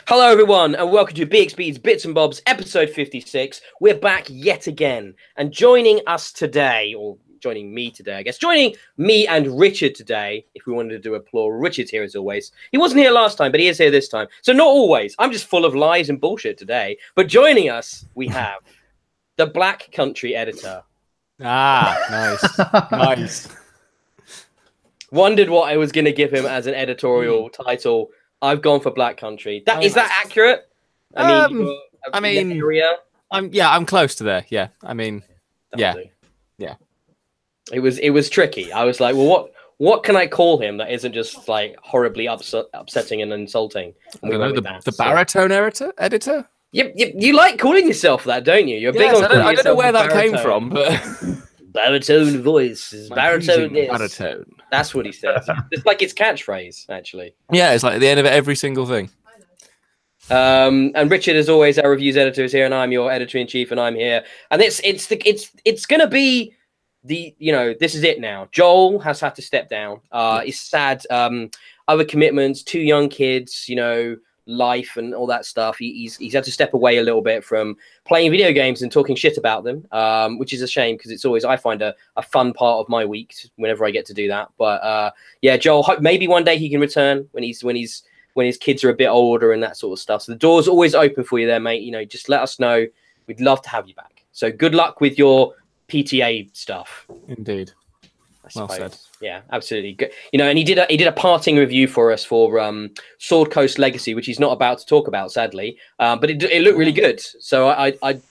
Hello, everyone, and welcome to Bxb'S Bits and Bobs, episode 56. We're back yet again, and joining us today, or joining me today, I guess, joining me and Richard today, if we wanted to do a plural. Richard's here as always. He wasn't here last time, but he is here this time. So not always. I'm just full of lies and bullshit today. But joining us, we have the Black Country editor. Ah, nice. Nice. Wondered what I was going to give him as an editorial title. I've gone for Black Country. Is that accurate? I'm close to there. Yeah, I mean, yeah. It was tricky. I was like, well, what can I call him that isn't just like horribly upsetting and insulting? And the baritone editor. You like calling yourself that, don't you? You're big on. I don't know where that came from, but baritone voice is baritone. Baritone. That's what he says. It's like his catchphrase, actually. Yeah, it's like at the end of every single thing. And Richard, as always, our reviews editor is here, and I'm your editor in chief, and I'm here. And it's gonna be this is it now. Joel has had to step down. It's sad. Other commitments, 2 young kids, life and all that stuff. He's had to step away a little bit from playing video games and talking shit about them, which is a shame because it's always, I find, a fun part of my week whenever I get to do that. But yeah, Joel, maybe one day he can return when his kids are a bit older and that sort of stuff. So the door's always open for you there, mate. Just let us know. We'd love to have you back. So good luck with your PTA stuff. Indeed. Well said. Yeah, absolutely. And he did a parting review for us for Sword Coast Legacy, which he's not about to talk about, sadly. But it looked really good. So I thought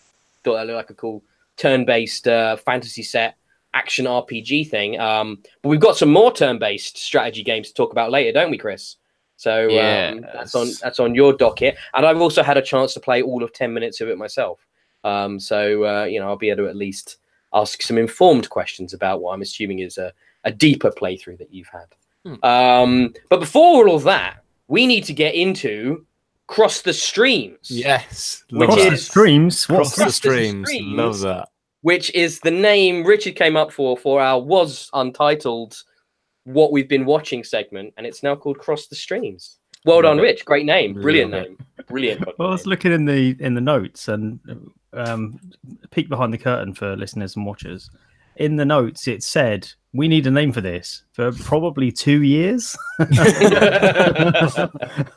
that looked like a cool turn-based fantasy set action RPG thing. But we've got some more turn-based strategy games to talk about later, don't we, Chris? So that's on your docket. And I've also had a chance to play all of 10 minutes of it myself. I'll be able to at least ask some informed questions about what I'm assuming is a deeper playthrough that you've had. But before all of that, we need to get into Cross the Streams. Yes. Cross the Streams? Cross the Streams. Love that. Which is the name Richard came up for our was untitled What We've Been Watching segment, and it's now called Cross the Streams. Well done, Rich. Great name. Brilliant name. Brilliant. Well, I was looking in the notes and peek behind the curtain for listeners and watchers. In the notes, it said we need a name for this for probably 2 years. And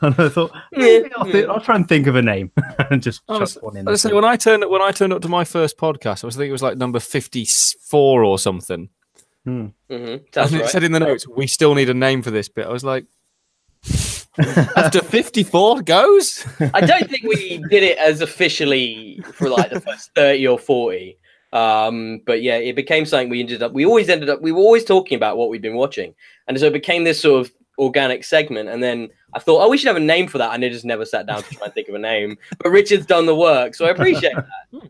I thought maybe I'll try and think of a name and just chuck one in. When I turned up to my first podcast, I think it was like number 54 or something. And it said in the notes, we still need a name for this bit. I was like, after 54 goes? I don't think we did it as officially for like the first 30 or 40. But yeah, it became something we were always talking about what we've been watching. And so it became this sort of organic segment. And then I thought, we should have a name for that. And I just never sat down to try and think of a name. But Richard's done the work. So I appreciate that.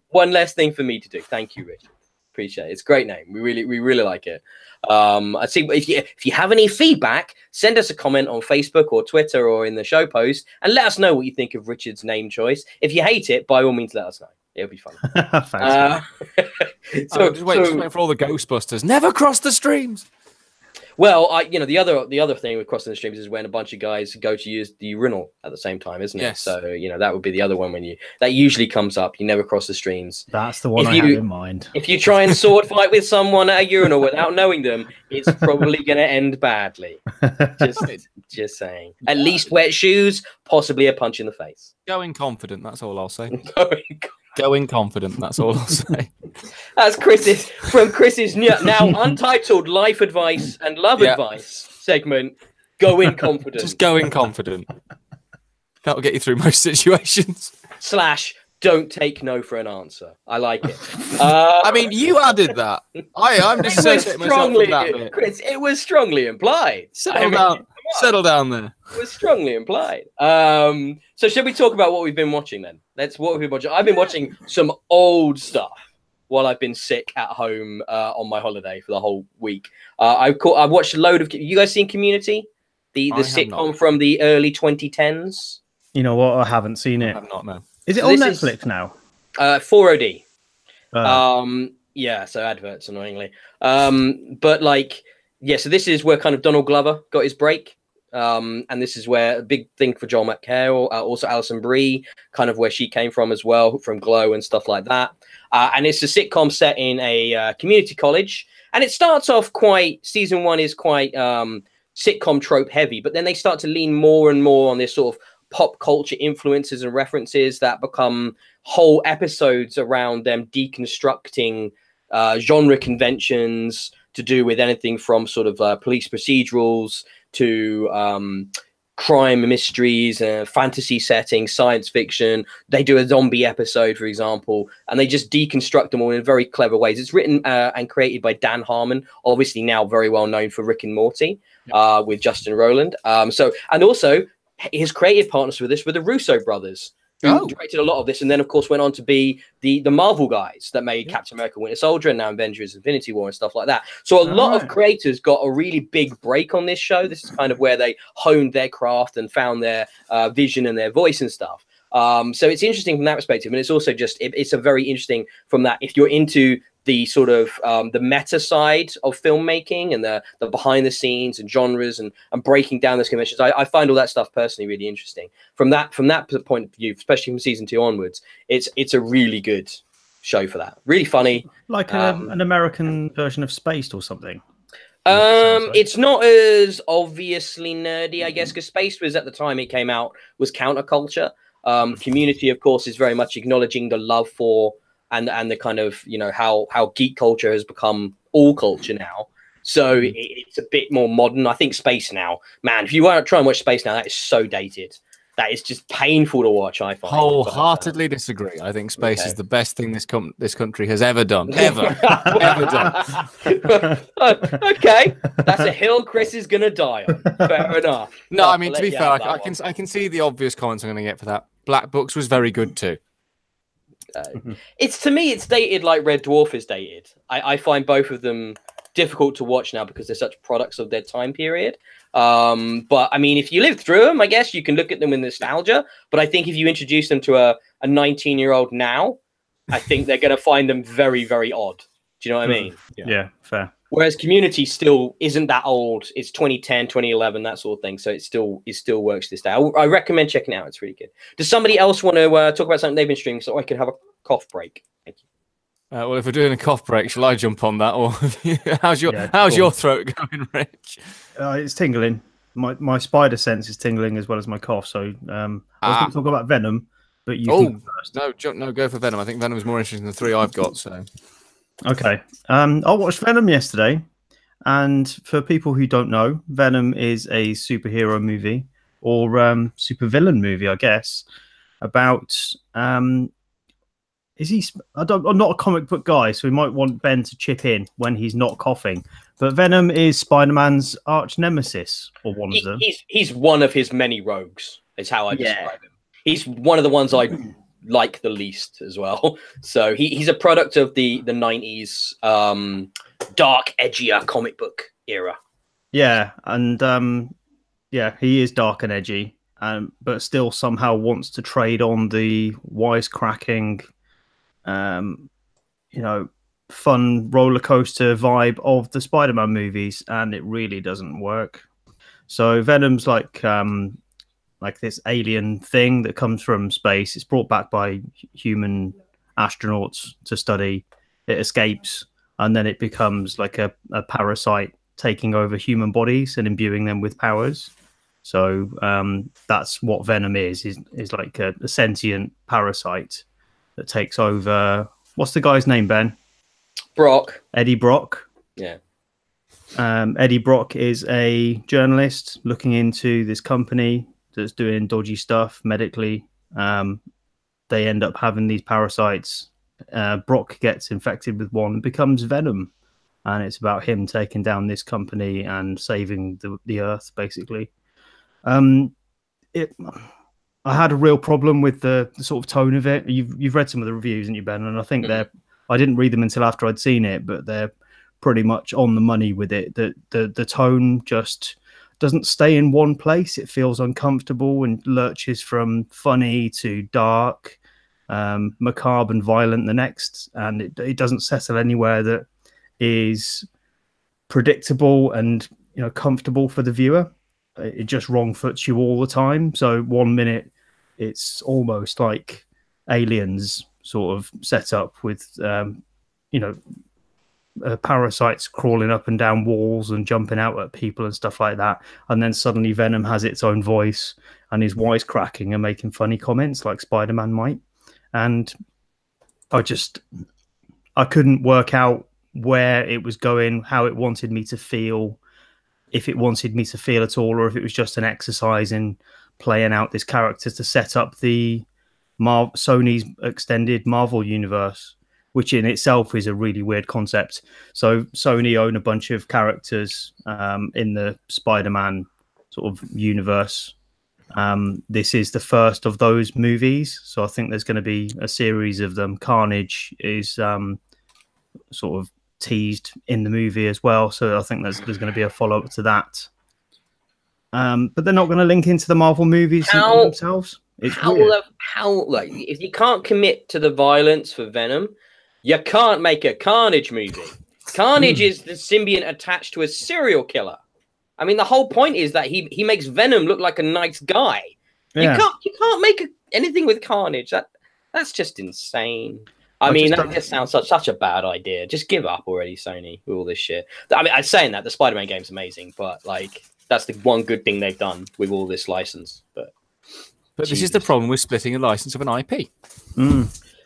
One less thing for me to do. Thank you, Richard. Appreciate it. It's a great name. We really like it. I see if you have any feedback, send us a comment on Facebook or Twitter or in the show post and let us know what you think of Richard's name choice. If you hate it, by all means let us know. It'll be fun. Just wait for all the Ghostbusters. Never cross the streams. Well, the other thing with crossing the streams is when a bunch of guys go to use the urinal at the same time, isn't it? Yes. So that would be the other one that usually comes up. You never cross the streams. That's the one I have in mind. If you try and sword fight with someone at a urinal without knowing them, it's probably going to end badly. Just saying. At least wet shoes, possibly a punch in the face. Going confident. That's all I'll say. Going confident. That's all I'll say. That's Chris's now untitled life advice and love advice segment. Go in confident. Just go in confident. That'll get you through most situations. / don't take no for an answer. I like it. I mean, you added that. I'm just associating myself with that bit. Chris, it was strongly implied. Settle down there. It was strongly implied. So should we talk about what we've been watching then? What we've been watching. I've been watching some old stuff while I've been sick at home on my holiday for the whole week. I've watched a load of. You guys seen Community? The sitcom from the early 2010s. You know what? I haven't seen it. I have not, no. Is it on Netflix now? 4OD. Yeah, so adverts, annoyingly. But like, yeah, so this is where kind of Donald Glover got his break. and this is where a big thing for Joel McHale, also Alison Brie, kind of where she came from as well, from Glow and stuff like that. And it's a sitcom set in a community college, and it starts off quite. Season 1 is quite sitcom trope heavy, but then they start to lean more and more on this sort of pop culture influences and references that become whole episodes around them deconstructing genre conventions to do with anything from sort of police procedurals to crime mysteries, fantasy settings, science fiction. They do a zombie episode, for example, and they just deconstruct them all in very clever ways. It's written and created by Dan Harmon, obviously now very well known for Rick and Morty, with Justin Roiland. And also his creative partners with this were the Russo brothers, who directed a lot of this, and then of course went on to be the Marvel guys that made Captain America: Winter Soldier and now Avengers: Infinity War and stuff like that. So a lot of creators got a really big break on this show. This is kind of where they honed their craft and found their vision and their voice and stuff. So it's interesting from that perspective, and it's also just it's a very interesting from that if you're into the sort of the meta side of filmmaking and the behind the scenes and genres and breaking down those conventions. I find all that stuff personally really interesting. From that point of view, especially from season 2 onwards, it's a really good show for that. Really funny, like an American version of Spaced or something. It's not as obviously nerdy, I guess, because Spaced was at the time it came out was counterculture. Community, of course, is very much acknowledging the love for and the kind of, you know, how geek culture has become all culture now. So it's a bit more modern. I think Space now, man, if you want to try and watch Space now, that is so dated. That is just painful to watch, I find. Wholeheartedly disagree. I think Space is the best thing this country has ever done. Ever. Ever done. Okay. That's a hill Chris is going to die on. Fair enough. No, I mean, to be fair, I can see the obvious comments I'm going to get for that. Black Books was very good too. To me, it's dated like Red Dwarf is dated. I find both of them difficult to watch now because they're such products of their time period. But I mean, if you live through them, I guess you can look at them with nostalgia. But I think if you introduce them to a 19-year-old now, I think they're going to find them very, very odd. Do you know what I mean? Yeah, fair. Whereas Community still isn't that old. It's 2010, 2011, that sort of thing. So it still works this day. I recommend checking it out. It's really good. Does somebody else want to talk about something they've been streaming so I can have a cough break? Thank you. Well, if we're doing a cough break, shall I jump on that? Or how's your throat going, Rich? It's tingling. My spider sense is tingling as well as my cough. So I was going to talk about Venom, but you first. No, go for Venom. I think Venom is more interesting than the 3 I've got. So okay, I watched Venom yesterday, and for people who don't know, Venom is a superhero movie or supervillain movie, I guess, about I'm not a comic book guy, so we might want Ben to chip in when he's not coughing. But Venom is Spider-Man's arch nemesis, or one of them. He's one of his many rogues, is how I describe him. He's one of the ones I like the least as well. So he's a product of the 90s dark, edgier comic book era. Yeah, and he is dark and edgy, but still somehow wants to trade on the wisecracking, fun roller coaster vibe of the Spider-Man movies, and it really doesn't work. So Venom's like this alien thing that comes from space. It's brought back by human astronauts to study. It escapes, and then it becomes like a parasite taking over human bodies and imbuing them with powers. So that's what Venom is like a sentient parasite that takes over. What's the guy's name, Ben? Brock. Eddie Brock. Yeah. Eddie Brock is a journalist looking into this company that's doing dodgy stuff medically. They end up having these parasites. Brock gets infected with one and becomes Venom. And it's about him taking down this company and saving the Earth, basically. I had a real problem with the sort of tone of it. You've read some of the reviews, haven't you, Ben? And I think I didn't read them until after I'd seen it, but they're pretty much on the money with it. The tone just doesn't stay in one place. It feels uncomfortable and lurches from funny to dark, macabre and violent the next, and it doesn't settle anywhere that is predictable and comfortable for the viewer. it just wrong foots you all the time. So one minute it's almost like Aliens sort of set up with, you know, parasites crawling up and down walls and jumping out at people and stuff like that. And then suddenly Venom has its own voice and is wisecracking and making funny comments like Spider-Man might. And I couldn't work out where it was going, how it wanted me to feel, if it wanted me to feel at all, or if it was just an exercise in playing out this character to set up the Sony's extended Marvel universe, which in itself is a really weird concept. So Sony own a bunch of characters in the Spider-Man sort of universe. This is the first of those movies, so I think there's going to be a series of them. Carnage is sort of teased in the movie as well, so I think there's going to be a follow-up to that. But they're not going to link into the Marvel movies themselves. It's how like, if you can't commit to the violence for Venom, you can't make a Carnage movie. Carnage is the symbiont attached to a serial killer. I mean, the whole point is that he makes Venom look like a nice guy. Yeah. You can't make anything with Carnage. That's just insane. I mean, that just sounds such a bad idea. Just give up already, Sony, with all this shit. I mean, I'm saying that the Spider-Man game's amazing, but like that's the one good thing they've done with all this license. But this is the problem with splitting a license of an IP.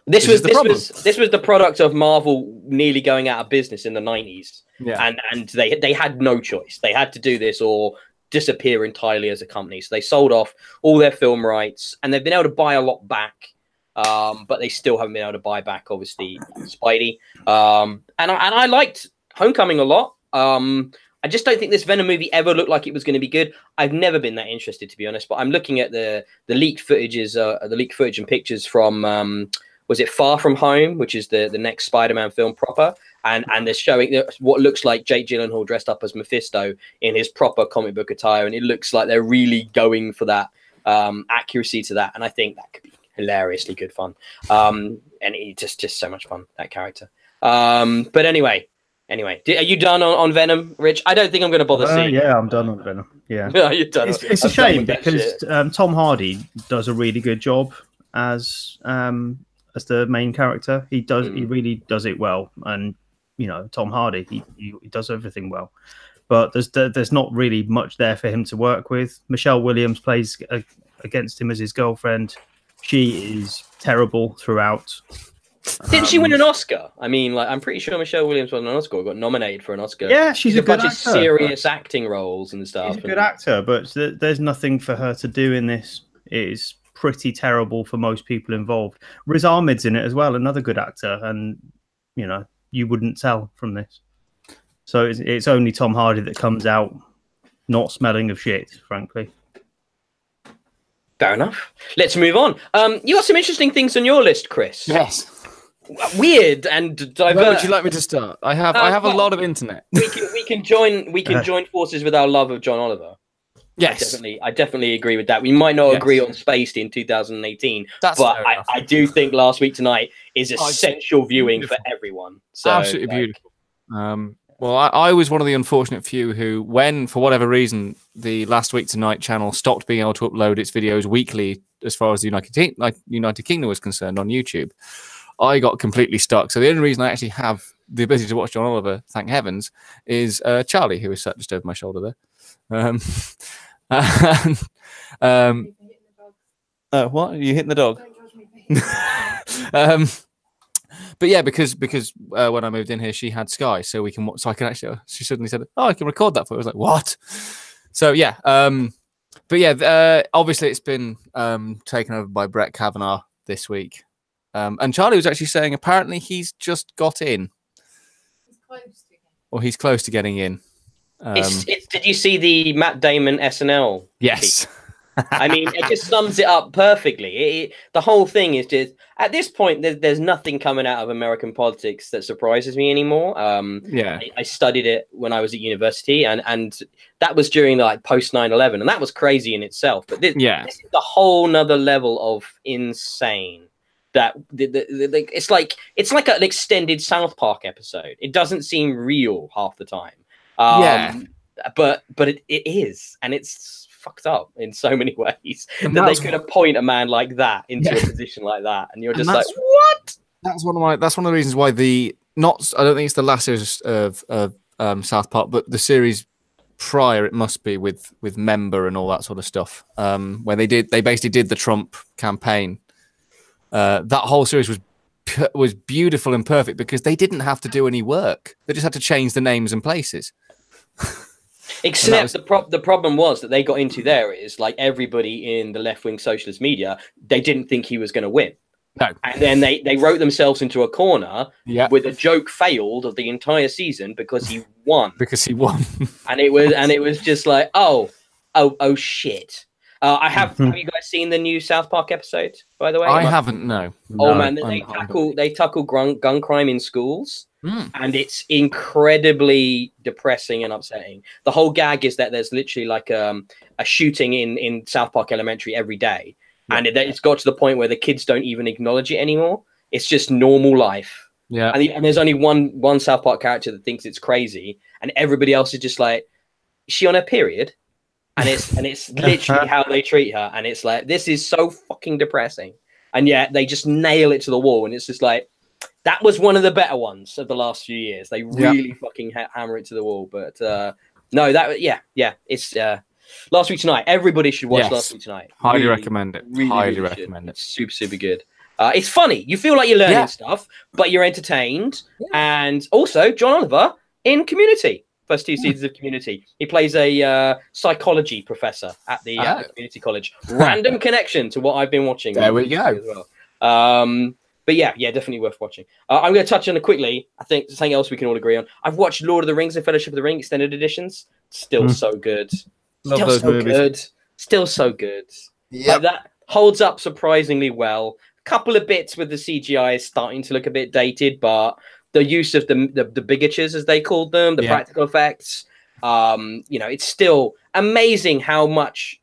This was the product of Marvel nearly going out of business in the 90s. Yeah. And they had no choice. They had to do this or disappear entirely as a company. So they sold off all their film rights, and they've been able to buy a lot back. But they still haven't been able to buy back, obviously, Spidey. And I liked Homecoming a lot. I just don't think this Venom movie ever looked like it was going to be good. I've never been that interested, to be honest. But I'm looking at the leaked footages, the leaked footage and pictures from was it Far From Home, which is the next Spider-Man film proper, and they're showing what looks like Jake Gyllenhaal dressed up as Mephisto in his proper comic book attire, and it looks like they're really going for that accuracy to that, and I think that could be hilariously good fun. And it's just so much fun, that character. But anyway, are you done on Venom, Rich? I don't think I'm going to bother seeing. Yeah, I'm done on Venom. Yeah, you're done. It's a shame because Tom Hardy does a really good job as the main character. He really does it well, and you know, Tom Hardy, he does everything well. But there's not really much there for him to work with. Michelle Williams plays against him as his girlfriend. She is terrible throughout. Didn't she win an Oscar? I mean, like, I'm pretty sure Michelle Williams won an Oscar, or got nominated for an Oscar. Yeah, she's a good bunch actor, of serious acting roles and stuff. She's a good actor, but there's nothing for her to do in this. It is pretty terrible for most people involved. Riz Ahmed's in it as well, another good actor, and you know, you wouldn't tell from this. So it's only Tom Hardy that comes out not smelling of shit, frankly. Fair enough. Let's move on. You got some interesting things on your list, Chris. Yes. Weird and diverse. Where would you like me to start? I have a lot of internet. We can join forces with our love of John Oliver. Yes, I definitely agree with that. We might not agree on Spaced in 2018, but I do think Last Week Tonight is essential viewing for everyone. So, absolutely beautiful. Well, I was one of the unfortunate few who, when, for whatever reason, the Last Week Tonight channel stopped being able to upload its videos weekly as far as the United Kingdom was concerned on YouTube, I got completely stuck. So the only reason I actually have the ability to watch John Oliver, thank heavens, is Charlie, who is sat just over my shoulder there. What? Are you hitting the dog? But yeah, because when I moved in here, she had Sky, so I can actually. She suddenly said, "Oh, I can record that for you." I was like, "What?" So yeah, but yeah, obviously it's been taken over by Brett Kavanaugh this week, and Charlie was actually saying apparently he's just got in, he's close to getting in. Did you see the Matt Damon SNL? Yes. I mean, it just sums it up perfectly. The whole thing is just, at this point, there's nothing coming out of American politics that surprises me anymore. Yeah, I studied it when I was at university, and that was during the post 9/11, and that was crazy in itself. But this is the whole nother level of insane. That it's like an extended South Park episode. It doesn't seem real half the time. but it is, and it's fucked up in so many ways And that they could appoint a man like that into a position like that, and you're just like, what? That's one of the reasons why I don't think it's the last series of South Park, but the series prior, it must be with Member and all that sort of stuff, where they basically did the Trump campaign. That whole series was beautiful and perfect because they didn't have to do any work. They just had to change the names and places. Except the problem was that they got into there is like everybody in the left-wing socialist media, they didn't think he was going to win. No. And then they wrote themselves into a corner with a joke failed of the entire season because he won. Because he won. and it was just like, oh shit. Have you guys seen the new South Park episode, by the way? I haven't, no. Oh man, they tackle gun crime in schools. And it's incredibly depressing and upsetting. The whole gag is that there's literally like a shooting in South Park Elementary every day. And it's got to the point where the kids don't even acknowledge it anymore. It's just normal life. Yeah. And there's only one South Park character that thinks it's crazy. And everybody else is just like, is she on her period? And it's literally how they treat her. And it's like, this is so fucking depressing. And yet they just nail it to the wall. And it's just like, that was one of the better ones of the last few years. They really fucking hammer it to the wall. But no, it's Last Week Tonight. Everybody should watch Last Week Tonight. Highly recommend it. Really, highly really recommend it. It's super, super good. It's funny. You feel like you're learning stuff, but you're entertained. And also, John Oliver in Community. First 2 seasons of Community. He plays a psychology professor at the community college. Random connection to what I've been watching. There we go. As well. But yeah, definitely worth watching. I'm going to touch on it quickly. I think something else we can all agree on. I've watched Lord of the Rings and Fellowship of the Ring extended editions. Still so good. Still so good. Like, that holds up surprisingly well. A couple of bits with the CGI is starting to look a bit dated, but the use of the bigatures, as they called them, the practical effects, it's still amazing how much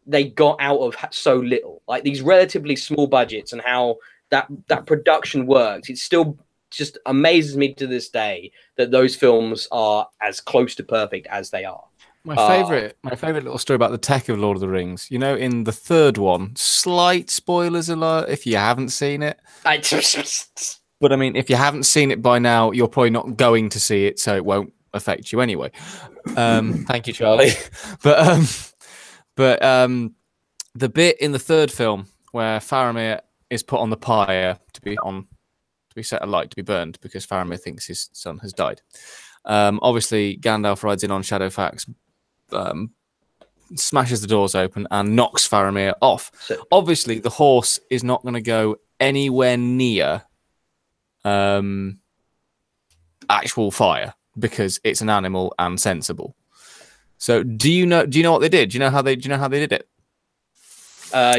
they got out of so little. Like these relatively small budgets and how that production works. It still just amazes me to this day that those films are as close to perfect as they are. My favorite little story about the tech of Lord of the Rings. You know, in the third one, slight spoilers alert if you haven't seen it. But I mean, if you haven't seen it by now, you're probably not going to see it, so it won't affect you anyway. Thank you, Charlie. But the bit in the third film where Faramir is put on the pyre to be set alight, to be burned, because Faramir thinks his son has died. Obviously, Gandalf rides in on Shadowfax, smashes the doors open, and knocks Faramir off. So, obviously, the horse is not going to go anywhere near actual fire because it's an animal and sensible. So, do you know what they did? Do you know how they did it?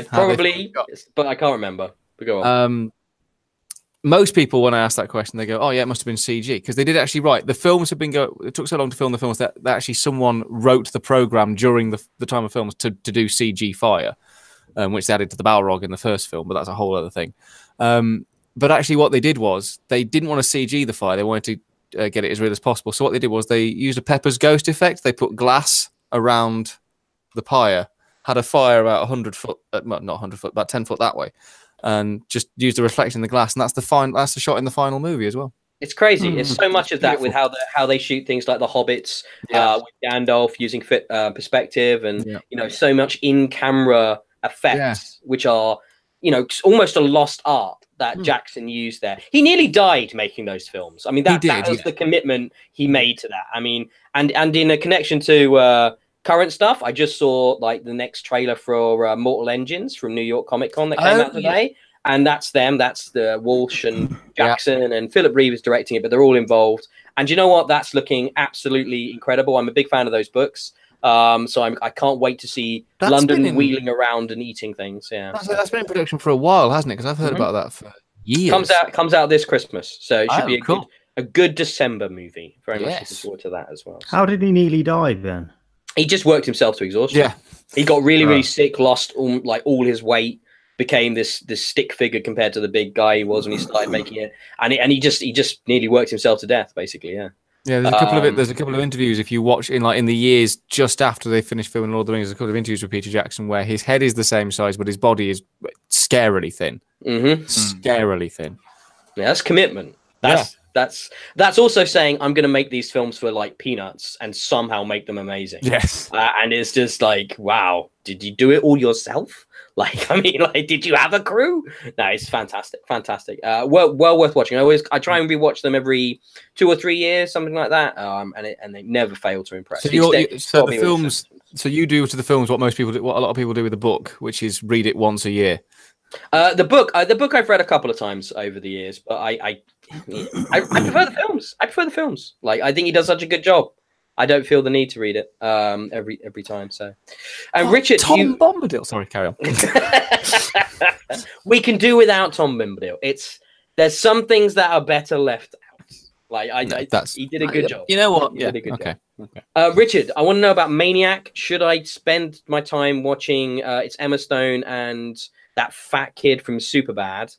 Probably, but I can't remember. But go on. Most people, when I ask that question, they go, "Oh yeah, it must have been CG," because they did actually write. The films have been It took so long to film the films that actually someone wrote the program during the time of films to do CG fire, which they added to the Balrog in the first film. But that's a whole other thing. But actually, what they did was they didn't want to CG the fire. They wanted to get it as real as possible. So what they did was they used a Pepper's Ghost effect. They put glass around the pyre, had a fire about 100 foot, not 100 foot, about 10 foot that way, and just used the reflection in the glass. And that's the shot in the final movie as well. It's crazy. It's so much of that with how they shoot things like the Hobbits, with Gandalf using perspective, and so much in camera effects, which are almost a lost art that Jackson used there. He nearly died making those films. I mean, that was the commitment he made to that. I mean, and in a connection to current stuff, I just saw like the next trailer for Mortal Engines from New York Comic Con that came out today. And that's them. That's the Walsh and Jackson and Philip Reeve is directing it, but they're all involved. And you know what? That's looking absolutely incredible. I'm a big fan of those books. So I can't wait to see London wheeling around and eating things. Yeah, that's been in production for a while, hasn't it? Because I've heard about that for years. Comes out this Christmas, so it should be a good December movie. Very much looking forward to that as well. So. How did he nearly die then? He just worked himself to exhaustion. Yeah, he got really sick, lost all his weight, became this stick figure compared to the big guy he was when he started making it, and he just nearly worked himself to death, basically. Yeah. Yeah, there's a couple of it. There's a couple of interviews. If you watch in the years just after they finished filming Lord of the Rings, there's a couple of interviews with Peter Jackson where his head is the same size, but his body is scarily thin. Scarily thin. Yeah, that's commitment. That's also saying I'm going to make these films for like peanuts and somehow make them amazing. Yes, and it's just like, wow, did you do it all yourself? Like, I mean, like, did you have a crew? No, it's fantastic. Well worth watching. I try and rewatch them every 2 or 3 years, something like that. And they never fail to impress. So the films. So you do to the films what most people do, what a lot of people do with the book, which is read it once a year. The book I've read a couple of times over the years, but I prefer the films. I prefer the films. Like, I think he does such a good job. I don't feel the need to read it every time. So, and Richard, Tom Bombadil. Sorry, carry on. We can do without Tom Bombadil. There's some things that are better left out. Like he did a good job. You know what? He did a good job. Richard, I want to know about Maniac. Should I spend my time watching? It's Emma Stone and that fat kid from Superbad.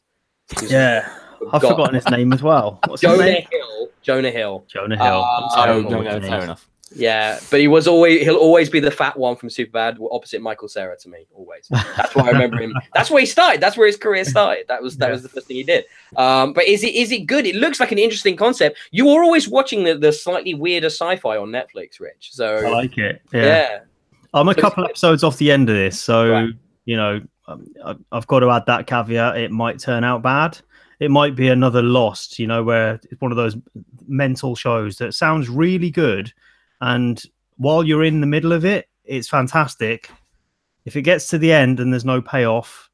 Yeah, I've forgotten his name as well. What's Jonah his name? Hill. Jonah Hill. No, fair enough. Yeah, but he'll always be the fat one from Superbad, opposite Michael Cera to me. Always. That's why I remember him. That's where he started. That's where his career started. That was the first thing he did. But is it good? It looks like an interesting concept. You are always watching the slightly weirder sci-fi on Netflix, Rich. So I like it. Yeah. I'm a couple episodes off the end of this, so you know, I've got to add that caveat. It might turn out bad. It might be another Lost, you know, where it's one of those mental shows that sounds really good, and while you're in the middle of it, it's fantastic. If it gets to the end and there's no payoff,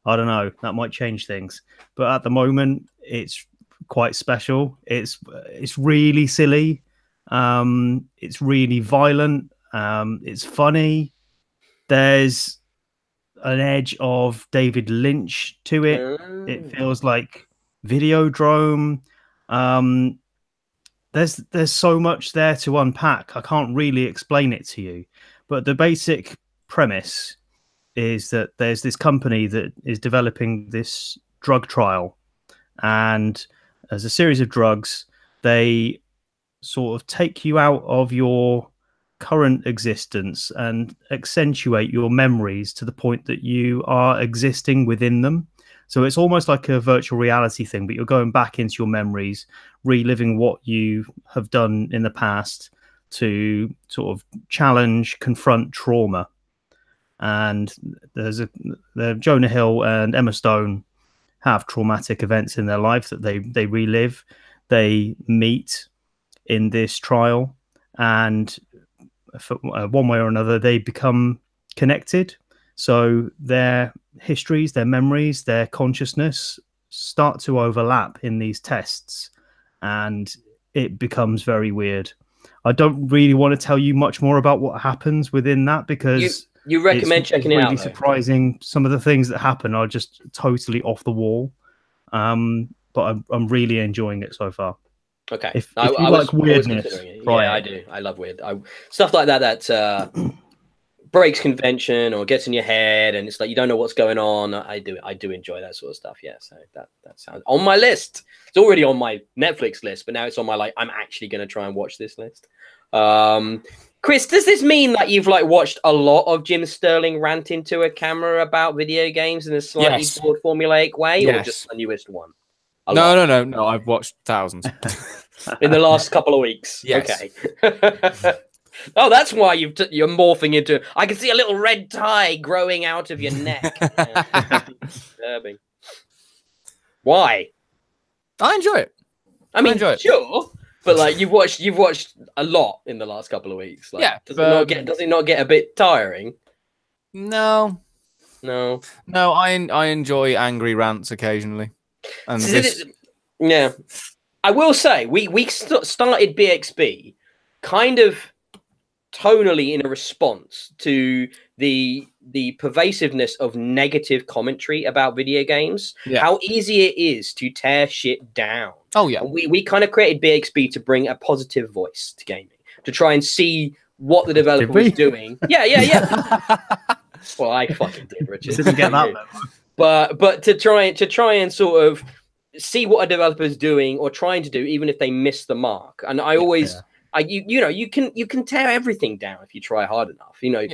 I don't know, that might change things. But at the moment, it's quite special. It's really silly. It's really violent. It's funny. There's an edge of David Lynch to it. It feels like Videodrome. There's so much there to unpack. I can't really explain it to you, but the basic premise is that there's this company that is developing this drug trial, and as a series of drugs, they sort of take you out of your current existence and accentuate your memories to the point that you are existing within them. So it's almost like a virtual reality thing, but you're going back into your memories, reliving what you have done in the past to sort of challenge, confront trauma. And the Jonah Hill and Emma Stone have traumatic events in their life that they relive. They meet in this trial, and for one way or another, they become connected. So their histories, their memories, their consciousness start to overlap in these tests, and it becomes very weird. I don't really want to tell you much more about what happens within that, because you recommend checking it out. It's really surprising. Some of the things that happen are just totally off the wall. But I'm really enjoying it so far. Okay. If you like weirdness, right? Yeah, I do. I love weird stuff like that breaks convention or gets in your head, and it's like you don't know what's going on. I do enjoy that sort of stuff. Yeah, so that sounds on my list. It's already on my Netflix list, but now it's on my I'm actually going to try and watch this list. Chris, does this mean that you've watched a lot of Jim Sterling rant into a camera about video games in a slightly broad formulaic way, or just the newest one? No. I've watched thousands in the last couple of weeks. Yes. Okay. Oh, that's why you're morphing into. I can see a little red tie growing out of your neck. Disturbing. Why? I enjoy it. I mean, sure, but you've watched a lot in the last couple of weeks. Does it not get a bit tiring? No. I enjoy angry rants occasionally. And yeah, I will say we started Bxb kind of tonally in a response to the pervasiveness of negative commentary about video games. How easy it is to tear shit down. Oh yeah, and we kind of created Bxb to bring a positive voice to gaming, to try and see what the developer was doing. Yeah. Well, I fucking did, Richard. Didn't get that. But to try and sort of see what a developer is doing or trying to do, even if they miss the mark. And I always, you know, you can tear everything down if you try hard enough. You know,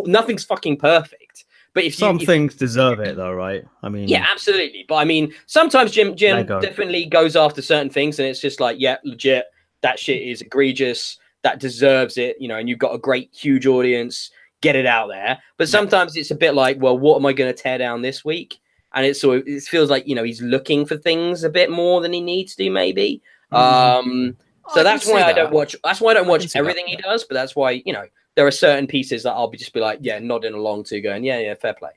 nothing's fucking perfect. But if some things deserve it, though, right? I mean, yeah, absolutely. But I mean, sometimes Jim definitely goes after certain things, and it's just like, yeah, legit, that shit is egregious, that deserves it, you know. And you've got a great, huge audience, get it out there. But sometimes it's a bit like, well, what am I going to tear down this week? And it feels like, you know, he's looking for things a bit more than he needs to, maybe. So that's why I don't watch. That's why I don't watch everything he does. But that's why, you know, there are certain pieces that I'll just be like, yeah, nodding along to, going, yeah, fair play.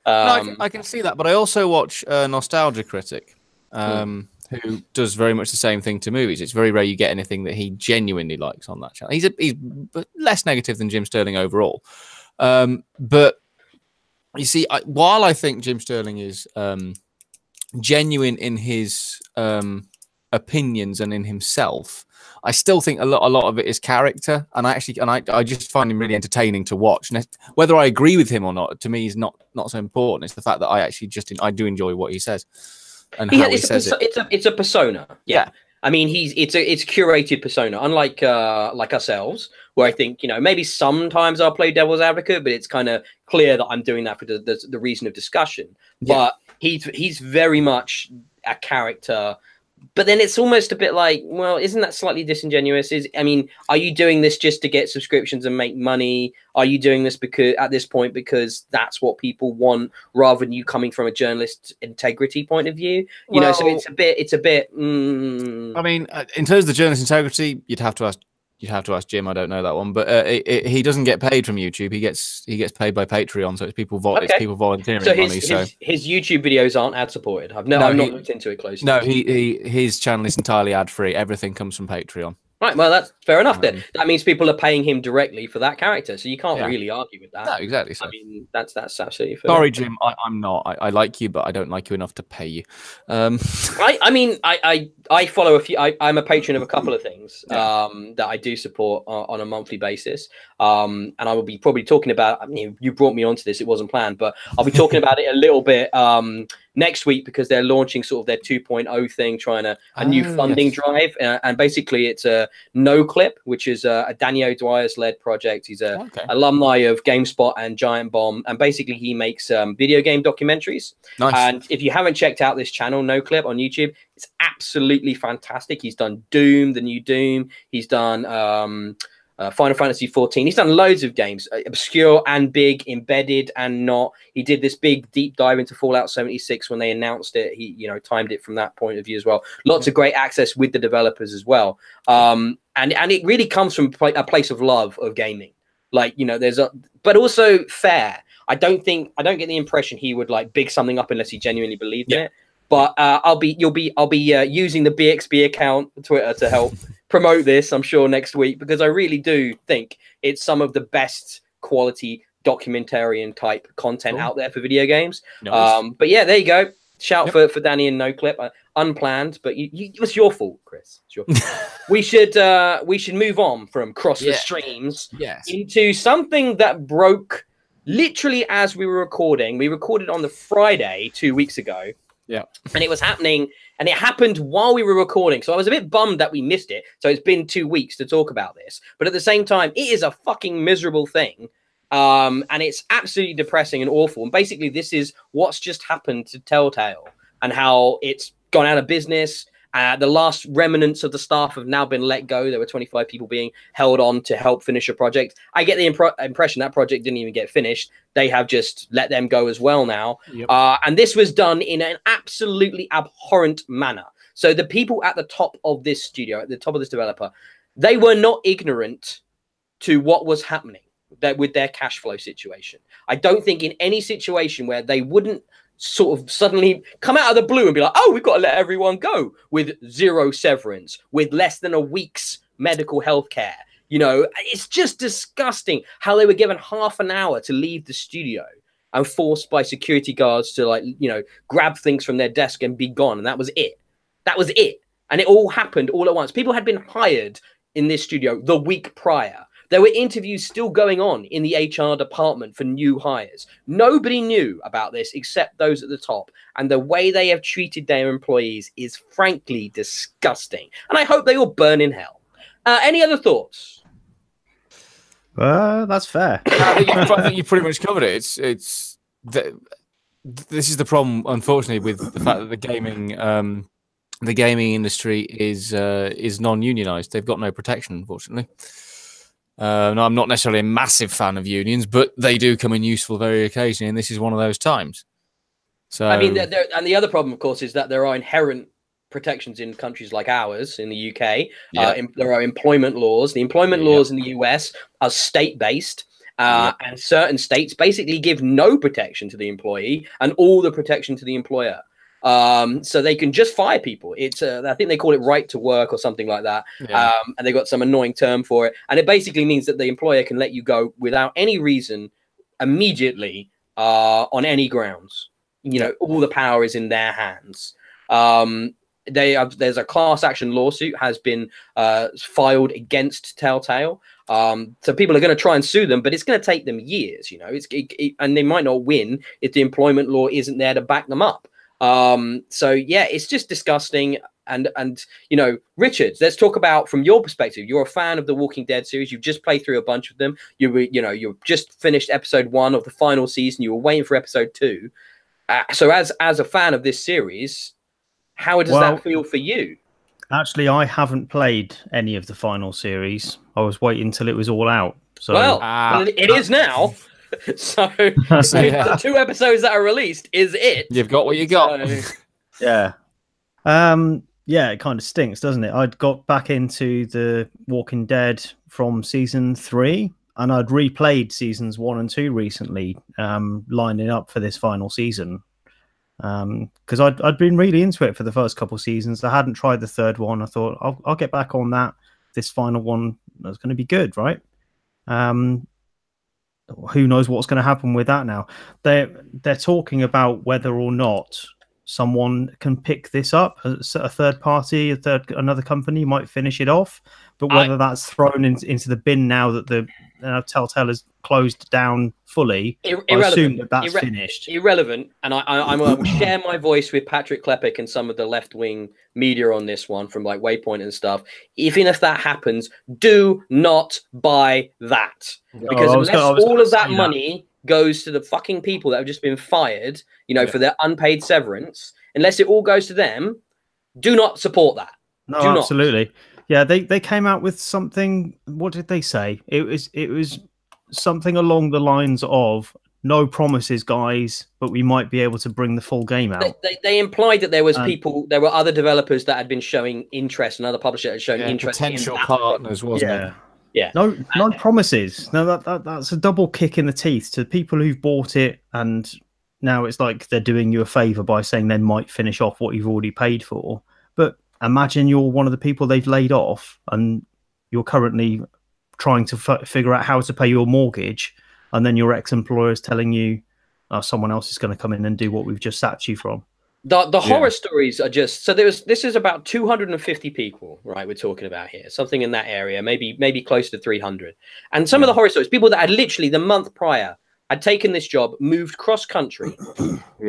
No, I can see that, but I also watch Nostalgia Critic, who does very much the same thing to movies. It's very rare you get anything that he genuinely likes on that channel. He's less negative than Jim Sterling overall, but you see, while I think Jim Sterling is genuine in his opinions and in himself, I still think a lot of it is character, and I just find him really entertaining to watch. And whether I agree with him or not, to me, is not so important. It's the fact that I do enjoy what he says and how he says it. It's a persona. Yeah. I mean, it's a curated persona, unlike like ourselves, where I think, you know, maybe sometimes I'll play devil's advocate, but it's kind of clear that I'm doing that for the reason of discussion. But he's very much a character. But then it's almost a bit like, well, isn't that slightly disingenuous? I mean, are you doing this just to get subscriptions and make money? Are you doing this because at this point because that's what people want, rather than you coming from a journalist integrity point of view? You know, so it's a bit. I mean, in terms of the journalist integrity, you'd have to ask Jim. I don't know that one, but he doesn't get paid from YouTube. He gets paid by Patreon, so it's people volunteering money. So his YouTube videos aren't ad supported. I've not looked into it closely. No, his channel is entirely ad free. Everything comes from Patreon. Right, well, that's fair enough then. That means people are paying him directly for that character, so you can't really argue with that. No, exactly. So. I mean, that's absolutely fair. Sorry, Jim, I'm not. I like you, but I don't like you enough to pay you. I mean, I follow a few. I'm a patron of a couple of things that I do support on a monthly basis. And I will be probably talking about. I mean, you brought me onto this; it wasn't planned, but I'll be talking about it a little bit next week, because they're launching sort of their 2.0 thing, trying a new funding drive, and basically it's a NoClip, which is a Danny O'Dwyer's led project. He's a alumni of GameSpot and Giant Bomb, and basically he makes video game documentaries. Nice. And if you haven't checked out this channel, NoClip, on YouTube, it's absolutely fantastic. He's done Doom, the new Doom. He's done Final Fantasy 14. He's done loads of games, obscure and big, embedded and not. He did this big deep dive into Fallout 76 when they announced it. He, you know, timed it from that point of view as well. Lots of great access with the developers as well. And it really comes from a place of love of gaming. Like, you know, but also fair. I don't get the impression he would like big something up unless he genuinely believed in it. But I'll be using the Bxb'S account on Twitter to help promote this, I'm sure, next week, because I really do think it's some of the best quality documentarian type content out there for video games. Nice. But yeah, there you go. Shout for Danny and NoClip. Unplanned, but it was your fault, Chris. It's your fault. we should move on from Cross the Streams into something that broke literally as we were recording. We recorded on the Friday 2 weeks ago. Yeah. And it was happening, and it happened while we were recording. So I was a bit bummed that we missed it. So it's been 2 weeks to talk about this. But at the same time, it is a fucking miserable thing. And it's absolutely depressing and awful. And basically, this is what's just happened to Telltale and how it's gone out of business. The last remnants of the staff have now been let go. There were 25 people being held on to help finish a project. I get the impression that project didn't even get finished. They have just let them go as well now. Yep. And this was done in an absolutely abhorrent manner. So the people at the top of this studio, at the top of this developer, they were not ignorant to what was happening with their cash flow situation. I don't think in any situation where they wouldn't sort of suddenly come out of the blue and be like, oh, we've got to let everyone go with zero severance, with less than a week's medical health care. You know, it's just disgusting how they were given half an hour to leave the studio and forced by security guards to, like, you know, grab things from their desk and be gone. And that was it. That was it. And it all happened all at once. People had been hired in this studio the week prior. There were interviews still going on in the HR department for new hires. Nobody knew about this except those at the top. And the way they have treated their employees is frankly disgusting. And I hope they all burn in hell. Any other thoughts? That's fair. I think you pretty much covered it. This is the problem, unfortunately, with the fact that the gaming industry is non-unionized. They've got no protection, unfortunately. No, I'm not necessarily a massive fan of unions, but they do come in useful very occasionally, and this is one of those times. So, I mean, and the other problem, of course, is that there are inherent protections in countries like ours, in the UK. There are employment laws. The employment laws in the US are state-based. And certain states basically give no protection to the employee and all the protection to the employer. So they can just fire people. It's I think they call it right to work or something like that. And they got some annoying term for it. And it basically means that the employer can let you go without any reason immediately on any grounds. You know, all the power is in their hands. There's a class action lawsuit has been filed against Telltale. So people are going to try and sue them, but it's going to take them years, you know, and they might not win if the employment law isn't there to back them up. So yeah, it's just disgusting. And you know, Richard, let's talk about from your perspective. You're a fan of the Walking Dead series. You've just played through a bunch of them. You've just finished episode 1 of the final season. You were waiting for episode 2. So as a fan of this series, how does that feel for you? Actually, I haven't played any of the final series. I was waiting until it was all out. So it is now. So the 2 episodes that are released is it. You've got what you got. Yeah. Yeah, it kind of stinks, doesn't it? I'd got back into the Walking Dead from season 3, and I'd replayed seasons 1 and 2 recently, lining up for this final season. Because I'd been really into it for the first couple of seasons. I hadn't tried the third one. I thought I'll get back on that. This final one is going to be good, right? Who knows what's going to happen with that now? They're talking about whether or not someone can pick this up. A third party, another company might finish it off, but whether that's thrown into the bin now that Telltale has closed down fully, I assume that's finished. Irrelevant. And I'm going to share my voice with Patrick Klepek and some of the left-wing media on this one from like Waypoint and stuff. Even if that happens, do not buy that. Because unless all of that money goes to the fucking people that have just been fired, you know, for their unpaid severance, unless it all goes to them, do not support that. No, absolutely. Yeah, they came out with something. What did they say? It was something along the lines of no promises, guys, but we might be able to bring the full game out. They implied that there was there were other developers that had been showing interest, and other publishers had shown interest. Potential partners, wasn't it? Yeah. No promises. No, that's a double kick in the teeth to people who've bought it, and now it's like they're doing you a favor by saying they might finish off what you've already paid for. But imagine you're one of the people they've laid off, and you're currently trying to figure out how to pay your mortgage, and then your ex-employer is telling you someone else is going to come in and do what we've just sacked you from. The horror stories are just so this is about 250 people, right? We're talking about here, something in that area, maybe close to 300. And some of the horror stories, people that had literally the month prior had taken this job, moved cross country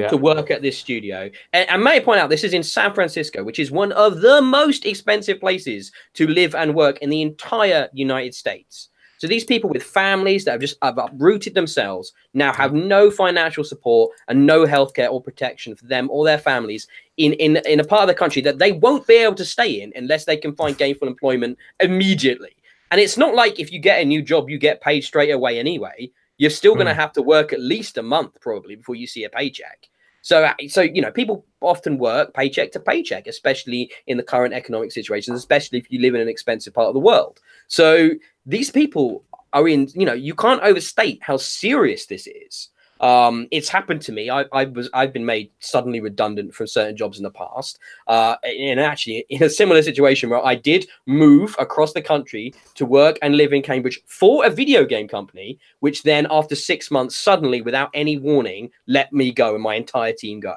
to work at this studio. And may I point out, this is in San Francisco, which is one of the most expensive places to live and work in the entire United States. So these people with families that have uprooted themselves now have no financial support and no healthcare or protection for them or their families in a part of the country that they won't be able to stay in unless they can find gainful employment immediately. And it's not like if you get a new job, you get paid straight away anyway. You're still going to have to work at least a month probably before you see a paycheck. So you know, people often work paycheck to paycheck, especially in the current economic situations, especially if you live in an expensive part of the world. So these people are in, you know, you can't overstate how serious this is. It's happened to me. I've been made suddenly redundant from certain jobs in the past. And actually in a similar situation where I did move across the country to work and live in Cambridge for a video game company, which then after 6 months, suddenly without any warning, let me go and my entire team go.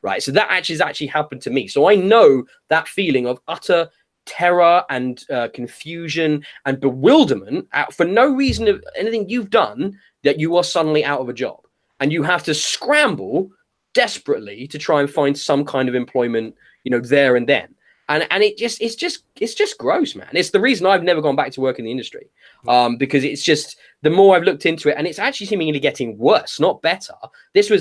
Right. So that has actually happened to me. So I know that feeling of utter terror and confusion and bewilderment for no reason of anything you've done, that you are suddenly out of a job and you have to scramble desperately to try and find some kind of employment, you know, there and then. And it's just gross, man. It's the reason I've never gone back to work in the industry, because it's just, the more I've looked into it, and it's actually seemingly getting worse, not better.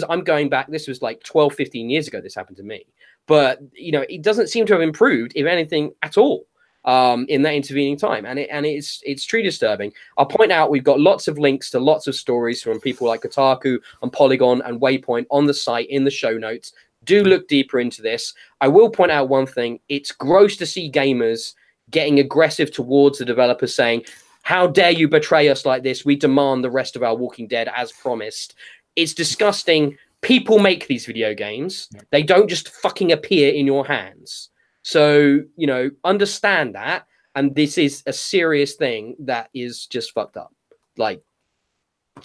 I'm going back, this was like 12, 15 years ago this happened to me. But, you know, it doesn't seem to have improved, if anything at all, in that intervening time. And it's truly disturbing. I'll point out we've got lots of links to lots of stories from people like Kotaku and Polygon and Waypoint on the site in the show notes. Do look deeper into this. I will point out one thing. It's gross to see gamers getting aggressive towards the developers, saying, how dare you betray us like this? We demand the rest of our Walking Dead as promised. It's disgusting. People make these video games. They don't just fucking appear in your hands. So, you know, understand that. And this is a serious thing that is just fucked up. Like,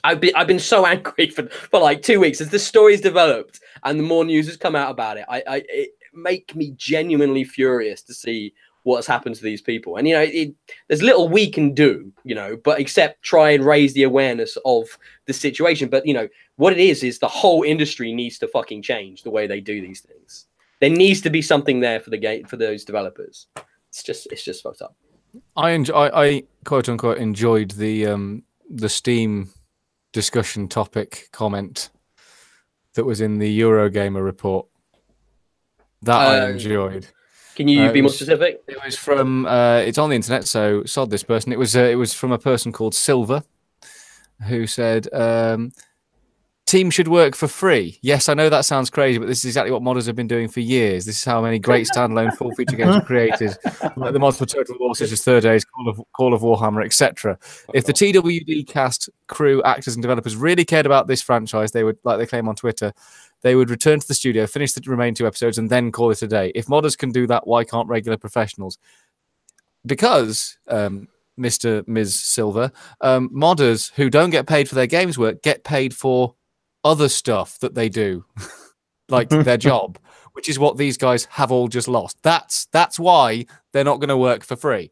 I've been so angry for like 2 weeks as the story's developed and the more news has come out about it. It make me genuinely furious to see what's happened to these people. And, you know, there's little we can do, you know, but except try and raise the awareness of the situation. But, you know, what it is the whole industry needs to fucking change the way they do these things. There needs to be something there for the game, for those developers. It's just fucked up. I quote unquote enjoyed the Steam discussion topic comment that was in the Eurogamer report. That I enjoyed. Can you be more specific? It was from it's on the internet, so sod this person. It was from a person called Silver, who said team should work for free. Yes, I know that sounds crazy, but this is exactly what modders have been doing for years. This is how many great standalone full feature games are created, like the mods for Total War, such as Third Age, Call of Warhammer, etc. If the TWD cast, crew, actors, and developers really cared about this franchise, they would, like they claim on Twitter, they would return to the studio, finish the remaining 2 episodes, and then call it a day. If modders can do that, why can't regular professionals? Because Mr. Ms. Silver, modders who don't get paid for their games work get paid for other stuff that they do, like their job, which is what these guys have all just lost. That's why they're not going to work for free.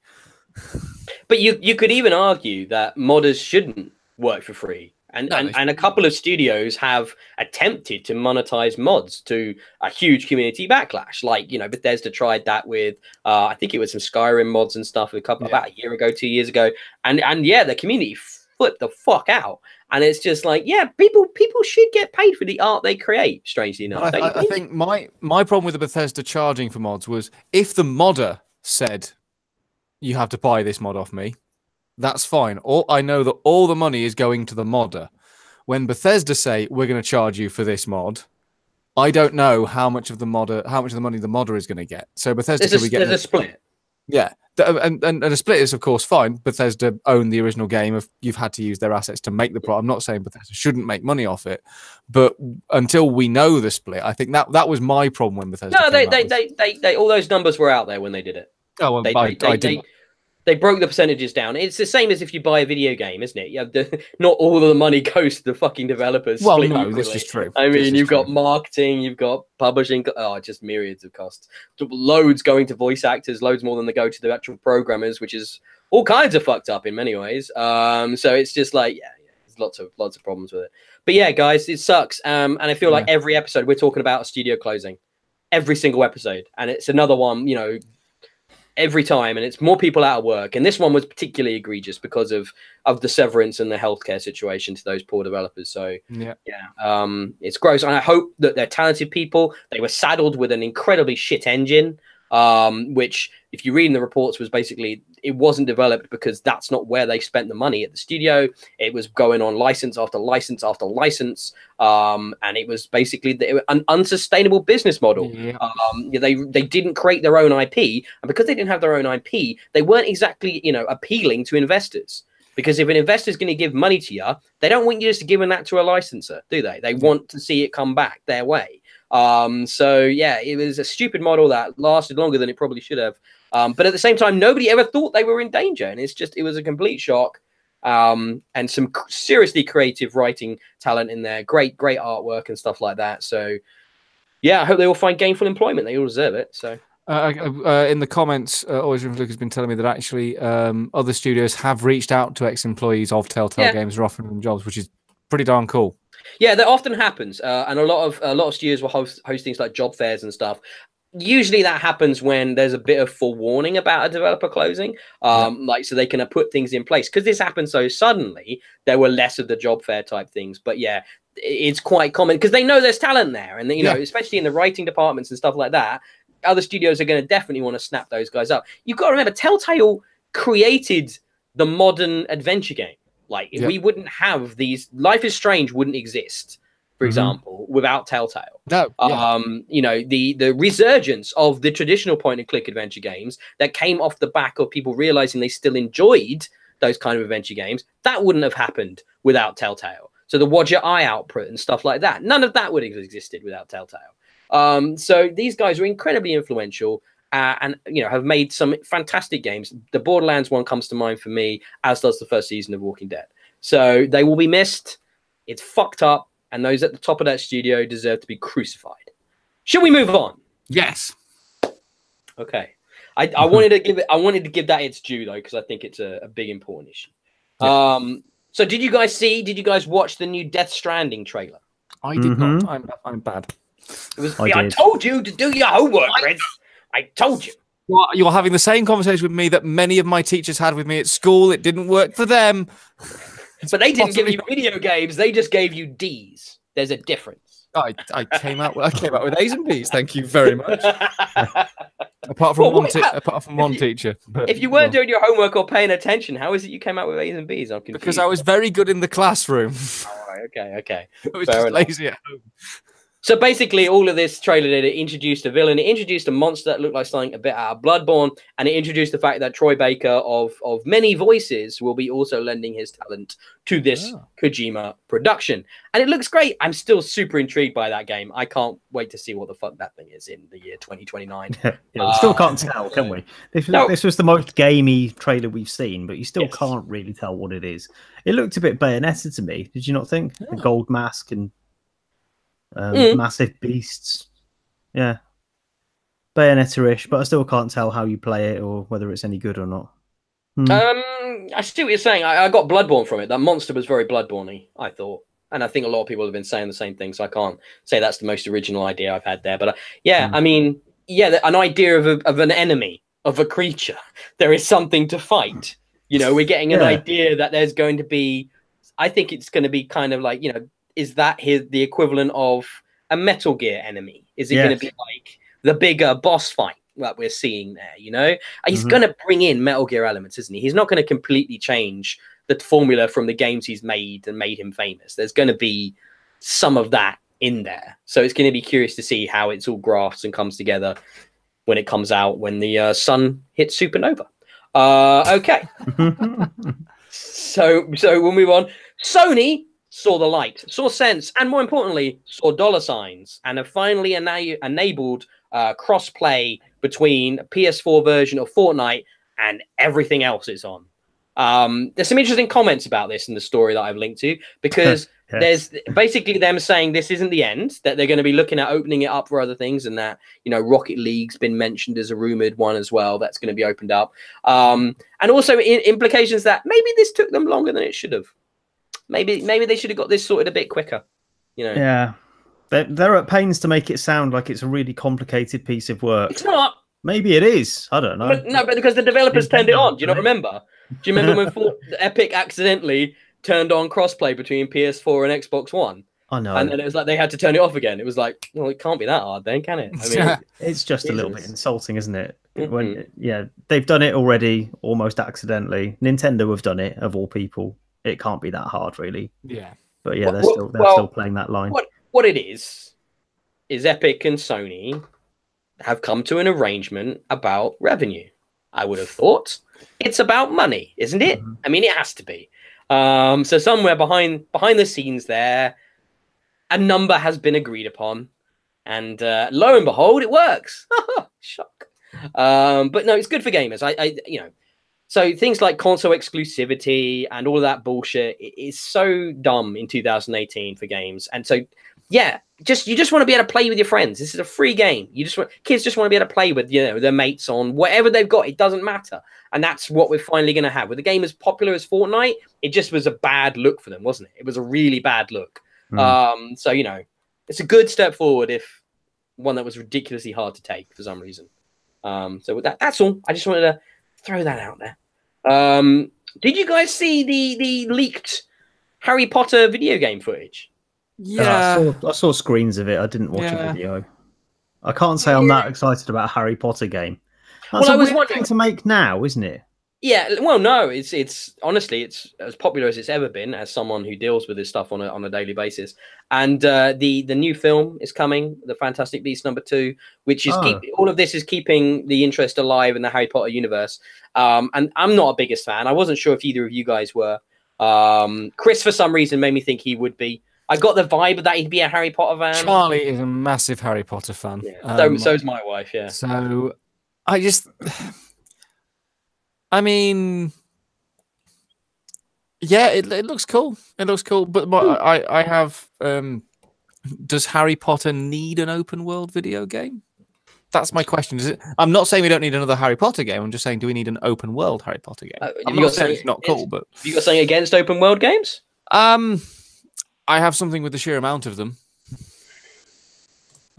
But you could even argue that modders shouldn't work for free. And a couple of studios have attempted to monetize mods to a huge community backlash. Like, you know, Bethesda tried that with, I think it was some Skyrim mods and stuff about a year ago, 2 years ago. And yeah, the community flipped the fuck out. And it's just like, yeah, people should get paid for the art they create, strangely enough. I think my problem with the Bethesda charging for mods was, if the modder said, you have to buy this mod off me, that's fine. I know that all the money is going to the modder. When Bethesda say, we're going to charge you for this mod, I don't know how much of the money the modder is going to get. So Bethesda there's a split. Yeah, and a split is, of course, fine. Bethesda own the original game. You've had to use their assets to make the product. I'm not saying Bethesda shouldn't make money off it, but until we know the split, I think that was my problem when Bethesda. No, they all those numbers were out there when they did it. Oh, well, I didn't. They broke the percentages down. It's the same as if you buy a video game, isn't it? You have not all of the money goes to the fucking developers. Well, no, this is true. I mean, you've got marketing, you've got publishing. Oh, just myriads of costs. Loads going to voice actors, loads more than they go to the actual programmers, which is all kinds of fucked up in many ways. So it's just like, yeah, there's lots of problems with it. But yeah, guys, it sucks. And I feel like every episode we're talking about a studio closing, every single episode, and it's another one, you know, every time, and it's more people out of work. And this one was particularly egregious because of the severance and the healthcare situation to those poor developers. So yeah, it's gross. And I hope that they're talented people. They were saddled with an incredibly shit engine, which, if you read in the reports, was basically, it wasn't developed because that's not where they spent the money at the studio. It was going on license after license after license, and it was basically an unsustainable business model. They didn't create their own IP, and because they didn't have their own IP, they weren't exactly, you know, appealing to investors. Because if an investor is going to give money to you, they don't want you just giving that to a licensor, do they? They want to see it come back their way. So yeah, it was a stupid model that lasted longer than it probably should have. But at the same time, nobody ever thought they were in danger. And it was a complete shock. And some seriously creative writing talent in there. Great artwork and stuff like that. So yeah, I hope they all find gainful employment. They all deserve it. So In the comments, Always Luke has been telling me that actually other studios have reached out to ex-employees of Telltale Games and are offering them jobs, which is pretty darn cool. Yeah, that often happens, and a lot of studios will host things like job fairs and stuff. Usually that happens when there's a bit of forewarning about a developer closing, like so they can put things in place. Because this happened so suddenly, there were less of the job fair type things. But yeah, it's quite common because they know there's talent there, and you know, especially in the writing departments and stuff like that, other studios are going to definitely want to snap those guys up. You've got to remember, Telltale created the modern adventure game. Like we wouldn't have these. Life is Strange wouldn't exist, for example, without Telltale. No, you know, the resurgence of the traditional point-and-click adventure games that came off the back of people realizing they still enjoyed those kind of adventure games, that wouldn't have happened without Telltale. So the Watch Your Eye output and stuff like that, none of that would have existed without Telltale. So these guys are incredibly influential. And you know, have made some fantastic games. The Borderlands one comes to mind for me, as does the first season of Walking Dead. So they will be missed. It's fucked up, and those at the top of that studio deserve to be crucified. Should we move on? Yes. Okay. I wanted to give that its due though, because I think it's a big important issue. Yeah. So did you guys watch the new Death Stranding trailer? I did not. I'm bad. I told you to do your homework, Chris. I told you. You're having the same conversation with me that many of my teachers had with me at school. It didn't work for them. But they didn't give you video games. They just gave you D's. There's a difference. I came out with A's and B's. Thank you very much. apart from one teacher. But, if you weren't doing your homework or paying attention, how is it you came out with A's and B's? I'm confused. Because I was very good in the classroom. All right, okay. I was just lazy at home. So basically, all of this trailer did, it introduced a villain, it introduced a monster that looked like something a bit out of Bloodborne, and it introduced the fact that Troy Baker of many voices will be also lending his talent to this Kojima production. And it looks great. I'm still super intrigued by that game. I can't wait to see what the fuck that thing is in the year 2029. We still can't tell, can we? This was the most gamey trailer we've seen, but you still can't really tell what it is. It looked a bit Bayonetta to me. Did you not think? The gold mask and massive beasts, Bayonetta-ish, but I still can't tell how you play it or whether it's any good or not. I see what you're saying. I got Bloodborne from it. That monster was very Bloodborne-y, I thought, and I think a lot of people have been saying the same thing. So I can't say that's the most original idea I've had there. But I mean, an idea of an enemy, of a creature. There is something to fight. You know, we're getting an idea that there's going to be. I think it's going to be kind of like, you know. Is that the equivalent of a Metal Gear enemy? Is it going to be like the bigger boss fight that we're seeing there? You know, he's going to bring in Metal Gear elements, isn't he? He's not going to completely change the formula from the games he's made and made him famous. There's going to be some of that in there. So it's going to be curious to see how it's all grafts and comes together when it comes out, when the sun hits supernova. Okay. So we'll move on. Sony saw the light, saw sense, and more importantly, saw dollar signs, and have finally enabled cross-play between a PS4 version of Fortnite and everything else it's on. There's some interesting comments about this in the story that I've linked to, because there's basically them saying this isn't the end, that they're going to be looking at opening it up for other things, and that, you know, Rocket League's been mentioned as a rumored one as well that's going to be opened up. And also implications that maybe this took them longer than it should have. Maybe they should have got this sorted a bit quicker, you know. Yeah, they're at pains to make it sound like it's a really complicated piece of work. It's not. Maybe it is. I don't know. But because the developers turned it on. Do you not remember? Do you remember when Epic accidentally turned on crossplay between PS4 and Xbox One? I know. And then it was like they had to turn it off again. It was like, well, it can't be that hard then, can it? I mean, it's just a little bit insulting, isn't it? When they've done it already, almost accidentally. Nintendo have done it, of all people. It can't be that hard, really. Yeah. But yeah, they're still playing that line. What it is Epic and Sony have come to an arrangement about revenue. I would have thought it's about money, isn't it? I mean, it has to be. So somewhere behind the scenes there, a number has been agreed upon, and lo and behold, it works. Shock. But no, it's good for gamers. You know. So things like console exclusivity and all of that bullshit is so dumb in 2018 for games. And so yeah, you just want to be able to play with your friends. This is a free game. Kids just want to be able to play with their mates on whatever they've got. It doesn't matter, and that's what we're finally going to have. With a game as popular as Fortnite, it just was a bad look for them, wasn't it? It was a really bad look. So it's a good step forward, if one that was ridiculously hard to take for some reason. So with that's all. I just wanted to throw that out there. Did you guys see the leaked Harry Potter video game footage? Yeah, I saw screens of it. I didn't watch a video. I can't say I'm that excited about a Harry Potter game. That's a weird thing to make now, isn't it? Yeah, well, no, it's honestly, it's as popular as it's ever been, as someone who deals with this stuff on a daily basis. And the new film is coming, The Fantastic Beasts #2, which is all of this is keeping the interest alive in the Harry Potter universe. And I'm not a biggest fan. I wasn't sure if either of you guys were. Chris, for some reason, made me think he would be. I got the vibe that he'd be a Harry Potter fan. Charlie is a massive Harry Potter fan. Yeah. So is my wife, yeah. So I mean, yeah, it looks cool. It looks cool. But I have, does Harry Potter need an open world video game? That's my question. Is it? I'm not saying we don't need another Harry Potter game. I'm just saying, do we need an open world Harry Potter game? I'm not saying it's not cool, but have you got something against open world games? I have something with the sheer amount of them.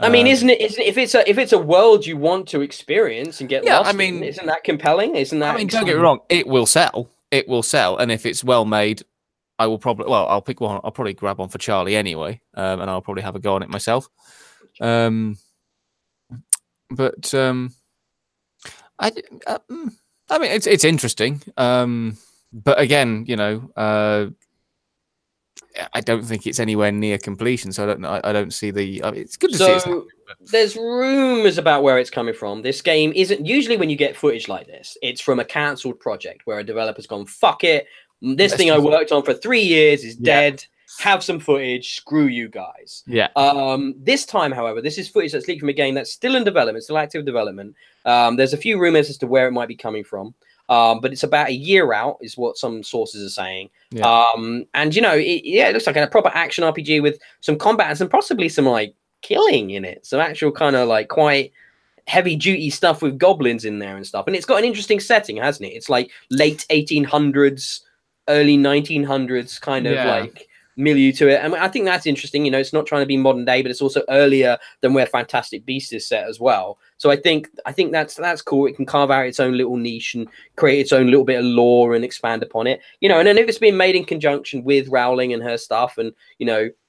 I mean, isn't it? If it's a world you want to experience and get lost in, isn't that compelling? Isn't that? I mean, don't get me wrong. It will sell. It will sell, and if it's well made, I will probably. Well, I'll pick one. I'll probably grab one for Charlie anyway, and I'll probably have a go on it myself. I mean, it's interesting. But again, I don't think it's anywhere near completion, so I don't see the. It's good to see. So there's rumors about where it's coming from. This game isn't usually when you get footage like this. It's from a cancelled project where a developer's gone, "Fuck it, this thing I worked on for 3 years is dead. Have some footage. Screw you guys." Yeah. This time, however, this is footage that's leaked from a game that's still in development, still active development. There's a few rumors as to where it might be coming from. But it's about a year out, is what some sources are saying. Yeah. And it looks like a proper action RPG with some combat and some possibly some like killing in it, some actual kind of like quite heavy duty stuff with goblins in there and stuff. And it's got an interesting setting, hasn't it? It's like late 1800s, early 1900s kind of like milieu to it, and I think that's interesting. It's not trying to be modern day, but it's also earlier than where Fantastic Beasts is set as well. So I think that's cool. It can carve out its own little niche and create its own little bit of lore and expand upon it. And then if it's being made in conjunction with Rowling and her stuff, and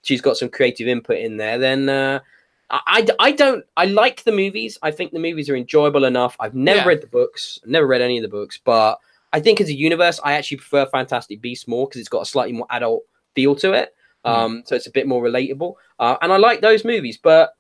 she's got some creative input in there, then I like the movies. I think the movies are enjoyable enough. I've never read the books, never read any of the books, but I think as a universe, I actually prefer Fantastic Beasts more because it's got a slightly more adult feel to it, so it's a bit more relatable, and I like those movies. But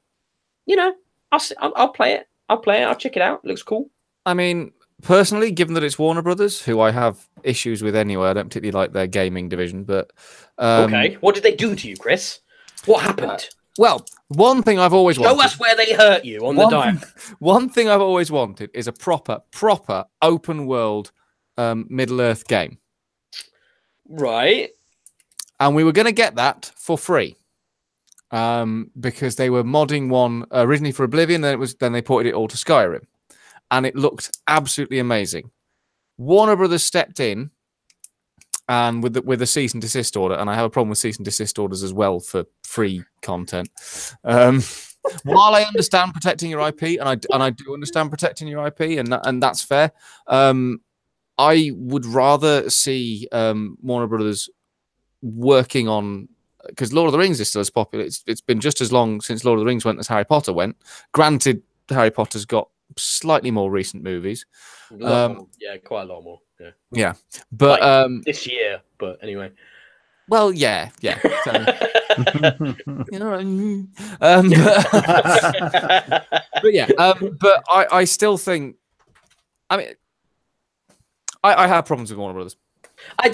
I'll play it. I'll check it out. It looks cool. I mean, personally, given that it's Warner Brothers, who I have issues with anyway, I don't particularly like their gaming division. But okay, what did they do to you, Chris? What happened? Well, one thing I've always wanted. Show us where they hurt you on the diet. One thing I've always wanted is a proper open world Middle Earth game. Right. And we were going to get that for free, because they were modding one originally for Oblivion, then they ported it all to Skyrim, and it looked absolutely amazing. Warner Brothers stepped in, and with a cease and desist order, and I have a problem with cease and desist orders as well for free content. While I understand protecting your IP, and I do understand protecting your IP, and that's fair, I would rather see Warner Brothers working on, because Lord of the Rings is still as popular. It's been just as long since Lord of the Rings went as Harry Potter went. Granted, Harry Potter's got slightly more recent movies. Yeah, quite a lot more. Yeah, but like this year. But anyway, well, yeah. So, you know what I mean? But yeah, but I still think. I mean, I have problems with Warner Brothers. You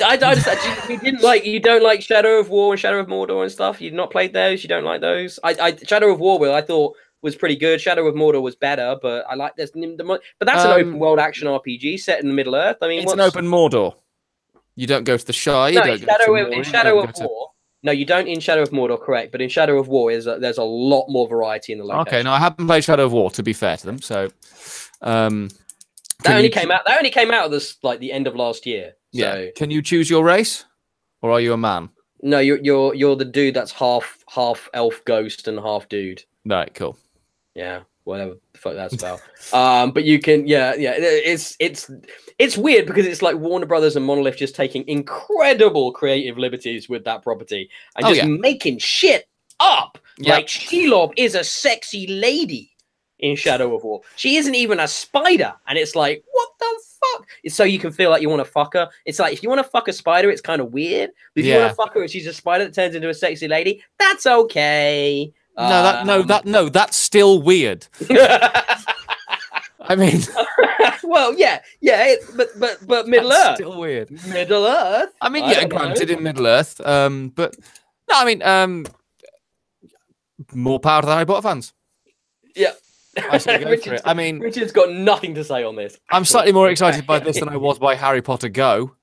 don't like Shadow of War and Shadow of Mordor and stuff. You've not played those. You don't like those. Shadow of War, I thought was pretty good. Shadow of Mordor was better, but I like this. But that's an open world action RPG set in the Middle Earth. I mean, it's an open Mordor. You don't go to the Shire. No, Shadow of War. No, you don't in Shadow of Mordor, correct? But in Shadow of War, there's a lot more variety in the location. Okay, no, I haven't played Shadow of War, to be fair to them. So that only came out. That only came out of this like the end of last year. So. Yeah. Can you choose your race, or are you a man? No, you're the dude that's half elf ghost and half dude. Right, cool. Yeah, whatever the fuck that's about. But you can, yeah. It's weird because it's like Warner Brothers and Monolith just taking incredible creative liberties with that property and just making shit up. Yep. Like Shelob is a sexy lady in Shadow of War. She isn't even a spider, and it's like, what the fuck? It's so you can feel like you want to fuck her. It's like if you want to fuck a spider, it's kind of weird. But if you want to fuck her and she's a spider that turns into a sexy lady, that's okay. No, that's still weird. I mean, well, yeah, but Middle Earth still weird. Middle Earth. I mean, granted in Middle Earth, but no, I mean, more power to the Harry Potter fans. Yeah. I mean, Richard's got nothing to say on this. I'm slightly more excited by this than I was by Harry Potter Go.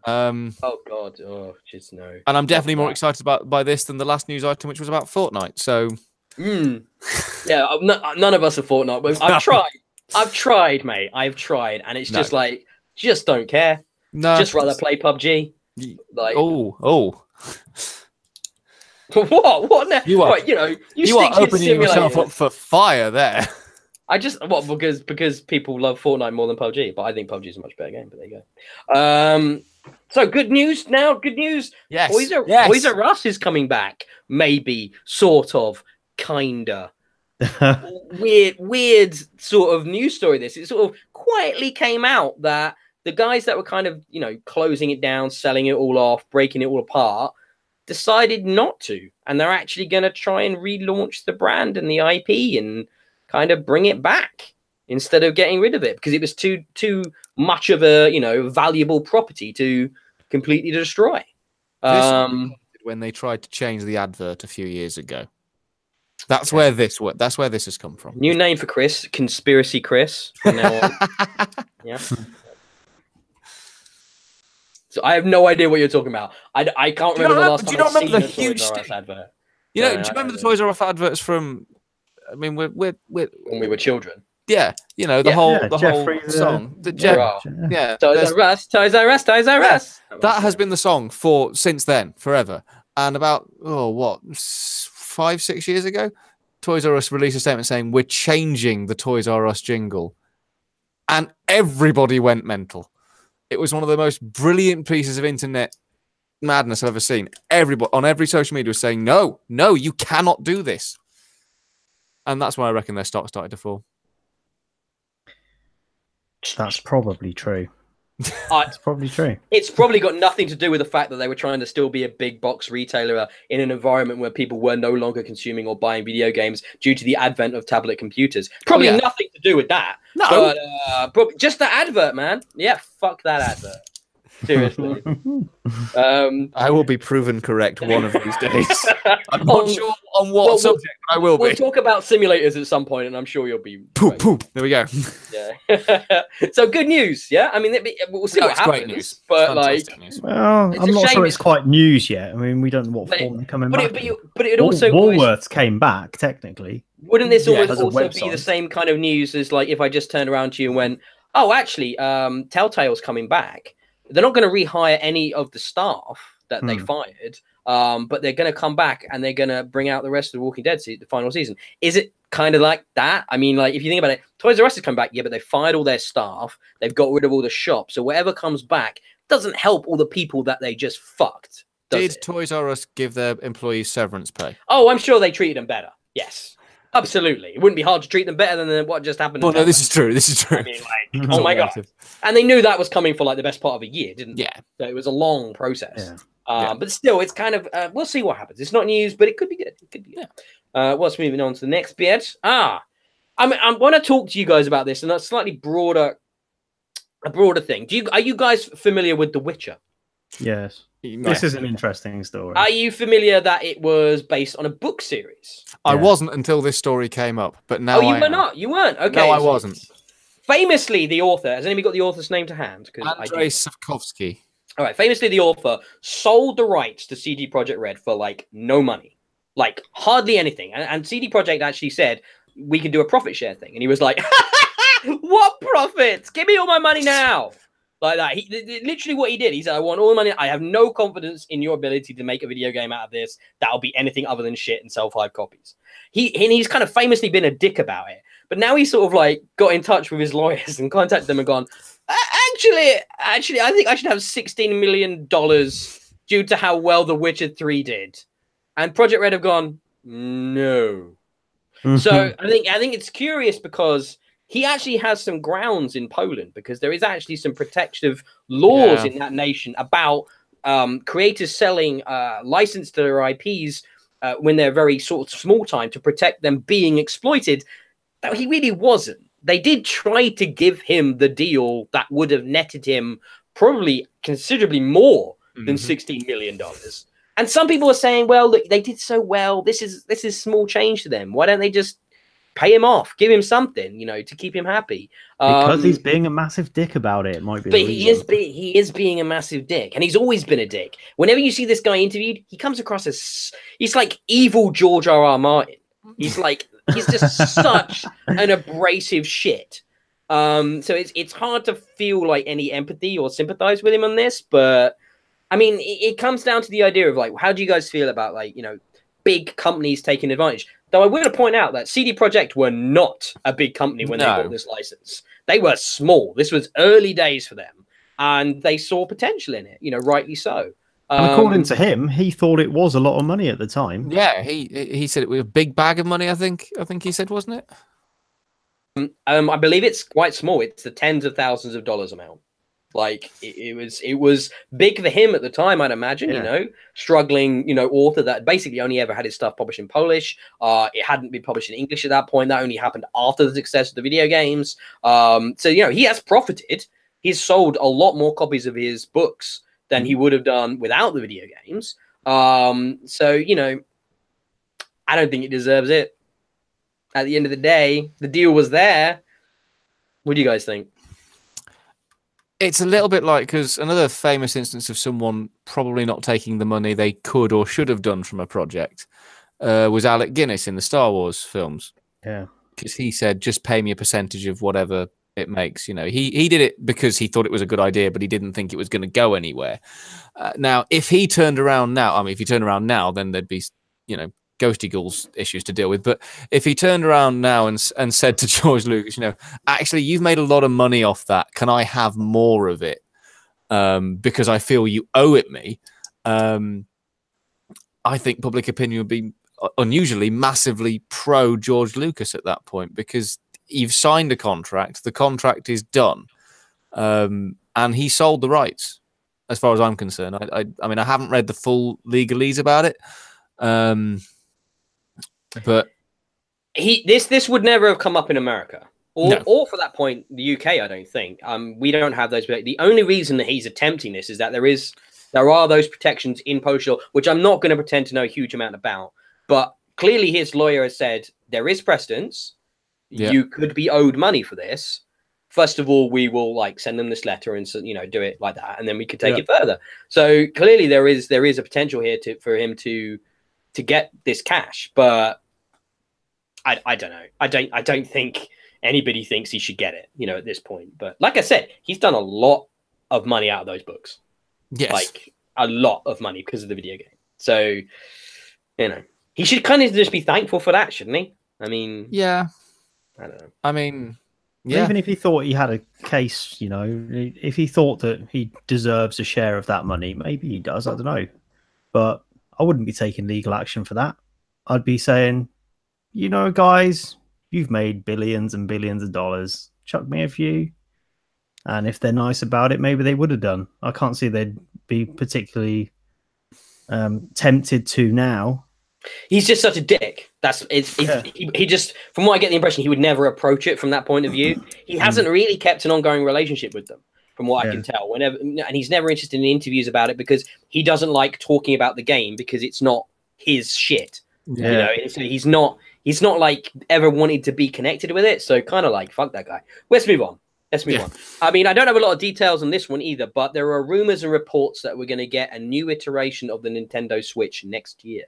Oh God! Oh, just no. And I'm definitely more excited by this than the last news item, which was about Fortnite. So, yeah, none of us are Fortnite. I've tried, mate. I've tried, and it's just like, just don't care. No, just rather play PUBG. Like, oh. What now? You are, right, you are opening yourself up for fire there. I just because people love Fortnite more than PUBG, but I think PUBG is a much better game. But there you go. So good news now. Good news. Yes. Toys R Us is coming back. Maybe, sort of, kinda. weird sort of news story. This it sort of quietly came out that the guys that were kind of closing it down, selling it all off, breaking it all apart, decided not to, and they're actually going to try and relaunch the brand and the IP and kind of bring it back instead of getting rid of it because it was too much of a valuable property to completely destroy. When they tried to change the advert a few years ago, that's where this has come from. New name for Chris, Conspiracy Chris. From now on. Yeah. So I have no idea what you're talking about. I can't remember the last time I've seen a Toys R Us advert. Do you remember the Toys R Us adverts from? I mean, we're when we were children. Yeah, the whole song. Toys R Us, Toys R Us, Toys R Us. That has been the song since then, forever. And about 5-6 years ago, Toys R Us released a statement saying we're changing the Toys R Us jingle, and everybody went mental. It was one of the most brilliant pieces of internet madness I've ever seen. Everybody on every social media was saying, no, you cannot do this. And that's why I reckon their stock started to fall. That's probably true. It's probably true. It's probably got nothing to do with the fact that they were trying to still be a big box retailer in an environment where people were no longer consuming or buying video games due to the advent of tablet computers. Probably nothing to do with that. No. But just the advert, man. Yeah, fuck that advert. Seriously. I will be proven correct one of these days. I'm not sure on what subject, but I will be. We'll talk about simulators at some point, and I'm sure you'll be. Poop. There we go. Yeah. So good news. Yeah. I mean, we'll see what happens. Great news. But news. Well, I'm not sure it's quite news yet. I mean, we don't know what form they're coming back. But it also Woolworths came back technically. Wouldn't this also be the same kind of news as like if I just turned around to you and went, "Oh, actually, Telltale's coming back." They're not going to rehire any of the staff that they fired, but they're going to come back and they're going to bring out the rest of the Walking Dead the final season. Is it kind of like that? I mean, like if you think about it, Toys R Us has come back, but they fired all their staff. They've got rid of all the shops. So whatever comes back doesn't help all the people that they just fucked. Did Toys R Us give their employees severance pay? Oh, I'm sure they treated them better. Yes. Absolutely. It wouldn't be hard to treat them better than what just happened. Well, no, this is true. This is true. I mean, like, oh my God. And they knew that was coming for like the best part of a year, didn't they? Yeah. So it was a long process. Yeah. But still, it's kind of, we'll see what happens. It's not news, but it could be good. It could be good. Yeah. What's moving on to the next bit? I want to talk to you guys about this, and that's slightly broader, a broader thing. Are you guys familiar with The Witcher? Yes. This is an interesting story. Are you familiar that it was based on a book series? I wasn't until this story came up, but now you were not. You weren't. Okay. No, I wasn't. Famously, the author. Has anybody got the author's name to hand? Andrzej Sapkowski. All right, famously, the author sold the rights to CD Projekt Red for like no money, like hardly anything. And CD Projekt actually said we can do a profit share thing, and he was like, "What profits? Give me all my money now!" Like that. He literally what he did. He said, "I want all the money. I have no confidence in your ability to make a video game out of this that'll be anything other than shit and sell 5 copies." He's kind of famously been a dick about it, but now he's sort of like got in touch with his lawyers and contacted them and gone, Actually, I think I should have $16 million due to how well The Witcher 3 did. And Projekt Red have gone, no. So I think it's curious because he actually has some grounds in Poland because there is actually some protective laws in that nation about creators selling license to their IPs when they're very sort of small time to protect them being exploited. That he really wasn't. They did try to give him the deal that would have netted him probably considerably more than $16 million. And some people are saying, well, look, they did so well. This is small change to them. Why don't they just pay him off, give him something, to keep him happy? Because he's being a massive dick about it. Might be. But he is being a massive dick, and he's always been a dick. Whenever you see this guy interviewed, he comes across as he's like evil George R.R. Martin. He's just such an abrasive shit. So it's hard to feel like any empathy or sympathize with him on this. But I mean, it comes down to the idea of like, how do you guys feel about like, big companies taking advantage? Though I will point out that CD Projekt were not a big company when they bought this license. They were small. This was early days for them, and they saw potential in it. Rightly so. According to him, he thought it was a lot of money at the time. Yeah, he said it was a big bag of money. I think he said, wasn't it? I believe it's quite small. It's the tens of thousands of dollars amount. Like it was big for him at the time, I'd imagine. Struggling, author that basically only ever had his stuff published in Polish. It hadn't been published in English at that point. That only happened after the success of the video games. So he has profited. He's sold a lot more copies of his books than he would have done without the video games. So, I don't think he deserves it. At the end of the day, the deal was there. What do you guys think? It's a little bit like, because another famous instance of someone probably not taking the money they could or should have done from a project was Alec Guinness in the Star Wars films. Yeah. Because he said, just pay me a percentage of whatever it makes. He did it because he thought it was a good idea, but he didn't think it was going to go anywhere. Now, if he turned around now, if he turned around now, then there'd be, Ghosty Ghouls issues to deal with. But if he turned around now and said to George Lucas, actually, you've made a lot of money off that. Can I have more of it? Because I feel you owe it me. I think public opinion would be unusually massively pro George Lucas at that point, because you've signed a contract, the contract is done, and he sold the rights, as far as I'm concerned. I mean, I haven't read the full legalese about it, but this would never have come up in America, or for that point, the UK. I don't think. We don't have those. The only reason that he's attempting this is that there are those protections in Portugal, which I'm not going to pretend to know a huge amount about. But clearly, his lawyer has said there is precedence. Yeah. You could be owed money for this. First of all, we will send them this letter and do it like that, and then we could take it further. So clearly, there is a potential here for him to get this cash, but I don't know. I don't think anybody thinks he should get it. At this point. But like I said, he's done a lot of money out of those books. Yes, a lot of money because of the video game. So he should kind of just be thankful for that, shouldn't he? I mean, yeah. I don't know. I mean, yeah. Even if he thought he had a case, if he thought that he deserves a share of that money, maybe he does. I don't know. But I wouldn't be taking legal action for that. I'd be saying, guys, you've made billions and billions of dollars. Chuck me a few. And if they're nice about it, maybe they would have done. I can't see they'd be particularly tempted to now. He's just such a dick. He just, from what I get the impression, he would never approach it from that point of view. He hasn't really kept an ongoing relationship with them, from what I can tell. And he's never interested in interviews about it because he doesn't like talking about the game because it's not his shit. Yeah. So he's not ever wanted to be connected with it. So kind of fuck that guy. Let's move on. Let's move on. I mean, I don't have a lot of details on this one either, but there are rumors and reports that we're going to get a new iteration of the Nintendo Switch next year.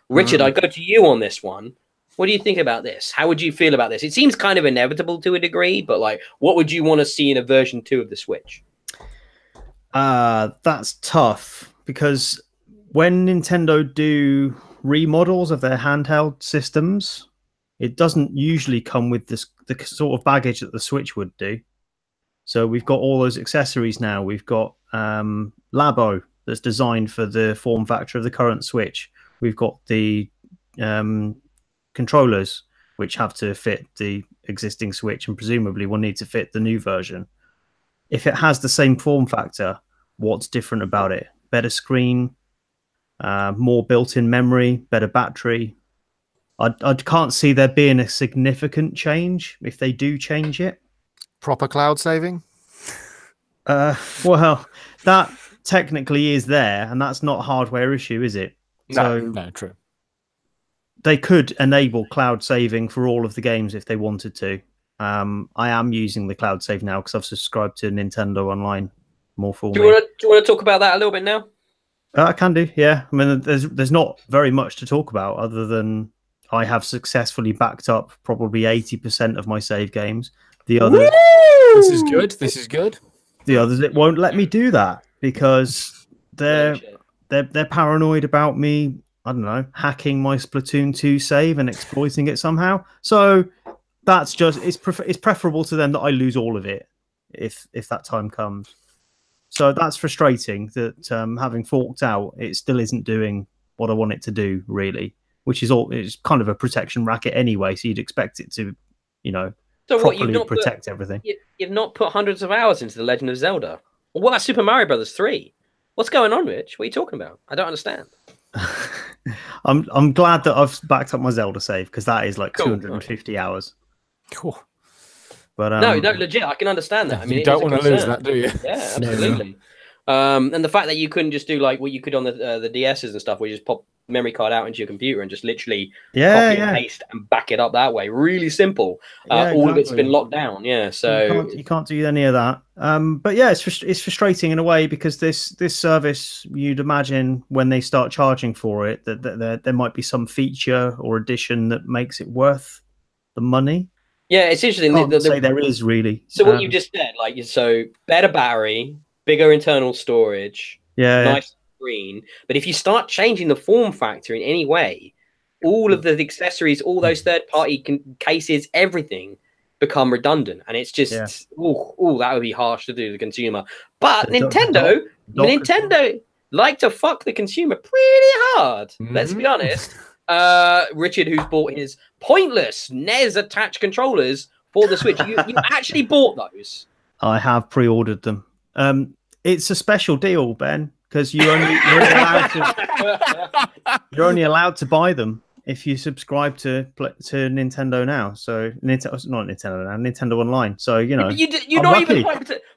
Richard, I go to you on this one. What do you think about this? How would you feel about this? It seems kind of inevitable to a degree, but like, what would you want to see in a version 2 of the Switch? That's tough, because when Nintendo do remodels of their handheld systems, it doesn't usually come with the sort of baggage that the Switch would do. So we've got all those accessories now. We've got Labo that's designed for the form factor of the current Switch. We've got the controllers, which have to fit the existing Switch and presumably will need to fit the new version. If it has the same form factor, what's different about it? Better screen, more built-in memory, better battery. I can't see there being a significant change if they do change it. Proper cloud saving? Well, that technically is there, and that's not a hardware issue, is it? No, true. They could enable cloud saving for all of the games if they wanted to. I am using the cloud save now because I've subscribed to Nintendo Online more for Do you want to talk about that a little bit now? I can do, yeah. I mean, there's not very much to talk about other than I have successfully backed up probably 80% of my save games. The others, this is good. This is good. The others, it won't let me do that because they're paranoid about me. I don't know, hacking my Splatoon 2 save and exploiting it somehow. So that's just it's preferable to them that I lose all of it if that time comes. So that's frustrating that having forked out, it still isn't doing what I want it to do, really, which is it's kind of a protection racket anyway. So you'd expect it to, so properly protect everything. You've not put hundreds of hours into The Legend of Zelda. What about Super Mario Brothers 3? What's going on, Rich? What are you talking about? I don't understand. I'm glad that I've backed up my Zelda save because that is like 250 hours. Cool. But no, legit, I can understand that. I mean, you don't want to lose that, do you? Yeah, absolutely. And the fact that you couldn't just do like what you could on the DSs and stuff, where you just pop memory card out into your computer and just literally copy and paste and back it up that way. Really simple. All of it's been locked down. Yeah, so you can't do any of that. But yeah, it's frustrating in a way because this service, you'd imagine when they start charging for it that there might be some feature or addition that makes it worth the money. Yeah, it's interesting. I can't say there is really. So what you just said, like, so better battery, bigger internal storage, nice screen. But if you start changing the form factor in any way, all of the accessories, all those third-party cases, everything become redundant, and it's just that would be harsh to do to the consumer. But Nintendo like to fuck the consumer pretty hard. Let's be honest. Richard, who's bought his pointless NES attached controllers for the Switch, you actually bought those? I have pre-ordered them. It's a special deal, Ben, because you're only allowed to buy them if you subscribe to Nintendo Now. So not Nintendo Now, Nintendo Online. So but you're not even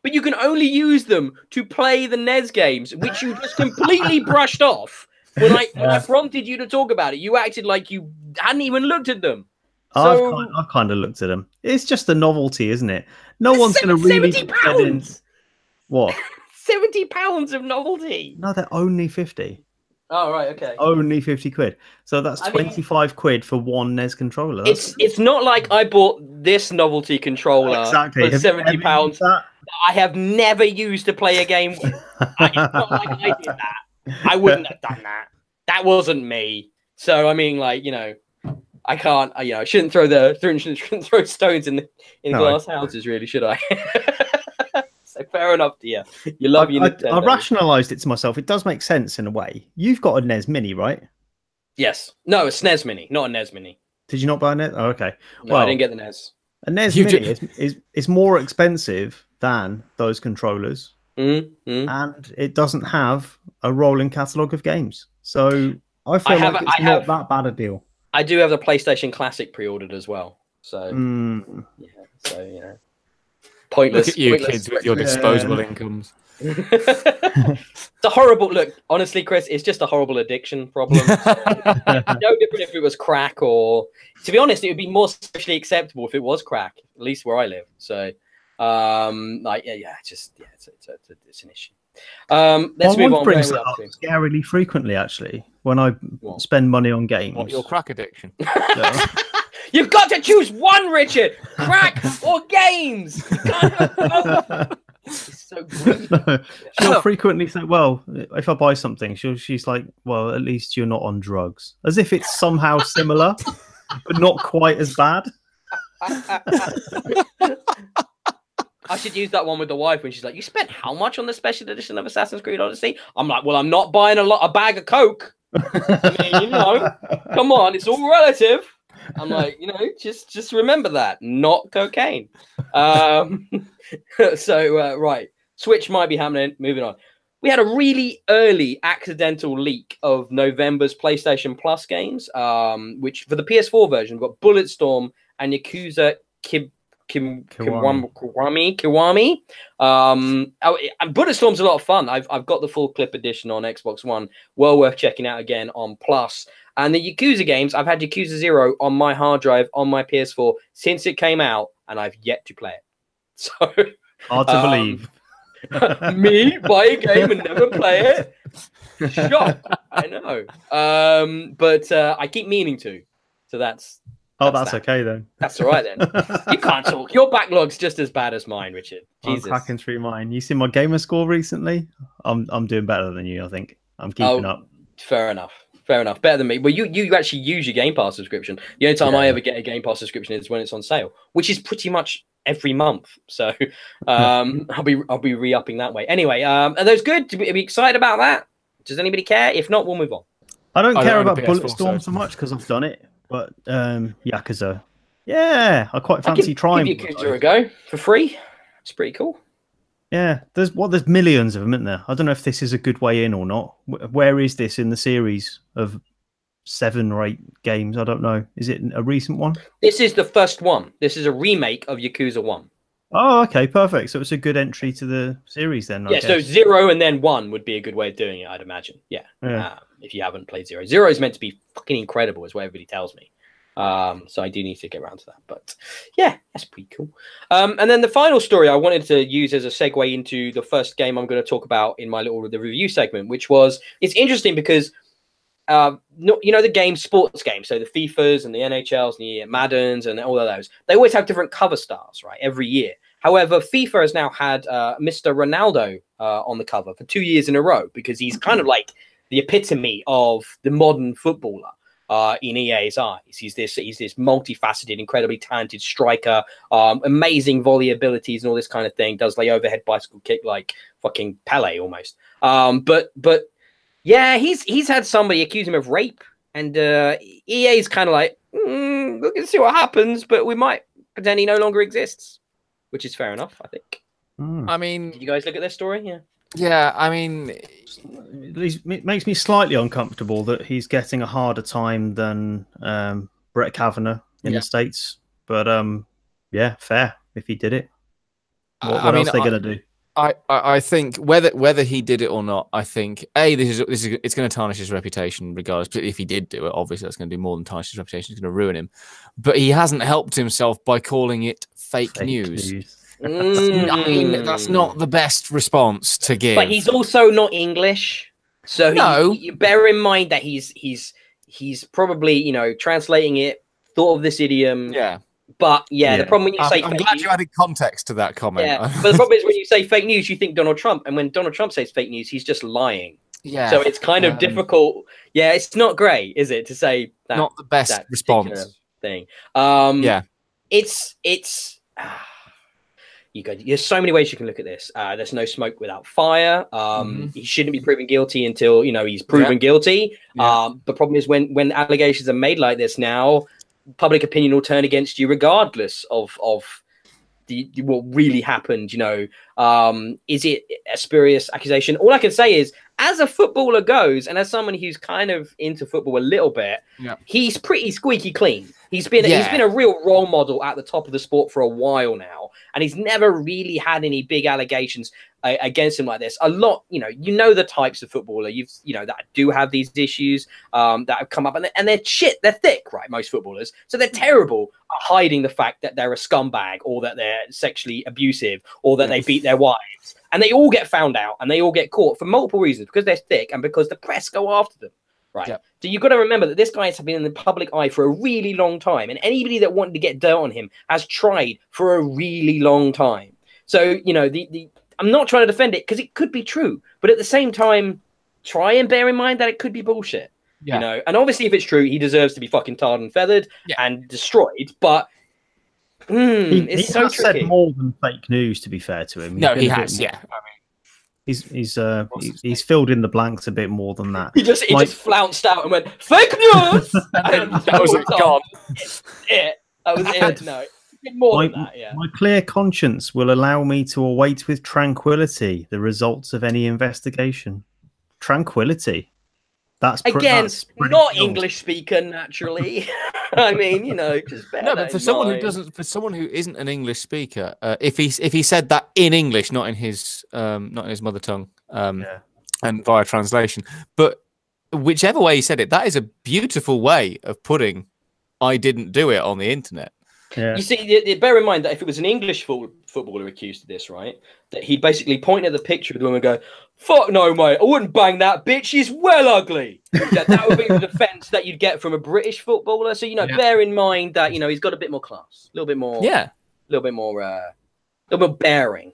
but you can only use them to play the NES games, which you just completely brushed off. When I prompted you to talk about it, you acted like you hadn't even looked at them. So, I've kind of looked at them. It's just a novelty, isn't it? No one's going to really £70. What? £70 of novelty. No, they're only 50. Oh right, okay. Only 50 quid. So that's 25 quid for one NES controller. It's not like I bought this novelty controller for £70 that I have never used to play a game with. It's not like I did that. I wouldn't have done that. That wasn't me. So I mean, like, I can't. I shouldn't throw stones in glass houses, really, should I? So fair enough, dear. You love your Nintendo. I rationalised it to myself. It does make sense in a way. You've got a NES Mini, right? Yes. No, a SNES Mini, not a NES Mini. Did you not buy a NES? Oh, okay. No, I didn't get the NES. A NES Mini is more expensive than those controllers. And it doesn't have a rolling catalogue of games. So I feel like it's not that bad a deal. I do have the PlayStation Classic pre-ordered as well. So, pointless. Look at you kids with your disposable incomes. It's a horrible look. Honestly, Chris, it's just a horrible addiction problem. No different if it was crack or, to be honest, it would be more socially acceptable if it was crack, at least where I live. So, Like it's an issue. Let's move on. Brings that up scarily frequently, actually, when I spend money on games. What, your crack addiction? You've got to choose one, Richard. Crack or games. You can't have both. It's so greedy. No, she'll frequently say, well, if I buy something, she's like, well, at least you're not on drugs. As if it's somehow similar, but not quite as bad. I should use that one with the wife when she's like, you spent how much on the special edition of Assassin's Creed Odyssey? I'm like, well, I'm not buying a bag of Coke. I mean, you know, come on, it's all relative. I'm like, you know, just remember that, not cocaine. Right, Switch might be happening. Moving on. We had a really early accidental leak of November's PlayStation Plus games, which for the PS4 version, we've got Bulletstorm and Yakuza Kiwami. Bulletstorm's a lot of fun. I've got the full clip edition on Xbox One. Well worth checking out again on Plus. And the Yakuza games, I've had Yakuza 0 on my hard drive on my PS4 since it came out, and I've yet to play it. So hard to believe. Me buy a game and never play it. Shock. I know. But I keep meaning to. So that's okay then. That's all right then. You can't talk. Your backlog's just as bad as mine, Richard. Jesus. I'm cracking through mine. You seen my gamer score recently? I'm doing better than you, I think. I'm keeping up. Fair enough. Better than me. Well, you actually use your Game Pass subscription. The only time I ever get a Game Pass subscription is when it's on sale, which is pretty much every month. So I'll be re-upping that way. Anyway, are those good? Are we excited about that? Does anybody care? If not, we'll move on. I don't care about Bulletstorm so much because I've done it. But Yakuza, yeah, I quite fancy trying. Give Yakuza a go for free. It's pretty cool. Yeah, there's millions of them, isn't there? I don't know if this is a good way in or not. Where is this in the series of 7 or 8 games? I don't know. Is it a recent one? This is the first one. This is a remake of Yakuza 1. Oh, okay, perfect. So it's a good entry to the series then. Yeah, so 0 and then 1 would be a good way of doing it, I'd imagine. Yeah. If you haven't played 0. 0 is meant to be fucking incredible, is what everybody tells me. So I do need to get around to that. But yeah, that's pretty cool. And then the final story I wanted to use as a segue into the first game I'm going to talk about in my little review segment, which was, it's interesting because the sports games, so the FIFAs and the NHLs and the Maddens and all of those, they always have different cover stars, right, every year. However, FIFA has now had Mr. Ronaldo on the cover for 2 years in a row because he's kind of like the epitome of the modern footballer. In EA's eyes, he's this multifaceted, incredibly talented striker, amazing volley abilities and all this kind of thing. Does the overhead bicycle kick like fucking Pele almost. But yeah, he's had somebody accuse him of rape, and EA's kind of like, we can see what happens, but we might pretend he no longer exists, which is fair enough, I think. I mean, did you guys look at this story? Yeah. Yeah, I mean, at least it makes me slightly uncomfortable that he's getting a harder time than Brett Kavanaugh in the States. But yeah, fair if he did it. What else are they going to do? I think whether he did it or not, I think this is it's going to tarnish his reputation regardless. But if he did do it, obviously that's going to do more than tarnish his reputation. It's going to ruin him. But he hasn't helped himself by calling it fake news. I mean, that's not the best response to give. But he's also not English, so bear in mind that he's probably translating it, thought of this idiom. Yeah. But the problem when you say I'm glad you added context to that comment. Yeah. But the problem is when you say fake news, you think Donald Trump, and when Donald Trump says fake news, he's just lying. Yeah. So it's kind of difficult. Yeah, it's not great, is it, to say that? Not the best response thing. It's there's so many ways you can look at this. There's no smoke without fire. He shouldn't be proven guilty until he's proven guilty. The problem is when allegations are made like this now, public opinion will turn against you regardless of what really happened. Is it a spurious accusation? All I can say is, as a footballer goes, and as someone who's kind of into football a little bit, he's pretty squeaky clean. He's been a real role model at the top of the sport for a while now, and he's never really had any big allegations against him like this. A lot, you know the types of footballer that do have these issues that have come up, and they're shit. They're thick, right? Most footballers, so they're terrible at hiding the fact that they're a scumbag, or that they're sexually abusive, or that they beat their wives. And they all get found out, and they all get caught for multiple reasons, because they're thick and because the press go after them, right? Yep. So you've got to remember that this guy has been in the public eye for a really long time, and anybody that wanted to get dirt on him has tried for a really long time. So, I'm not trying to defend it, because it could be true, but at the same time, try and bear in mind that it could be bullshit, And obviously, if it's true, he deserves to be fucking tarred and feathered and destroyed, but... he has said more than fake news, to be fair to him. He has, I mean, he's filled in the blanks a bit more than that. He just flounced out and went, fake news! And that was it, gone. That was it. No, more than that, My clear conscience will allow me to await with tranquility the results of any investigation. Tranquility. That's not cool. English speaker naturally. I mean, just bear but for someone who isn't an English speaker, if he said that in English, not in his mother tongue, and via translation, but whichever way he said it, that is a beautiful way of putting "I didn't do it" on the internet. Yeah. You see, bear in mind that if it was an English footballer accused of this, right, that he'd basically point at the picture of the woman and go, "Fuck no, mate, I wouldn't bang that bitch. She's well ugly." That would be the defense that you'd get from a British footballer. So, bear in mind that, he's got a bit more class, a little bit more, a little bit more bearing,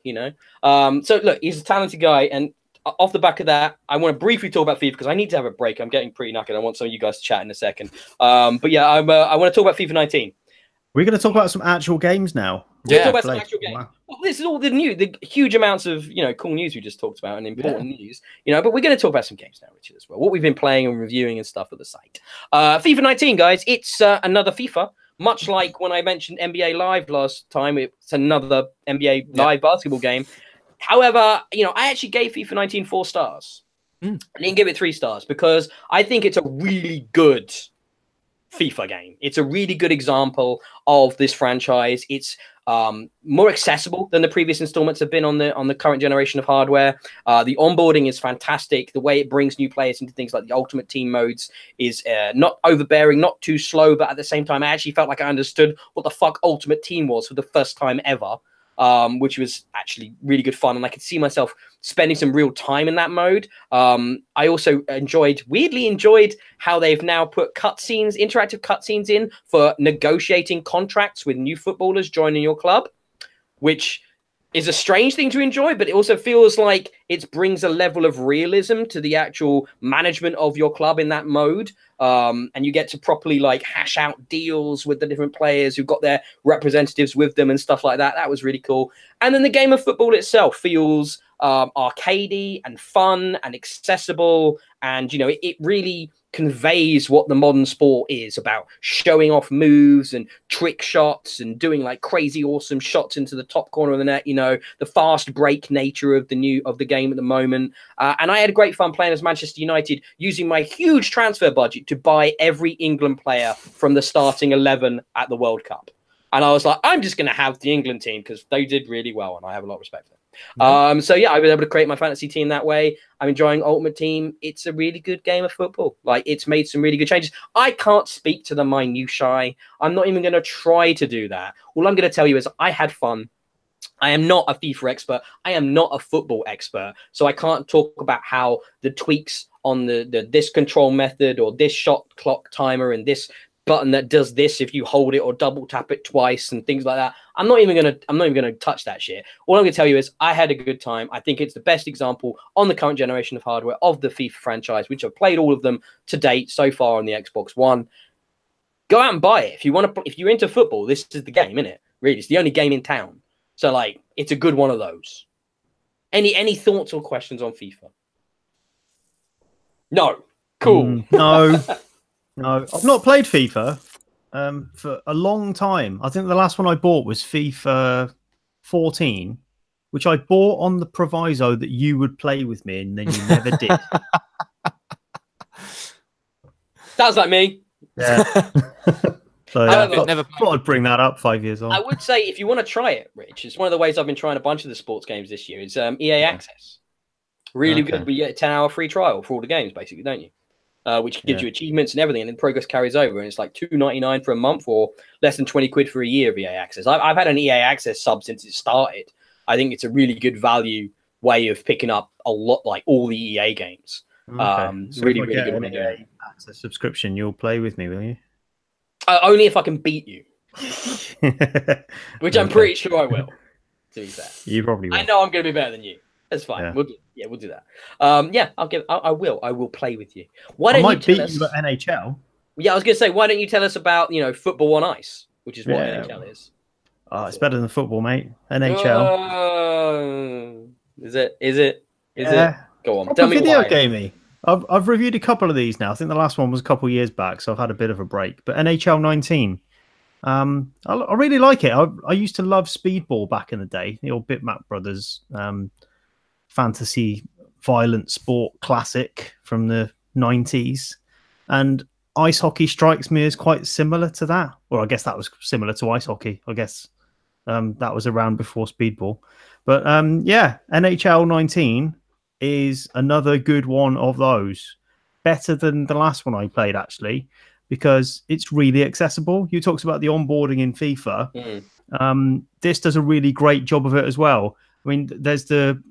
So, look, he's a talented guy. And off the back of that, I want to briefly talk about FIFA, because I need to have a break. I'm getting pretty knackered. I want some of you guys to chat in a second. But yeah, I want to talk about FIFA 19. We're going to talk about some actual games now. Talk about some actual games. Wow. Well, this is all the huge amounts of cool news we just talked about, and important news. But we're going to talk about some games now, Richard, as well. What we've been playing and reviewing and stuff at the site. FIFA 19, guys. It's another FIFA. Much like when I mentioned NBA Live last time, it's another NBA Live basketball game. However, I actually gave FIFA 19 4 stars. I didn't give it 3 stars because I think it's a really good FIFA game. It's a really good example of this franchise. It's more accessible than the previous installments have been on the current generation of hardware. The onboarding is fantastic. The way it brings new players into things like the Ultimate Team modes is not overbearing, not too slow, but at the same time, I actually felt like I understood what the fuck Ultimate Team was for the first time ever, which was actually really good fun. And I could see myself spending some real time in that mode. I also weirdly enjoyed how they've now put interactive cutscenes in for negotiating contracts with new footballers joining your club, which is a strange thing to enjoy, but it also feels like it brings a level of realism to the actual management of your club in that mode. And you get to properly hash out deals with the different players who've got their representatives with them and stuff like that. That was really cool. And then the game of football itself feels arcadey and fun and accessible. And, it really conveys what the modern sport is about, showing off moves and trick shots and doing crazy awesome shots into the top corner of the net, the fast break nature of the game at the moment. And I had a great fun playing as Manchester United, using my huge transfer budget to buy every England player from the starting 11 at the World Cup. And I was like, I'm just going to have the England team because they did really well, and I have a lot of respect for them. So yeah, I was able to create my fantasy team that way. I'm enjoying Ultimate Team. It's a really good game of football. It's made some really good changes. I can't speak to the minutiae. I'm not even going to try to do that. All I'm going to tell you is I had fun. I am not a FIFA expert. I am not a football expert. So I can't talk about how the tweaks on this control method or this shot clock timer and this button that does this if you hold it or double tap it twice and things like that. I'm not even gonna touch that shit. All I'm gonna tell you is I had a good time. I think it's the best example on the current generation of hardware of the FIFA franchise, which I've played all of them to date so far on the Xbox One. Go out and buy it if you want to. If you're into football, this is the game, isn't it? Really, it's the only game in town. So it's a good one of those. Any thoughts or questions on FIFA? No. Cool. No. No, I've not played FIFA for a long time. I think the last one I bought was FIFA 14, which I bought on the proviso that you would play with me, and then you never did. Sounds like me. Yeah. So However, I thought I'd bring that up 5 years on. I would say if you want to try it, Rich, it's one of the ways I've been trying a bunch of the sports games this year. Is EA Access. Really good. We get a 10-hour free trial for all the games, basically, don't you? Which gives you achievements and everything, and then progress carries over, and it's like $2.99 for a month or less than 20 quid for a year of EA Access. I've had an EA Access sub since it started. I think it's a really good value way of picking up a lot, like all the EA games. Okay. So really, if I really get good. an EA Access subscription, you'll play with me, will you? Only if I can beat you, which I'm pretty sure I will. To be fair, you probably will. I know I'm going to be better than you. That's fine. Yeah. We'll do that. I will play with you. Why don't might you beat you at NHL? Yeah, I was going to say, why don't you tell us about football on ice, which is what NHL is. Oh, it's better than football, mate. NHL. Is it? Go on. Tell me video gamey. I've reviewed a couple of these now. I think the last one was a couple of years back, so I've had a bit of a break. But NHL 19, I really like it. I used to love Speedball back in the day, the old Bitmap Brothers fantasy violent sport classic from the 90s. And ice hockey strikes me as quite similar to that. Or I guess that was similar to ice hockey. I guess that was around before Speedball. But NHL 19 is another good one of those. Better than the last one I played, actually, because it's really accessible. You talked about the onboarding in FIFA. This does a really great job of it as well. I mean, there's the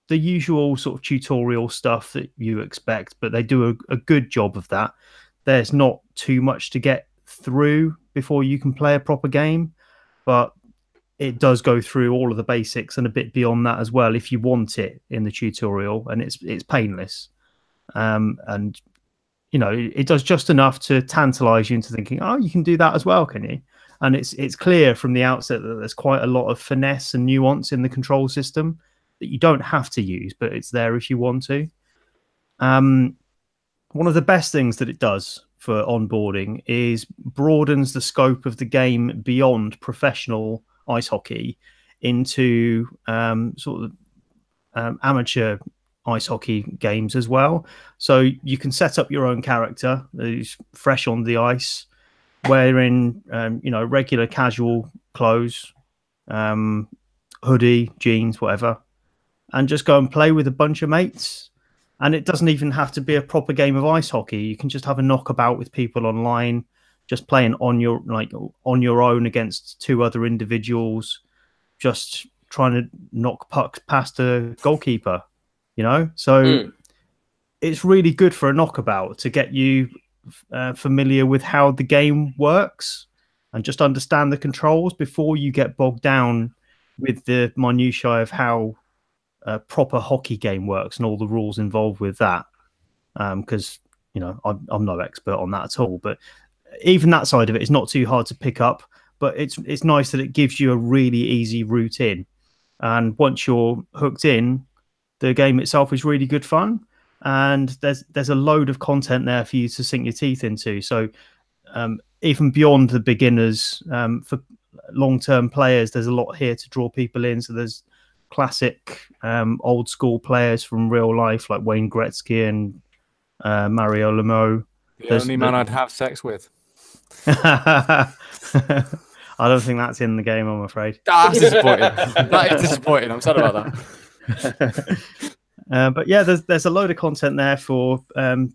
usual sort of tutorial stuff that you expect, but they do a good job of that. There's not too much to get through before you can play a proper game, but it does go through all of the basics and a bit beyond that as well if you want it in the tutorial, and it's painless. And it does just enough to tantalize you into thinking, oh, you can do that as well, can you? And it's clear from the outset that there's quite a lot of finesse and nuance in the control system that you don't have to use, but it's there if you want to. One of the best things that it does for onboarding is broadens the scope of the game beyond professional ice hockey into amateur ice hockey games as well. So you can set up your own character who's fresh on the ice, wearing regular casual clothes, hoodie, jeans, whatever, and just go and play with a bunch of mates. And it doesn't even have to be a proper game of ice hockey. You can just have a knockabout with people online, just playing on your own against two other individuals, just trying to knock pucks past a goalkeeper, So it's really good for a knockabout to get you familiar with how the game works and just understand the controls before you get bogged down with the minutiae of how a proper hockey game works and all the rules involved with that. Because I'm no expert on that at all, but even that side of it is not too hard to pick up. But it's nice that it gives you a really easy route in, and once you're hooked in, the game itself is really good fun, and there's a load of content there for you to sink your teeth into. So even beyond the beginners, for long-term players, there's a lot here to draw people in. So there's classic old school players from real life like Wayne Gretzky and Mario Lemieux. The only man I'd have sex with. I don't think that's in the game, I'm afraid. That's disappointing. That is disappointing. I'm sad about that. But yeah, there's a load of content there for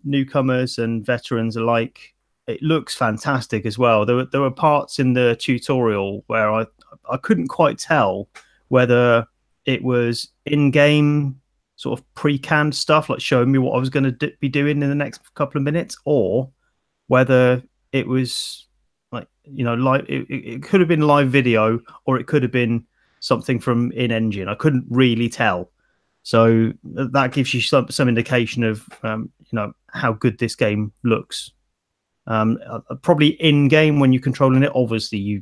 newcomers and veterans alike. It looks fantastic as well. There were parts in the tutorial where I couldn't quite tell whether it was in-game sort of pre-canned stuff, like showing me what I was going to be doing in the next couple of minutes, or whether it was like, live. It could have been live video, or it could have been something from in-engine. I couldn't really tell. So that gives you some indication of how good this game looks. Probably in-game when you're controlling it, obviously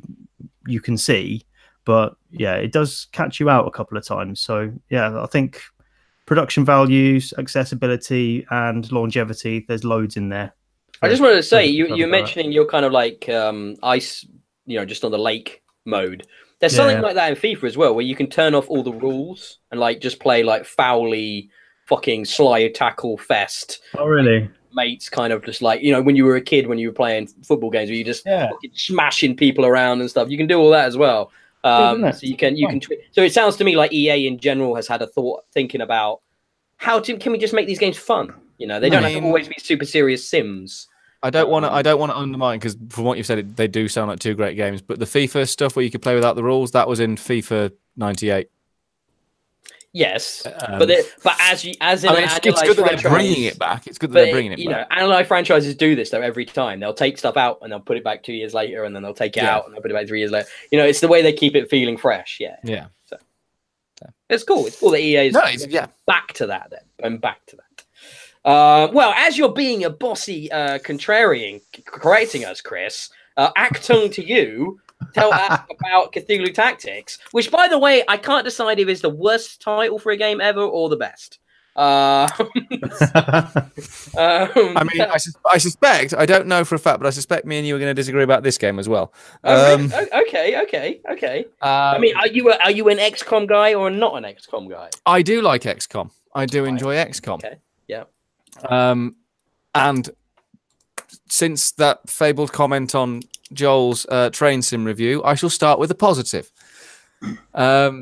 you can see, but yeah, it does catch you out a couple of times. So yeah, I think production values, accessibility, and longevity, there's loads in there. I just wanted to say, you're mentioning you're kind of like ice, just on the lake mode. There's something like that in FIFA as well, where you can turn off all the rules and like just play like foully fucking slide tackle fest. Oh, really? Mates kind of just like, you know, when you were a kid, when you were playing football games where you just fucking smashing people around and stuff. You can do all that as well. So you can so it sounds to me like EA in general has had a thinking about can we just make these games fun? You know, they don't have to always be super serious sims. I don't want to undermine, because from what you've said, they do sound like two great games. But the FIFA stuff where you could play without the rules, that was in FIFA 98. Yes, but as in it's good that they're bringing it back. It's good that they're bringing it back. You know, analyzed franchises do this though every time. They'll take stuff out and they'll put it back 2 years later, and then they'll take it out and they'll put it back 3 years later. You know, it's the way they keep it feeling fresh. Yeah. So it's cool. It's cool that EA is back to that. Then I'm back to that. Well, as you're being a bossy contrarian, correcting us, Chris, Actung to you. Tell us about Cthulhu Tactics, which, by the way, I can't decide if it's the worst title for a game ever or the best. I mean, I suspect, I don't know for a fact, but I suspect me and you are going to disagree about this game as well. Really? Okay. I mean, are you an XCOM guy or not an XCOM guy? I do like XCOM. I do enjoy XCOM. Okay. Yeah. And since that fabled comment on Joel's train sim review, I shall start with a positive. Right.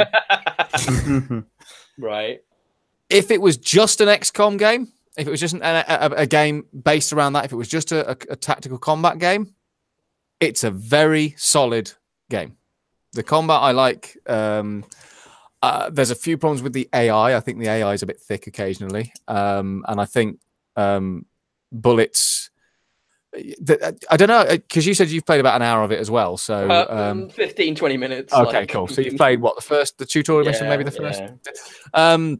If it was just an XCOM game, if it was just a game based around that, if it was just a tactical combat game, it's a very solid game. The combat I like. There's a few problems with the AI. I think the AI is a bit thick occasionally. And I think bullets... I don't know, because you said you've played about an hour of it as well. So 15, 20 minutes. Okay, cool. So you've played what, the tutorial mission, maybe the first? Yeah.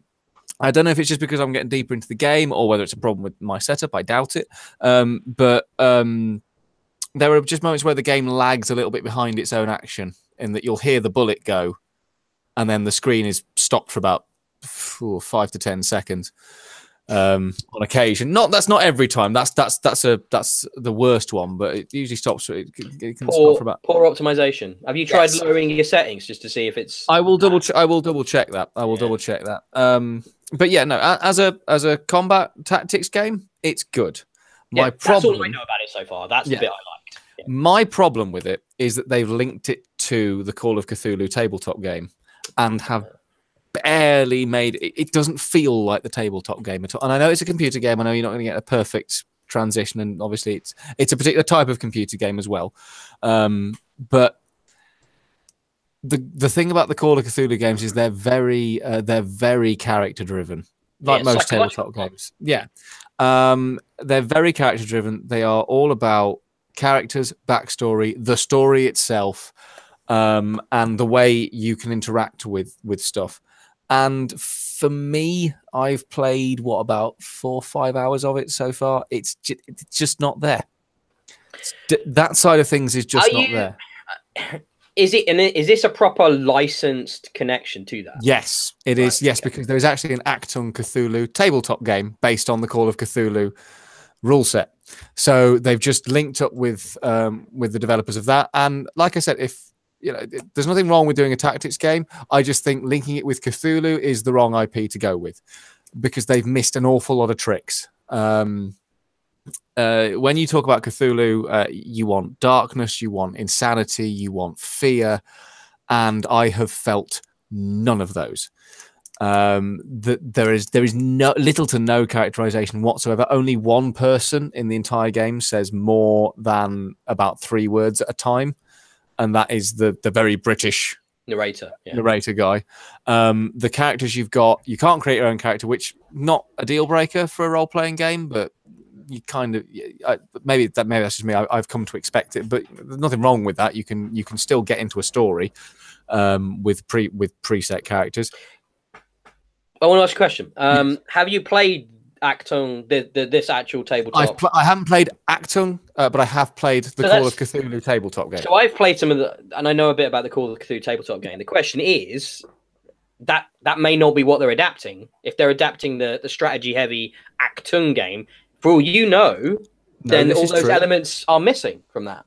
I don't know if it's just because I'm getting deeper into the game or whether it's a problem with my setup. I doubt it. But there are just moments where the game lags a little bit behind its own action, in that you'll hear the bullet go and then the screen is stopped for about 5 to 10 seconds. On occasion, that's not every time. That's the worst one, but it usually stops. It can stop for about poor optimization. Have you tried lowering your settings just to see if it's? I will double check that. Double check that. But yeah, no. As a combat tactics game, it's good. That's all I know about it so far. That's the bit I liked. Yeah. My problem with it is that they've linked it to the Call of Cthulhu tabletop game, and have barely made it. It doesn't feel like the tabletop game at all. And I know it's a computer game. I know you're not going to get a perfect transition, and obviously it's a particular type of computer game as well. But the thing about the Call of Cthulhu games is they're very character driven, like most tabletop games. Yeah, they're very character driven. They are all about characters, backstory, the story itself, and the way you can interact with stuff. And for me, I've played about 4 or 5 hours of it so far. It's just not there. That side of things is just not there. Is this a proper licensed connection to that? Yes, it is. Yes, because there is actually an Actung Cthulhu tabletop game based on the Call of Cthulhu rule set. So they've just linked up with the developers of that. And like I said, there's nothing wrong with doing a tactics game. I just think linking it with Cthulhu is the wrong IP to go with, because they've missed an awful lot of tricks. When you talk about Cthulhu, you want darkness, you want insanity, you want fear, and I have felt none of those. There is little to no characterization whatsoever. Only one person in the entire game says more than about 3 words at a time. And that is the very British narrator guy. The characters you've got, you can't create your own character, which not a deal breaker for a role playing game, but you kind of maybe that's just me. I've come to expect it, but there's nothing wrong with that. You can still get into a story with preset characters. I want to ask a question. Have you played Actung, this actual tabletop? I haven't played Actung, but I have played the Call of Cthulhu tabletop game. So I've played some of and I know a bit about the Call of Cthulhu tabletop game. The question is, that may not be what they're adapting. If they're adapting the strategy-heavy Actung game, for all you know, then all those elements are missing from that.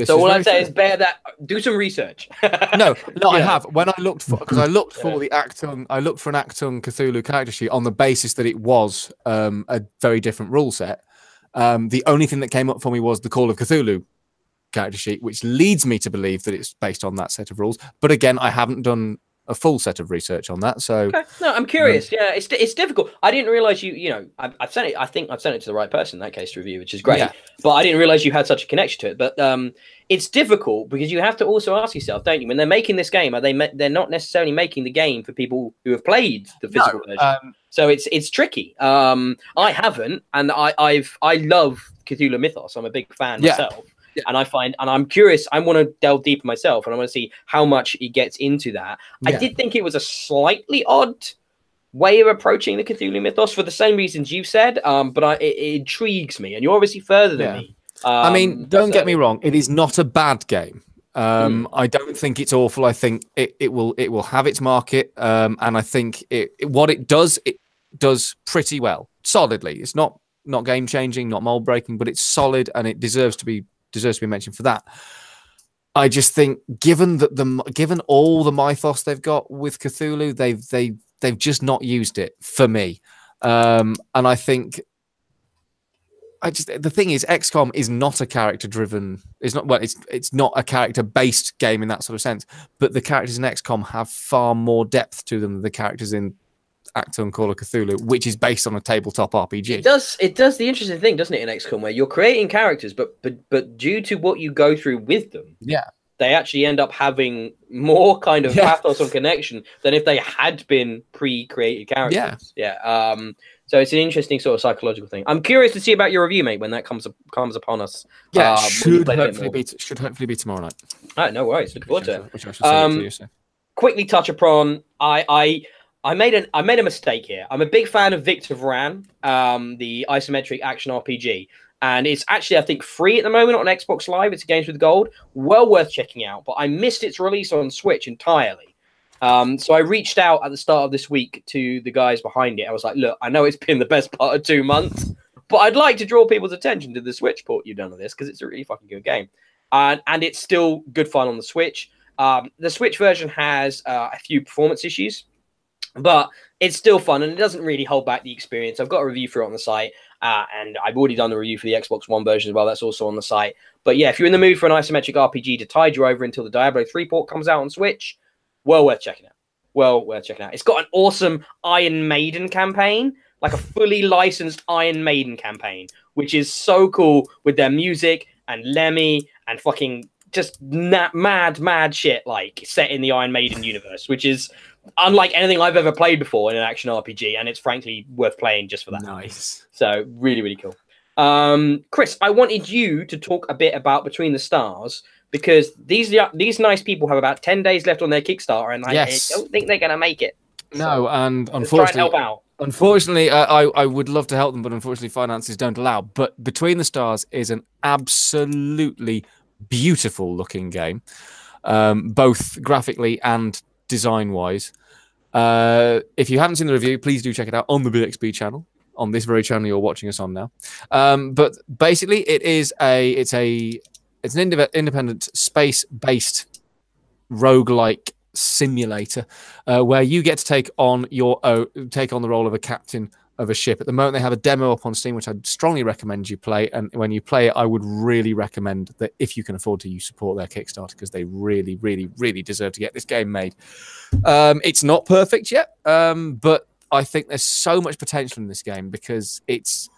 So all I'd say is bear that. Do some research. No, I have. When I looked for, because I looked for the Actung, I looked for an Actung Cthulhu character sheet on the basis that it was a very different rule set. The only thing that came up for me was the Call of Cthulhu character sheet, which leads me to believe that it's based on that set of rules. But again, I haven't done a full set of research on that. So no, I'm curious. Yeah, it's difficult. I didn't realize I've sent it. I think I've sent it to the right person in that case to review, which is great. Yeah. But I didn't realize you had such a connection to it. But it's difficult because you have to also ask yourself, don't you, when they're making this game, they're not necessarily making the game for people who have played the physical version. So it's tricky. I haven't, and I love Cthulhu Mythos. I'm a big fan myself. Yeah. And I'm curious. I want to delve deeper myself, and I want to see how much he gets into that. Yeah. I did think it was a slightly odd way of approaching the Cthulhu Mythos for the same reasons you said. But it intrigues me, and you're obviously further than me. I mean, don't get me wrong. It is not a bad game. I don't think it's awful. I think it will have its market, and I think what it does pretty well, solidly. It's not game changing, not mold breaking, but it's solid, and it deserves to be mentioned for that. I just think, given all the mythos they've got with Cthulhu, they've just not used it for me. And I think the thing is, XCOM is not a character driven. It's not a character based game in that sort of sense. But the characters in XCOM have far more depth to them than the characters in Actung Call of Cthulhu, which is based on a tabletop RPG. It does the interesting thing, doesn't it, in XCOM, where you're creating characters, but due to what you go through with them, they actually end up having more kind of pathos and connection than if they had been pre-created characters. So it's an interesting sort of psychological thing. I'm curious to see about your review, mate, when that comes upon us. Yeah, should hopefully be tomorrow night. Oh, no worries. Looking forward to it. Which I should say to you, so. Quickly touch upon I made a mistake here. I'm a big fan of Victor Vran, the isometric action RPG, and it's actually, I think, free at the moment on Xbox Live. It's Games with Gold, well worth checking out. But I missed its release on Switch entirely, so I reached out at the start of this week to the guys behind it. I was like, "Look, I know it's been the best part of 2 months, but I'd like to draw people's attention to the Switch port you've done of this because it's a really fucking good game, and it's still good fun on the Switch. The Switch version has a few performance issues." But it's still fun, and it doesn't really hold back the experience. I've got a review for it on the site, and I've already done the review for the Xbox One version as well. That's also on the site. But yeah, if you're in the mood for an isometric RPG to tide you over until the Diablo 3 port comes out on Switch, well worth checking out. It's got an awesome Iron Maiden campaign, like a fully licensed Iron Maiden campaign, which is so cool with their music and Lemmy and fucking just mad shit, like set in the Iron Maiden universe, which is unlike anything I've ever played before in an action RPG, and it's frankly worth playing just for that. Nice. So really cool. Chris, I wanted you to talk a bit about Between the Stars, because these nice people have about 10 days left on their Kickstarter, and I don't think they're going to make it. No, and unfortunately, try and help out. Unfortunately, I would love to help them, but unfortunately finances don't allow. But Between the Stars is an absolutely beautiful looking game, both graphically and design wise. If you haven't seen the review, please do check it out on the Bxb'S channel, on this very channel you're watching us on now. But basically it's an independent space-based roguelike simulator where you get to take on the role of a captain of a ship. At the moment, they have a demo up on Steam, which I'd strongly recommend you play. And when you play it, I would really recommend that if you can afford to, you support their Kickstarter, because they really deserve to get this game made. It's not perfect yet, but I think there's so much potential in this game because it's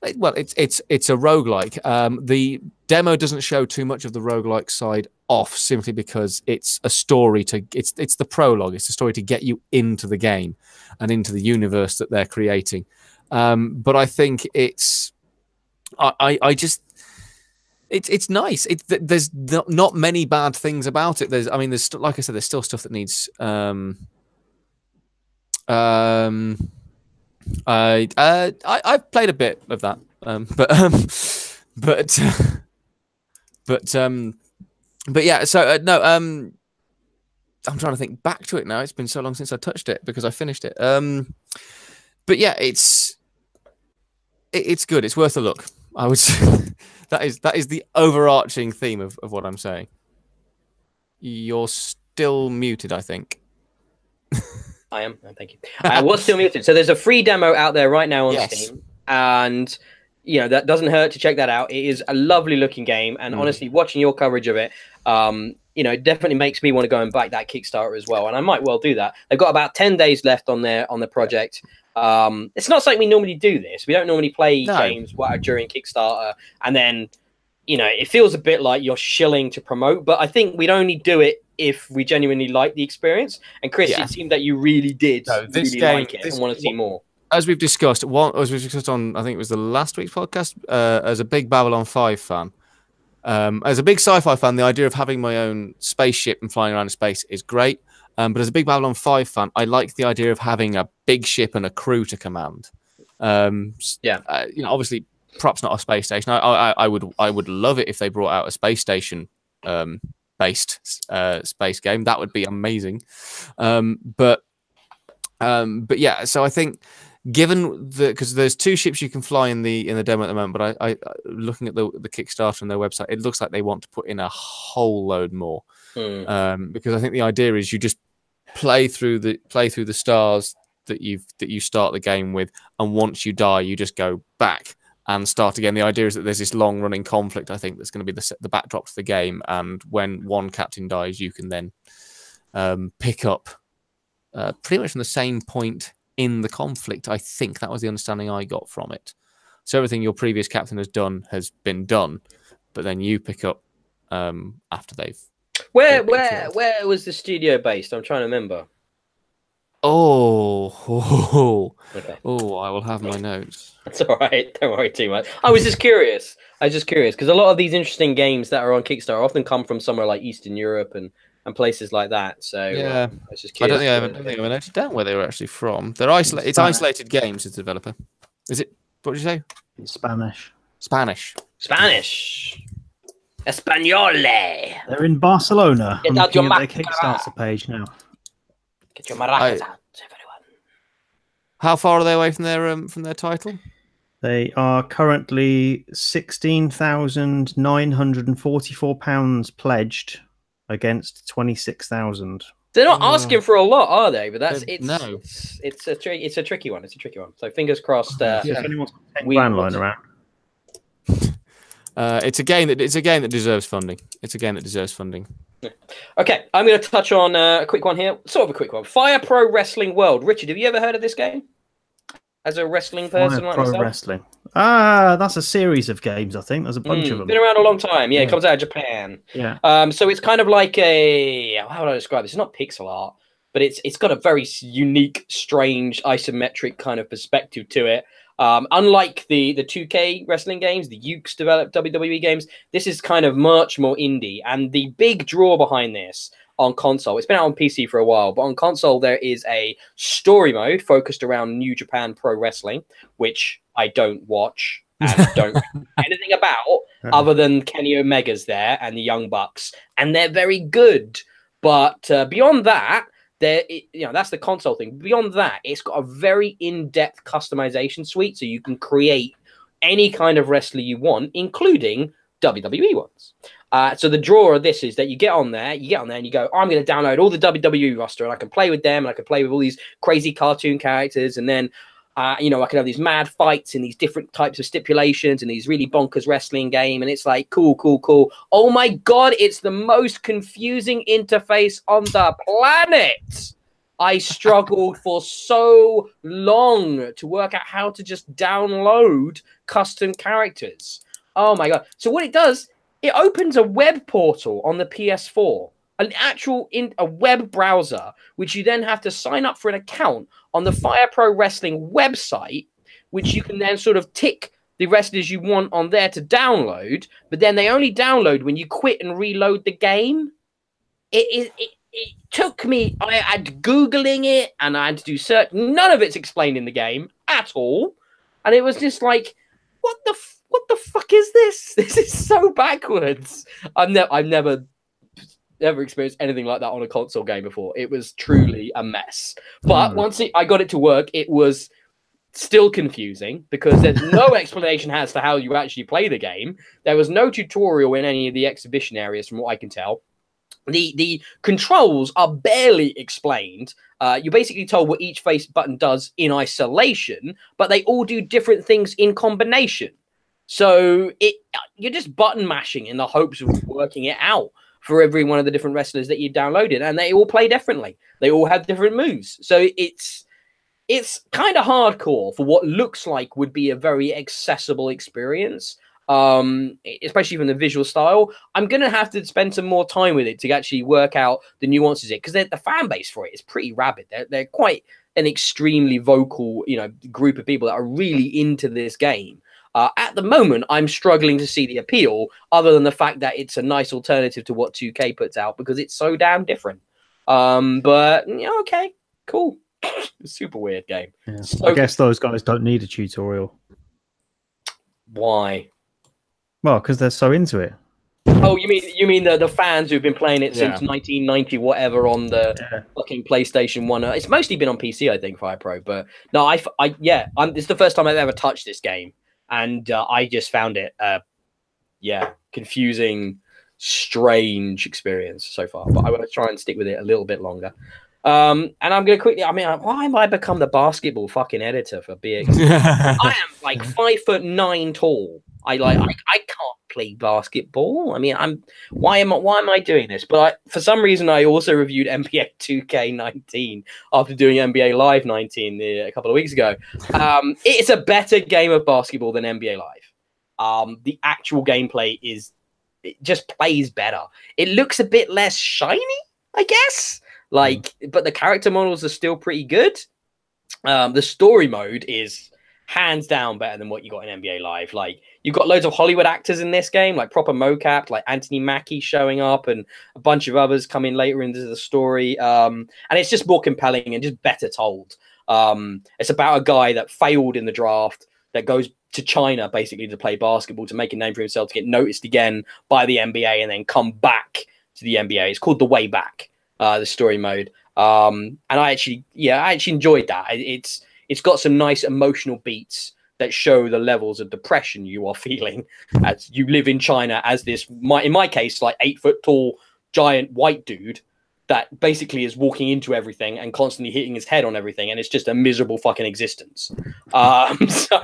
a roguelike. The demo doesn't show too much of the roguelike side off, simply because it's a story it's the prologue. It's a story to get you into the game and into the universe that they're creating. But I think it's nice. There's not many bad things about it. There's like I said, there's still stuff that needs I've played a bit of that, but yeah. So no, I'm trying to think back to it now. It's been so long since I touched it because I finished it. But yeah, it's good. It's worth a look. I would say that is the overarching theme of what I'm saying. You're still muted, I think. I am. Oh, thank you. I was still muted. So there's a free demo out there right now on Yes. Steam, and that doesn't hurt to check that out. It is a lovely looking game, and honestly, watching your coverage of it, it definitely makes me want to go and back that Kickstarter as well. And I might well do that. They've got about 10 days left on the project. It's not something we normally do. This we don't normally play games during Kickstarter, and then it feels a bit like you're shilling to promote. But I think we'd only do it if we genuinely like the experience. And Chris, it seemed that you really did really like it and want to see more. As we've discussed, on, I think it was the last week's podcast, as a big Babylon 5 fan, as a big sci-fi fan, the idea of having my own spaceship and flying around in space is great. But as a big Babylon 5 fan, I like the idea of having a big ship and a crew to command. Obviously, perhaps not a space station. I would love it if they brought out a space station based space game. That would be amazing. But yeah, so I think given because there's 2 ships you can fly in the demo at the moment, but I looking at the Kickstarter and their website, it looks like they want to put in a whole load more. Because I think the idea is you just play through the stars that you start the game with, and once you die, you just go back and start again. The idea is that there's this long running conflict, I think, that's going to be the backdrop to the game, and when one captain dies, you can then pick up pretty much from the same point in the conflict. I think that was the understanding I got from it. So everything your previous captain has done has been done, but then you pick up after they've. Where was the studio based? I'm trying to remember. Okay. I will have my notes. That's all right. Don't worry too much. I was just curious because a lot of these interesting games that are on Kickstarter often come from somewhere like Eastern Europe and places like that. So yeah, I was just curious. I don't think I noted down where they were actually from. They're isolated. It's Isolated Games as the developer. Is it? What did you say? In Spanish. Españole. They're in Barcelona. Get I'm out your looking at their Kickstarter page now. Get your maracas out, everyone. How far are they away from their title? They are currently £16,944 pledged against 26,000. They're not asking for a lot, are they? But no. It's a tricky one. It's a tricky one. So fingers crossed. If anyone's got 10 grand lying around. It's a game that deserves funding. Okay, I'm going to touch on a quick one here. Sort of a quick one. Fire Pro Wrestling World. Richard, have you ever heard of this game? As a wrestling person like myself? Wrestling. That's a series of games, I think. There's a bunch of them. Been around a long time. Yeah, it comes out of Japan. Yeah. So it's kind of like how would I describe this? It's not pixel art, but it's got a very unique, strange, isometric kind of perspective to it. Unlike the 2K wrestling games, the Ukes developed WWE games, this is kind of much more indie. And the big draw behind this on console, it's been out on PC for a while, but on console there is a story mode focused around New Japan Pro Wrestling, which I don't watch and don't know anything about other than Kenny Omega's there and the Young Bucks, and they're very good. But beyond that, that's the console thing. Beyond that, it's got a very in-depth customization suite, so you can create any kind of wrestler you want, including WWE ones. So the draw of this is that you get on there and you go, I'm going to download all the WWE roster, and I can play with them, and I can play with all these crazy cartoon characters, and then I can have these mad fights and these different types of stipulations and these really bonkers wrestling game. And it's like, cool. Oh my God, it's the most confusing interface on the planet. I struggled for so long to work out how to just download custom characters. Oh my God. So what it does, it opens a web portal on the PS4. A web browser, which you then have to sign up for an account on the Fire Pro Wrestling website, which you can then sort of tick the wrestlers you want on there to download, but then they only download when you quit and reload the game. It took me, I had Googling it, and I had to do search. None of it's explained in the game at all. And it was just like, what the fuck is this? This is so backwards. I've never experienced anything like that on a console game before. It was truly a mess. But once I got it to work, it was still confusing because there's no explanation as to how you actually play the game. There was no tutorial in any of the exhibition areas, from what I can tell. The controls are barely explained. You're basically told what each face button does in isolation, but they all do different things in combination. So you're just button mashing in the hopes of working it out for every one of the different wrestlers that you downloaded, and they all play differently. They all have different moves. So it's kind of hardcore for what looks like would be a very accessible experience. Especially from the visual style. I'm gonna have to spend some more time with it to actually work out the nuances of it, because the fan base for it is pretty rabid. They're quite an extremely vocal, group of people that are really into this game. At the moment, I'm struggling to see the appeal, other than the fact that it's a nice alternative to what 2K puts out, because it's so damn different. But okay, cool. Super weird game. Yeah. So, I guess those guys don't need a tutorial. Why? Well, because they're so into it. Oh, you mean the fans who've been playing it since 1990 whatever on the fucking PlayStation 1. It's mostly been on PC, I think, Fire Pro. But no, it's the first time I've ever touched this game, and I just found it confusing, strange experience so far. But I want to try and stick with it a little bit longer. And I'm going to quickly, why have I become the basketball fucking editor for Bx? I am like 5'9" tall. I can't play basketball. Why am I doing this? But for some reason, I also reviewed NBA 2K19 after doing NBA Live 19 a couple of weeks ago. It's a better game of basketball than NBA Live. The actual gameplay it just plays better. It looks a bit less shiny, I guess. But the character models are still pretty good. The story mode is hands down better than what you got in NBA Live. You've got loads of Hollywood actors in this game, like proper mocap, like Anthony Mackie showing up, and a bunch of others coming later into the story. And it's just more compelling and just better told. It's about a guy that failed in the draft, that goes to China basically to play basketball, to make a name for himself, to get noticed again by the NBA, and then come back to the NBA. It's called The Way Back, the story mode. And I actually enjoyed that. It's got some nice emotional beats that show the levels of depression you are feeling as you live in China as this, in my case, like 8 foot tall giant white dude that basically is walking into everything and constantly hitting his head on everything, and it's just a miserable fucking existence. So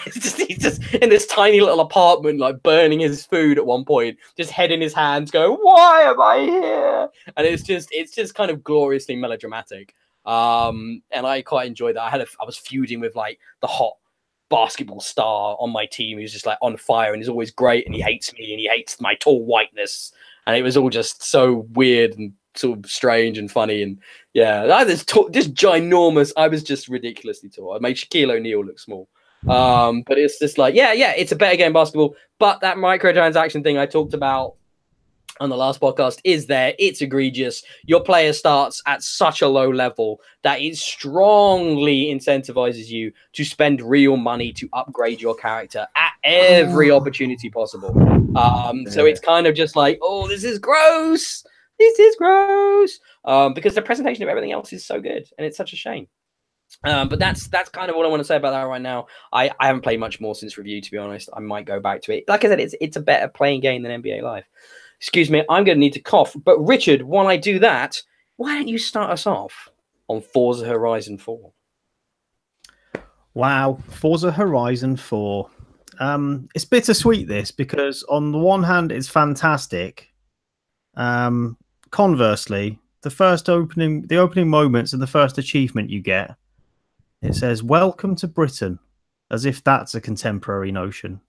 he's just in this tiny little apartment, like burning his food at one point, just head in his hands, going, "Why am I here?" And it's just kind of gloriously melodramatic. And I quite enjoyed that. I was feuding with like the hot basketball star on my team who's just like on fire and is always great, and he hates me and he hates my tall whiteness, and it was all just so weird and sort of strange and funny. And this ginormous, I was just ridiculously tall. I made Shaquille O'Neal look small. But it's just like it's a better game basketball, but that microtransaction thing I talked about on the last podcast is there. It's egregious. Your player starts at such a low level that it strongly incentivizes you to spend real money to upgrade your character at every opportunity possible. So it's kind of just like, oh, this is gross. This is gross. Because the presentation of everything else is so good, and it's such a shame. But that's kind of what I want to say about that right now. I haven't played much more since review, to be honest. I might go back to it. Like I said, it's a better playing game than NBA Live. Excuse me, I'm going to need to cough. But Richard, while I do that, why don't you start us off on Forza Horizon 4? Wow, Forza Horizon 4. It's bittersweet, this, because on the one hand, it's fantastic. Conversely, the opening moments and the first achievement you get, it says, "Welcome to Britain," as if that's a contemporary notion.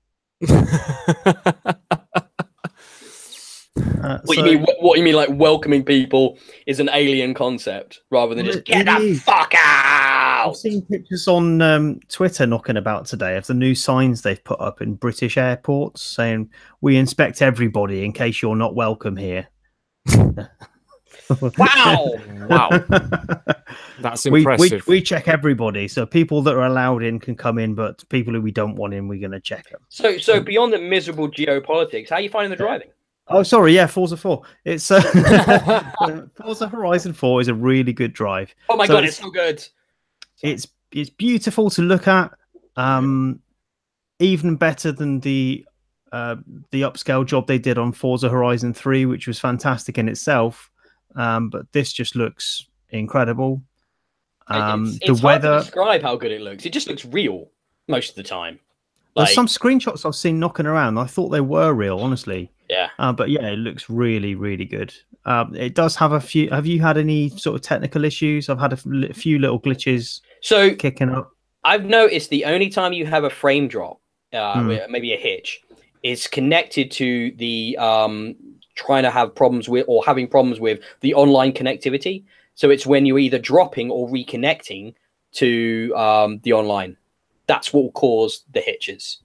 What you mean? Like welcoming people is an alien concept rather than just get the fuck out. I've seen pictures on Twitter knocking about today of the new signs they've put up in British airports saying, "We inspect everybody in case you're not welcome here." Wow! That's impressive. We check everybody, so people that are allowed in can come in, but people who we don't want in, we're going to check them. So beyond the miserable geopolitics, how are you finding the driving? Oh, sorry, Forza 4. It's Forza Horizon 4 is a really good drive. Oh my god, it's so good. It's beautiful to look at. Even better than the upscale job they did on Forza Horizon 3, which was fantastic in itself. But this just looks incredible. It's hard to describe how good it looks. It just looks real most of the time. There's some screenshots I've seen knocking around. I thought they were real, honestly. Yeah. But yeah, it looks really, really good. It does have a few. Have you had any sort of technical issues? I've had a few little glitches. Kicking up. I've noticed the only time you have a frame drop, maybe a hitch, is connected to the trying to have problems with or having problems with the online connectivity. So it's when you're either dropping or reconnecting to the online. That's what will cause the hitches,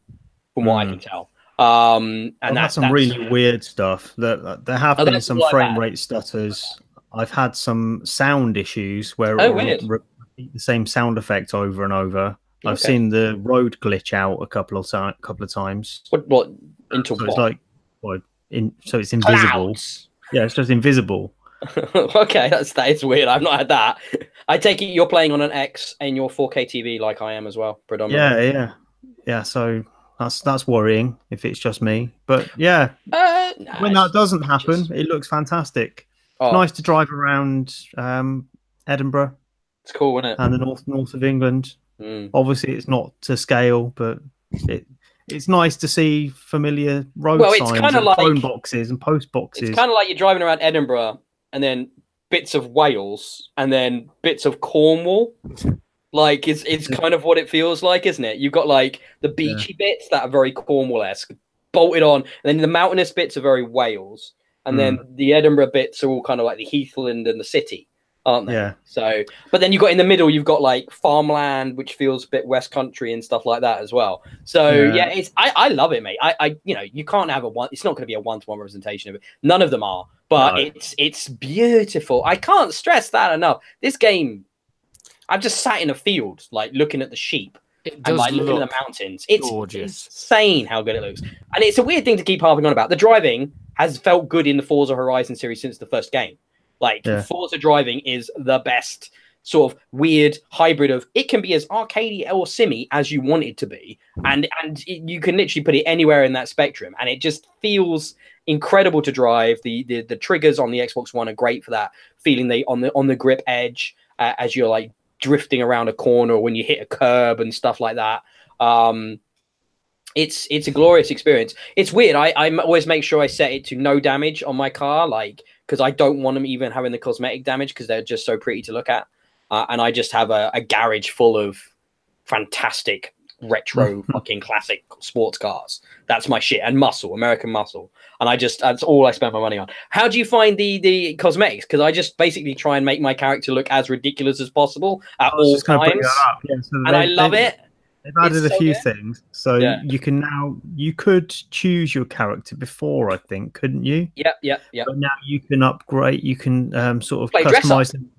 from what I can tell. And that's some really weird stuff. There have been some frame rate stutters. I've had some sound issues where repeat the same sound effect over and over. I've seen the road glitch out a couple of times. What into so what? So it's invisible. Clouds. Yeah, it's just invisible. Okay, that is weird. I've not had that. I take it you're playing on an X and your 4K TV like I am as well, predominantly. Yeah. So that's worrying if it's just me. But yeah, when that doesn't happen, it looks fantastic. It's nice to drive around Edinburgh. It's cool, isn't it? And the north of England. Obviously, it's not to scale, but it's nice to see familiar road signs, and like phone boxes and post boxes. It's kind of like you're driving around Edinburgh and then bits of Wales and then bits of Cornwall. Like it's kind of what it feels like, isn't it? You've got like the beachy bits that are very Cornwall-esque bolted on, and then the mountainous bits are very Wales, and then the Edinburgh bits are all kind of like the heathland and the city, aren't they? Yeah. So, but then you've got in the middle, you've got like farmland, which feels a bit West Country and stuff like that as well. So yeah, I love it, mate. I you can't have it's not going to be a one-to-one representation of it. None of them are, but it's beautiful. I can't stress that enough. This game, I've just sat in a field, like looking at the sheep and like looking at the mountains. It's gorgeous. Insane how good it looks. And it's a weird thing to keep harping on about. The driving has felt good in the Forza Horizon series since the first game. Like Forza driving is the best sort of weird hybrid of it can be as arcadey or simmy as you want it to be, and you can literally put it anywhere in that spectrum, and it just feels incredible to drive. The triggers on the Xbox One are great for that feeling. They on the grip edge as you're like drifting around a corner or when you hit a curb and stuff like that. It's a glorious experience. It's weird. I always make sure I set it to no damage on my car, like because I don't want them even having the cosmetic damage because they're just so pretty to look at. And I just have a garage full of fantastic retro fucking classic sports cars. That's my shit. And American muscle. And that's all I spend my money on. How do you find the cosmetics? Because I just basically try and make my character look as ridiculous as possible at all times. And I love it. They've added a few things. So you could choose your character before, I think, couldn't you? Yeah. But now you can upgrade, you can sort of customize them.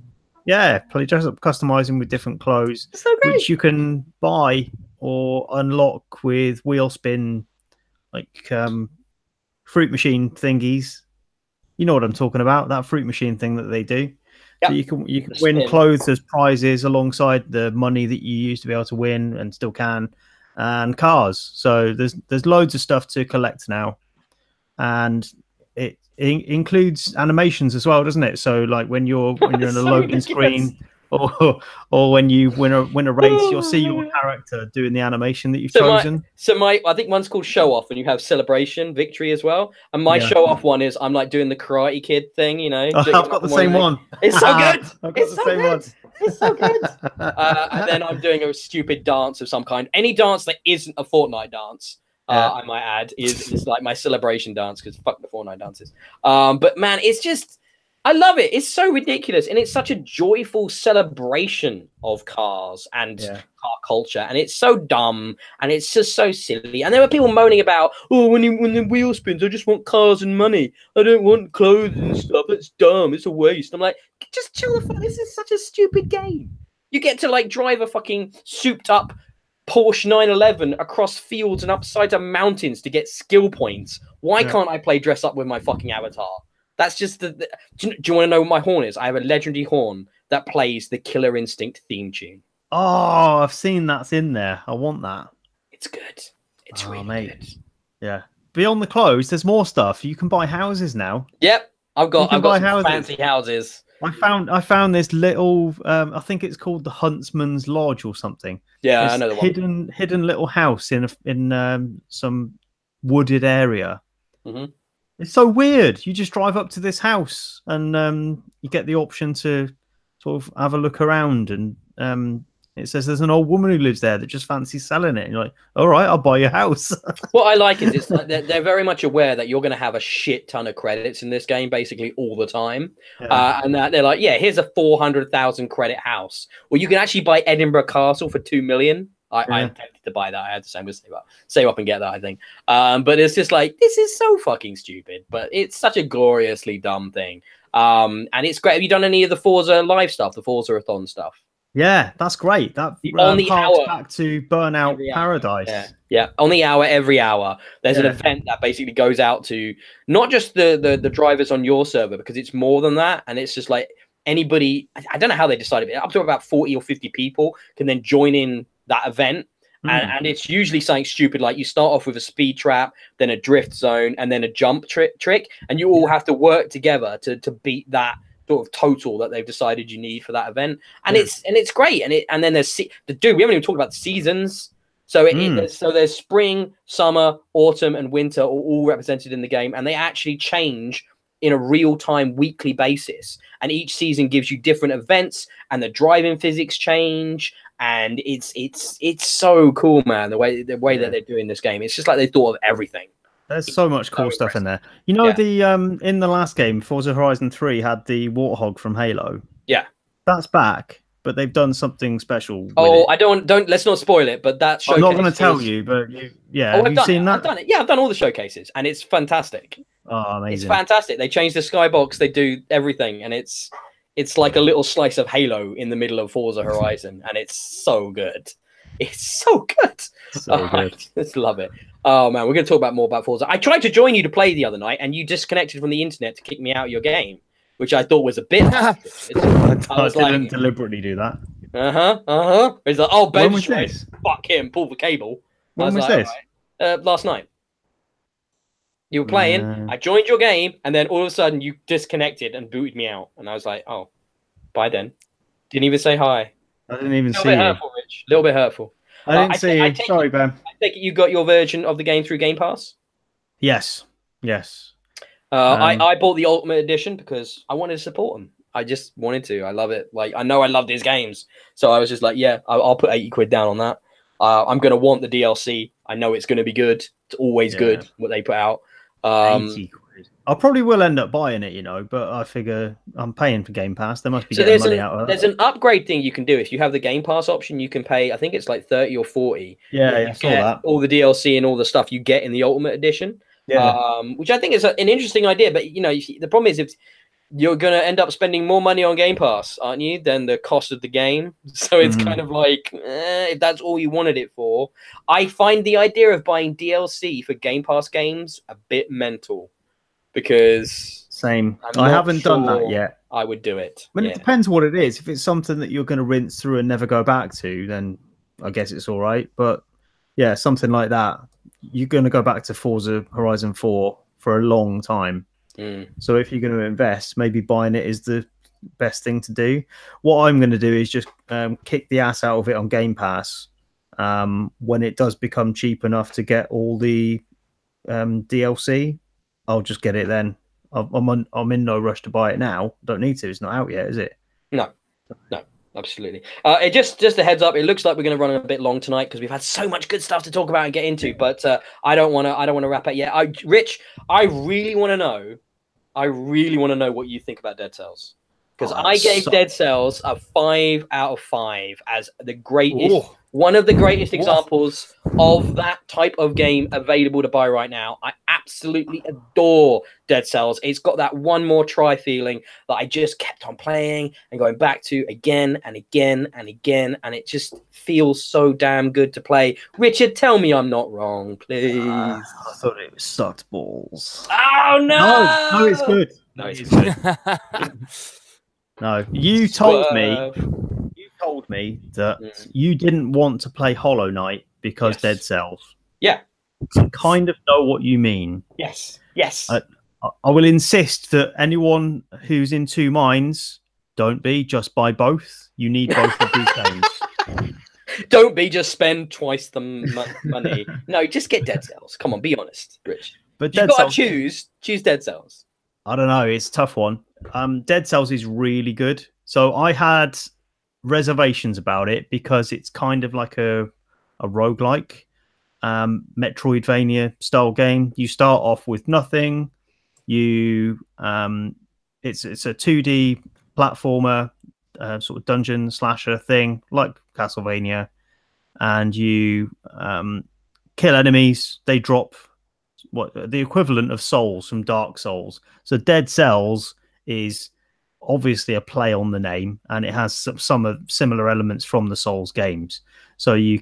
Yeah, play dress up, customizing with different clothes, which you can buy or unlock with wheel spin, like fruit machine thingies. You know what I'm talking about? That fruit machine thing that they do. Yep. So you can win clothes as prizes alongside the money that you used to be able to win and still can, and cars. So there's loads of stuff to collect now, and it includes animations as well, doesn't it? So like when you're in a loading screen or when you win a race, you'll see your character doing the animation that you've chosen. I think one's called Show Off, and you have Celebration, Victory as well. And my Show Off one is I'm like doing the Karate Kid thing, you know. I've got the same one. It's so good. I've got the same one. It's so good. And then I'm doing a stupid dance of some kind. Any dance that isn't a Fortnite dance. I might add is like my celebration dance because fuck the Fortnite dances. But man, it's just I love it. It's so ridiculous, and it's such a joyful celebration of cars and car culture, and it's so dumb and it's just so silly. And there were people moaning about, when the wheel spins, I just want cars and money. I don't want clothes and stuff. It's dumb. It's a waste. I'm like, just chill the fuck. This is such a stupid game. You get to like drive a fucking souped up Porsche 911 across fields and upside down mountains to get skill points. Why can't I play dress up with my fucking avatar? That's just do you want to know what my horn is? I have a legendary horn that plays the Killer Instinct theme tune. Oh, I've seen that's in there. I want that. It's good. It's Oh, really mate. good. Yeah. Beyond the clothes, there's more stuff. You can buy houses now. Yep, I've got buy some houses. fancy houses. I found this little I think it's called the Huntsman's Lodge or something. Yeah, It's I know the one. hidden little house in some wooded area. Hmm. It's so weird. You just drive up to this house and you get the option to sort of have a look around, and it says there's an old woman who lives there that just fancies selling it. And you're like, all right, I'll buy your house. What I like is it's like they're very much aware that you're going to have a shit ton of credits in this game, basically all the time, Yeah. and that they're like, yeah, here's a 400,000 credit house, or you can actually buy Edinburgh Castle for 2 million. I attempted to buy that. I had to save up and get that, I think. But it's just like, this is so fucking stupid, but it's such a gloriously dumb thing. And it's great. Have you done any of the Forza live stuff, the Forza-a-thon stuff? Yeah, that's great. That on the harks hour back to Burnout Paradise. Yeah, on the hour, every hour. There's an event that basically goes out to not just the drivers on your server, because it's more than that. And it's just like anybody, I don't know how they decided, but up to about 40 or 50 people can then join in that event. And it's usually something stupid, like you start off with a speed trap, then a drift zone, and then a jump trick. And you all have to work together to beat that sort of total that they've decided you need for that event. And it's great. And then there's we haven't even talked about the seasons. So there's spring, summer, autumn, and winter all represented in the game, and they actually change in a real-time weekly basis. And each season gives you different events, and the driving physics change. And it's so cool, man. The way that they're doing this game, it's just like they thought of everything. There's so much cool stuff in there. You know, the in the last game, Forza Horizon 3 had the Warthog from Halo. Yeah, that's back, but they've done something special. Oh, I don't. Let's not spoil it. But that showcase. I'm not going to tell you, but have you seen that? I've done it. Yeah, I've done all the showcases, and it's fantastic. Oh, amazing! It's fantastic. They changed the skybox. They do everything, and it's like a little slice of Halo in the middle of Forza Horizon, and it's so good. It's so good. So good. I just love it. Oh man, we're going to talk more about Forza. I tried to join you to play the other night, and you disconnected from the internet to kick me out of your game, which I thought was a bit. I didn't deliberately do that. It's like, oh, Ben, this? Fuck him, pull the cable. When was this? Right. Last night. You were playing. I joined your game, and then all of a sudden you disconnected and booted me out, and I was like, oh, bye then. Didn't even say hi. I didn't even see you. A little bit hurtful, Rich. A little bit hurtful. I didn't see you. Sorry, Ben. I think you got your version of the game through Game Pass? Yes. I bought the Ultimate Edition because I wanted to support them. I just wanted to. I love it. Like, I know I love these games. So I was just like, yeah, I'll put 80 quid down on that. I'm going to want the DLC. I know it's going to be good. It's always good what they put out. 80 quid. I probably will end up buying it, but I figure I'm paying for Game Pass. There must be getting money out of that. There's an upgrade thing you can do. If you have the Game Pass option, you can pay, I think it's like 30 or 40. Yeah, I saw that. All the DLC and all the stuff you get in the Ultimate Edition. Yeah. Which I think is an interesting idea. But, the problem is if you're going to end up spending more money on Game Pass, aren't you, than the cost of the game. So it's kind of like, if that's all you wanted it for. I find the idea of buying DLC for Game Pass games a bit mental. Because same, I haven't done that yet. I would do it. It depends what it is. If it's something that you're going to rinse through and never go back to, then I guess it's all right. But yeah, something like that, you're going to go back to Forza Horizon 4 for a long time. So if you're going to invest, maybe buying it is the best thing to do. What I'm going to do is just kick the ass out of it on Game Pass when it does become cheap enough to get all the DLC. I'll just get it then. I'm in no rush to buy it now. Don't need to. It's not out yet, is it? No, absolutely. It just a heads up. It looks like we're going to run a bit long tonight because we've had so much good stuff to talk about and get into. But I don't want to wrap it yet. Rich, I really want to know. What you think about Dead Cells, because I gave Dead Cells a 5 out of 5 as the greatest. One of the greatest examples of that type of game available to buy right now. I absolutely adore Dead Cells. It's got that one more try feeling that I just kept on playing and going back to again and again and again. And it just feels so damn good to play. Richard, tell me I'm not wrong, please. I thought it sucked balls. Oh, no! No, it's good. No, it's good. No, you told told me that Mm. you didn't want to play Hollow Knight because Yes. Dead Cells. Yeah. I kind of know what you mean. Yes. Yes. I will insist that anyone who's in two minds, don't be, just buy both. You need both of these games. Don't be just spend twice the money. No, just get Dead Cells. Come on, be honest, Rich. But You've Dead got to Cells, choose Dead Cells. I don't know. It's a tough one. Dead Cells is really good. So I had reservations about it because it's kind of like a roguelike, Metroidvania style game. You start off with nothing. You it's a 2D platformer, sort of dungeon slasher thing like Castlevania, and you kill enemies. They drop what the equivalent of souls from Dark Souls. So Dead Cells is obviously a play on the name, and it has some similar elements from the Souls games. So you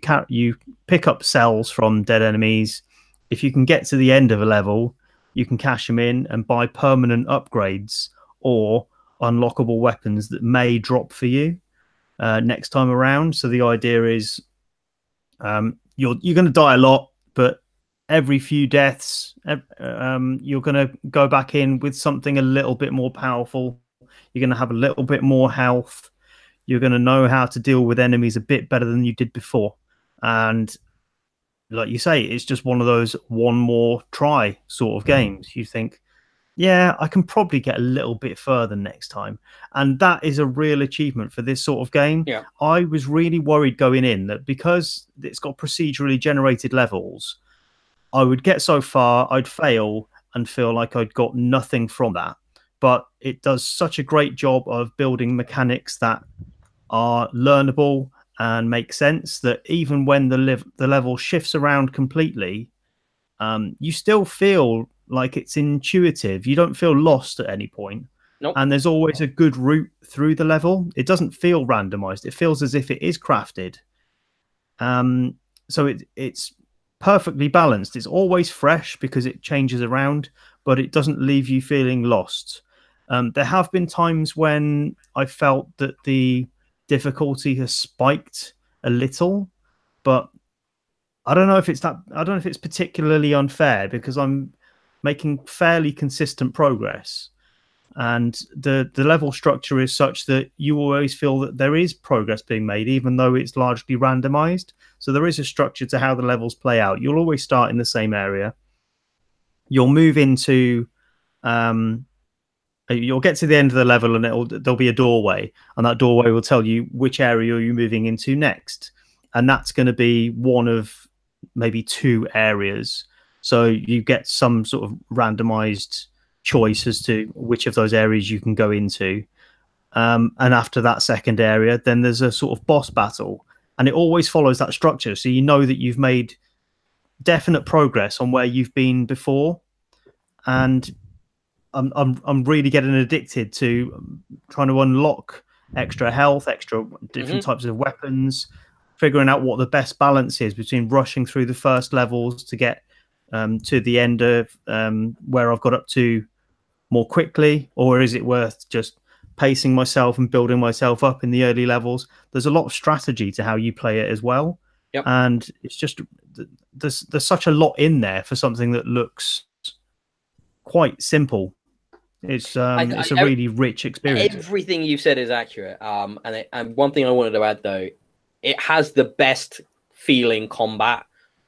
pick up cells from dead enemies. If you can get to the end of a level, you can cash them in and buy permanent upgrades or unlockable weapons that may drop for you next time around. So the idea is you're going to die a lot, but every few deaths, you're going to go back in with something a little bit more powerful. You're going to have a little bit more health. You're going to know how to deal with enemies a bit better than you did before. And like you say, it's just one of those one more try sort of games. You think, yeah, I can probably get a little bit further next time. And that is a real achievement for this sort of game. Yeah. I was really worried going in that because it's got procedurally generated levels, I would get so far, I'd fail and feel like I'd got nothing from that. But it does such a great job of building mechanics that are learnable and make sense that even when the level shifts around completely, you still feel like it's intuitive. You don't feel lost at any point. Nope. And there's always a good route through the level. It doesn't feel randomized. It feels as if it is crafted. So it's perfectly balanced. It's always fresh because it changes around, but it doesn't leave you feeling lost. There have been times when I felt that the difficulty has spiked a little, but I don't know if it's that. I don't know if it's particularly unfair because I'm making fairly consistent progress, and the level structure is such that you always feel that there is progress being made, even though it's largely randomized. So there is a structure to how the levels play out. You'll always start in the same area. You'll move into you'll get to the end of the level and there'll be a doorway, and that doorway will tell you which area you're moving into next, and that's going to be one of maybe two areas. So you get some sort of randomized choice as to which of those areas you can go into, and after that second area then there's a sort of boss battle, and it always follows that structure, so you know that you've made definite progress on where you've been before. And I'm really getting addicted to trying to unlock extra health, extra different types of weapons, figuring out what the best balance is between rushing through the first levels to get to the end of where I've got up to more quickly, or is it worth just pacing myself and building myself up in the early levels? There's a lot of strategy to how you play it as well. Yep. And it's just there's such a lot in there for something that looks quite simple. It's a really rich experience. Everything you've said is accurate. And one thing I wanted to add though, it has the best feeling combat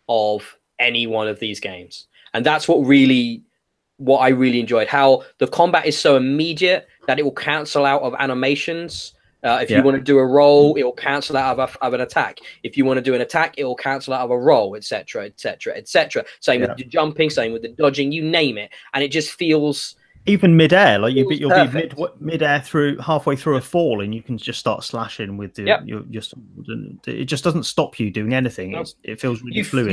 of any one of these games, and that's what I really enjoyed. How the combat is so immediate that it will cancel out of animations. If you want to do a roll, it will cancel out of an attack. If you want to do an attack, it will cancel out of a roll, etc., etc., etc. Same with the jumping, same with the dodging, you name it, and it just feels. Even mid-air, like you'll be mid-air through halfway through a fall, and you can just start slashing with your it just doesn't stop you doing anything. Nope. It feels really fluid.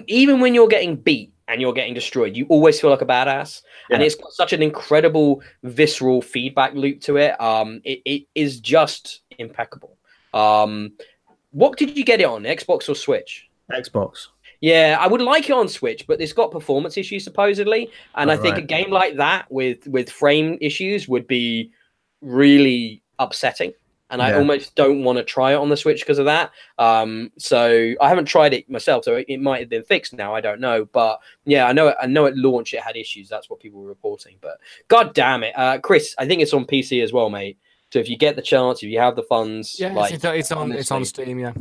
Even when you're getting beat and you're getting destroyed, you always feel like a badass, and it's got such an incredible visceral feedback loop to it. It is just impeccable. What did you get it on, Xbox or Switch? Xbox. Yeah, I would like it on Switch, but it's got performance issues supposedly, and I think a game like that with frame issues would be really upsetting. and I almost don't want to try it on the Switch because of that. So I haven't tried it myself, so it might have been fixed now. I don't know, but yeah, I know at launch it had issues. That's what people were reporting. But god damn it, Chris, I think it's on PC as well, mate. So if you get the chance, if you have the funds, yeah, like it's on Steam, yeah.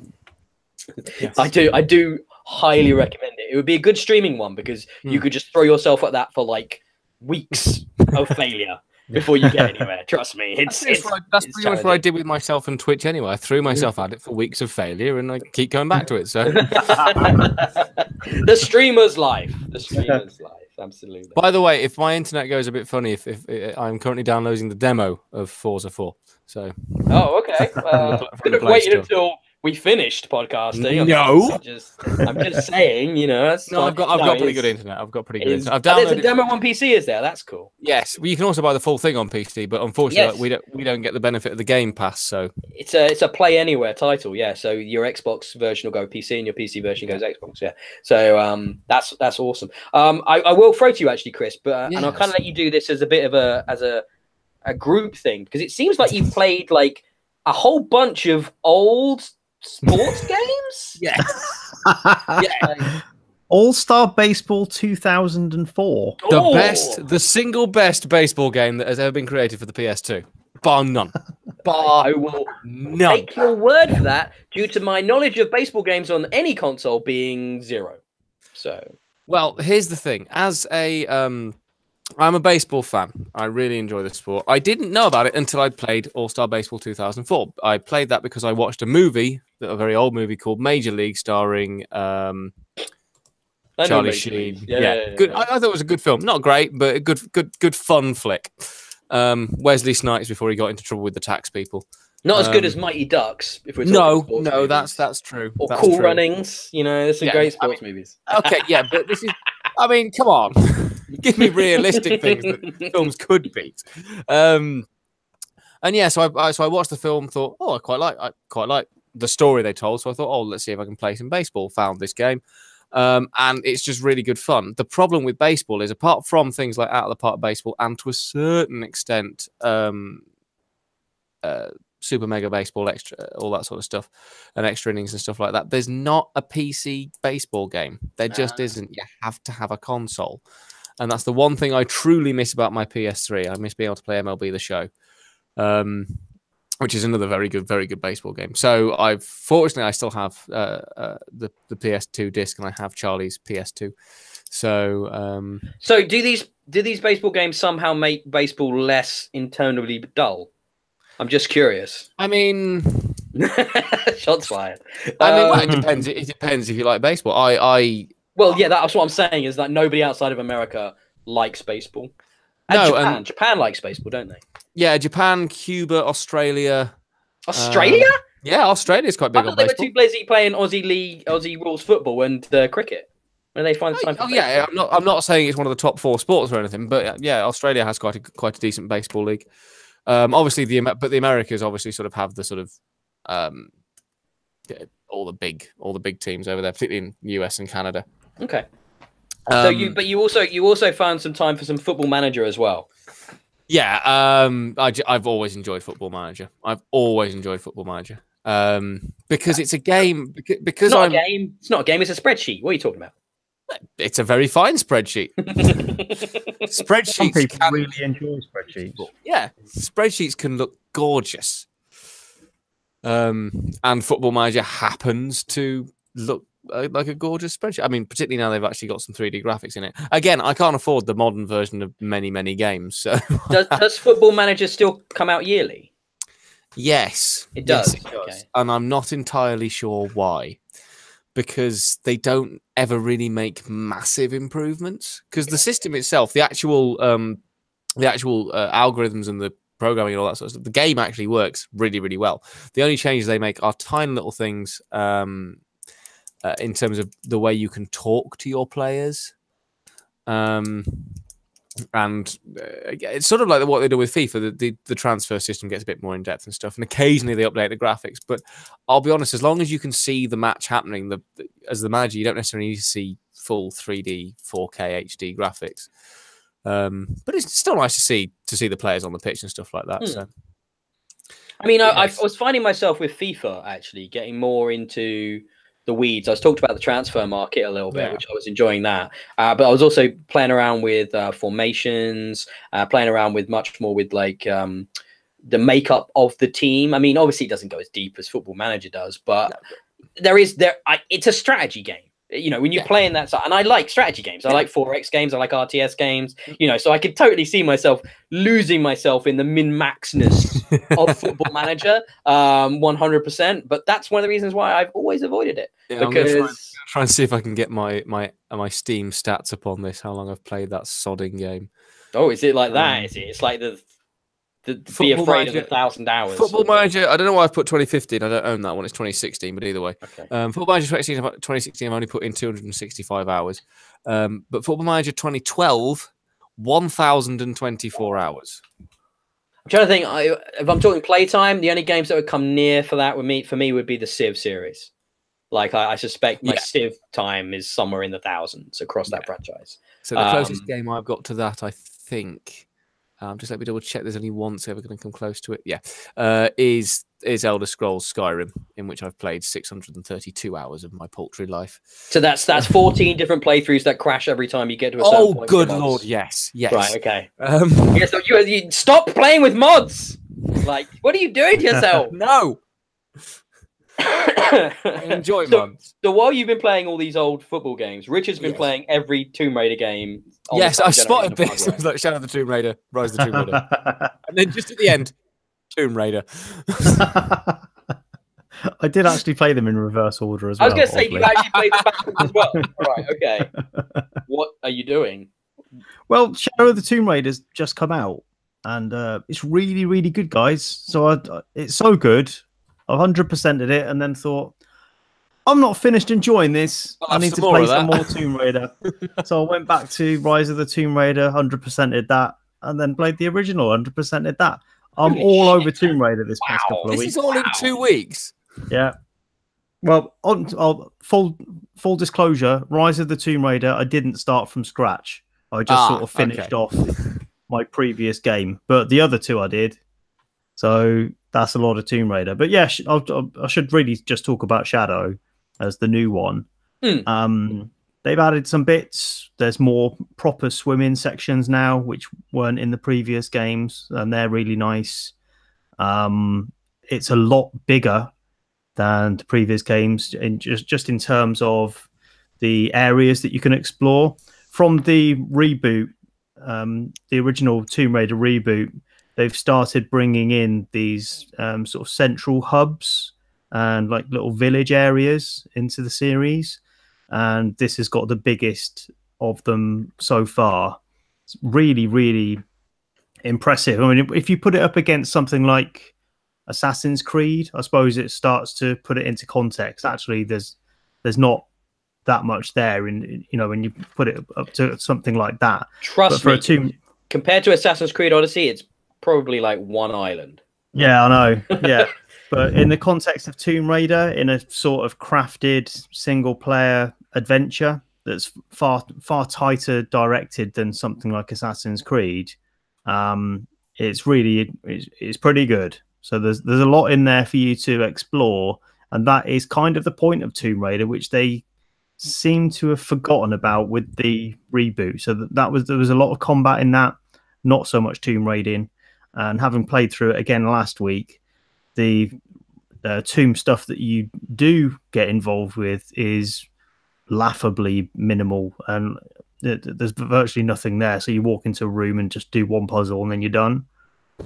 Yes. I do highly recommend it. It would be a good streaming one because you could just throw yourself at that for like weeks of failure before you get anywhere. Trust me, that's pretty much what I did with myself and Twitch anyway. I threw myself at it for weeks of failure, and I keep going back to it. So the streamer's life, absolutely. By the way, if my internet goes a bit funny, if I'm currently downloading the demo of Forza 4, so okay. Could have waited until we finished podcasting. No, I'm just saying, you know. I've got pretty good internet. I've got pretty good internet. I've downloaded. There's a demo on PC, is there? That's cool. Yes, well, you can also buy the full thing on PC, but unfortunately, we don't get the benefit of the Game Pass. So it's a Play Anywhere title, yeah. So your Xbox version will go PC, and your PC version goes Xbox, yeah. So that's awesome. I will throw to you actually, Chris, but and I'll kind of let you do this as a bit of a group thing because it seems like you've played like a whole bunch of old sports games. Yeah. All-Star Baseball 2004. The single best baseball game that has ever been created for the PS2, bar none. I will take your word for that due to my knowledge of baseball games on any console being 0. So, well, here's the thing. As I'm a baseball fan. I really enjoy the sport. I didn't know about it until I played All-Star Baseball 2004. I played that because I watched a movie, a very old movie called Major League, starring Charlie Sheen. Yeah. Good. I thought it was a good film. Not great, but a good fun flick. Wesley Snipes before he got into trouble with the tax people. Not as good as Mighty Ducks. If we're talking no, that's true. Or that's Cool true. Runnings. You know, there's some great sports movies. Okay, yeah, but this is. I mean, come on. Give me realistic things that films could beat. And yeah, so I watched the film, thought, I quite like the story they told. So I thought, let's see if I can play some baseball. Found this game, and it's just really good fun. The problem with baseball is, apart from things like Out of the Park Baseball, and to a certain extent, Super Mega Baseball, extra, all that sort of stuff, and extra innings and stuff like that. There's not a PC baseball game. There just isn't. You have to have a console. And that's the one thing I truly miss about my PS3. I miss being able to play MLB The Show, which is another very good baseball game. So fortunately I still have the PS2 disc, and I have Charlie's PS2. So so do these baseball games somehow make baseball less internally dull? I'm just curious. I mean, shots fired. It depends. It depends if you like baseball. Well, yeah, that's what I'm saying, is that nobody outside of America likes baseball. And Japan likes baseball, don't they? Yeah, Japan, Cuba, Australia. Australia? Yeah, Australia's quite big on baseball. They were too busy playing Aussie rules football and cricket. When they find time for yeah, I'm not saying it's one of the top 4 sports or anything, but yeah, Australia has quite a decent baseball league. Obviously, the Americas obviously sort of have the sort of all the big teams over there, particularly in US and Canada. Okay. So you also found some time for some Football Manager as well. Yeah, I've always enjoyed Football Manager. Because it's a game. Because it's not a game. It's not a game. It's a spreadsheet. What are you talking about? It's a very fine spreadsheet. Spreadsheets. Some people really enjoy spreadsheets. Yeah, spreadsheets can look gorgeous. And Football Manager happens to look like a gorgeous spreadsheet. I mean, particularly now they've actually got some 3D graphics in it. Again, I can't afford the modern version of many games. So does Football Manager still come out yearly? Yes, it does. Yes, it does. Okay. And I'm not entirely sure why. Because they don't ever really make massive improvements. Because the system itself, the actual algorithms and the programming and all that sort of stuff, the game actually works really well. The only changes they make are tiny little things in terms of the way you can talk to your players. And it's sort of like what they do with FIFA. The transfer system gets a bit more in depth and stuff, and occasionally they update the graphics. But I'll be honest, as long as you can see the match happening, as the manager, you don't necessarily need to see full 3D, 4K HD graphics. But it's still nice to see the players on the pitch and stuff like that. So I mean, I was finding myself with FIFA actually getting more into the weeds. I was talked about the transfer market a little bit, which I was enjoying that. But I was also playing around with formations, playing around with much more with like the makeup of the team. I mean, obviously it doesn't go as deep as Football Manager does, but it's a strategy game. You know, when you're playing that side, and I like strategy games. I like 4X games. I like RTS games. You know, so I could totally see myself losing myself in the min-maxness of Football Manager, 100%. But that's one of the reasons why I've always avoided it. Yeah, because I'm gonna try and see if I can get my Steam stats up on this. How long I've played that sodding game? Oh, is it like that? Is it? It's like the be afraid of 1,000 hours. Football Manager. I don't know why I've put 2015. I don't own that one. It's 2016, but either way. Okay. Football Manager 2016, I've only put in 265 hours. But Football Manager 2012, 1,024 hours. I'm trying to think. If I'm talking playtime, the only games that would come near for that for me would be the Civ series. Like I suspect my Civ time is somewhere in the thousands across that franchise. So the closest game I've got to that, I think. Just let me double check. There's only once ever going to come close to it. Yeah, is Elder Scrolls Skyrim, in which I've played 632 hours of my paltry life. So that's 14 different playthroughs that crash every time you get to a certain point. Oh, good lord, yes. Right, okay. Yeah, so you stop playing with mods. Like, what are you doing to yourself? No. I enjoy mods. So while you've been playing all these old football games, Richard's been playing every Tomb Raider game. Yes, I spotted this. It was like Shadow of the Tomb Raider, Rise of the Tomb Raider. And then just at the end, Tomb Raider. I did actually play them in reverse order as well. I was going to say, you actually played them backwards as well. Right, okay. What are you doing? Well, Shadow of the Tomb Raider's just come out, and it's really, really good, guys. So it's so good. I 100%ed it, and then thought, I'm not finished enjoying this. I need to play some more Tomb Raider. So I went back to Rise of the Tomb Raider, 100%ed that, and then played the original, 100%ed that. I'm all over Tomb Raider this past couple of weeks. This is all in 2 weeks. Yeah. Well, full disclosure, Rise of the Tomb Raider, I didn't start from scratch. I just sort of finished off my previous game, but the other two I did. So that's a lot of Tomb Raider. But yeah, I should really just talk about Shadow as the new one. They've added some bits. There's more proper swimming sections now, which weren't in the previous games, and they're really nice. It's a lot bigger than the previous games, just in terms of the areas that you can explore. From the reboot, the original Tomb Raider reboot, they've started bringing in these sort of central hubs and like little village areas into the series. And this has got the biggest of them so far. It's really, really impressive. I mean, if you put it up against something like Assassin's Creed, I suppose it starts to put it into context. Actually, there's not that much there in, you know, when you put it up to something like that. Trust me, compared to Assassin's Creed Odyssey, it's probably like one island. Yeah, I know. Yeah. But in the context of Tomb Raider, in a sort of crafted single-player adventure that's far tighter directed than something like Assassin's Creed, it's pretty good. So there's a lot in there for you to explore, and that is kind of the point of Tomb Raider, which they seem to have forgotten about with the reboot. So there was a lot of combat in that, not so much tomb raiding. And having played through it again last week, the tomb stuff that you do get involved with is laughably minimal, and there's virtually nothing there. So you walk into a room and just do one puzzle and then you're done.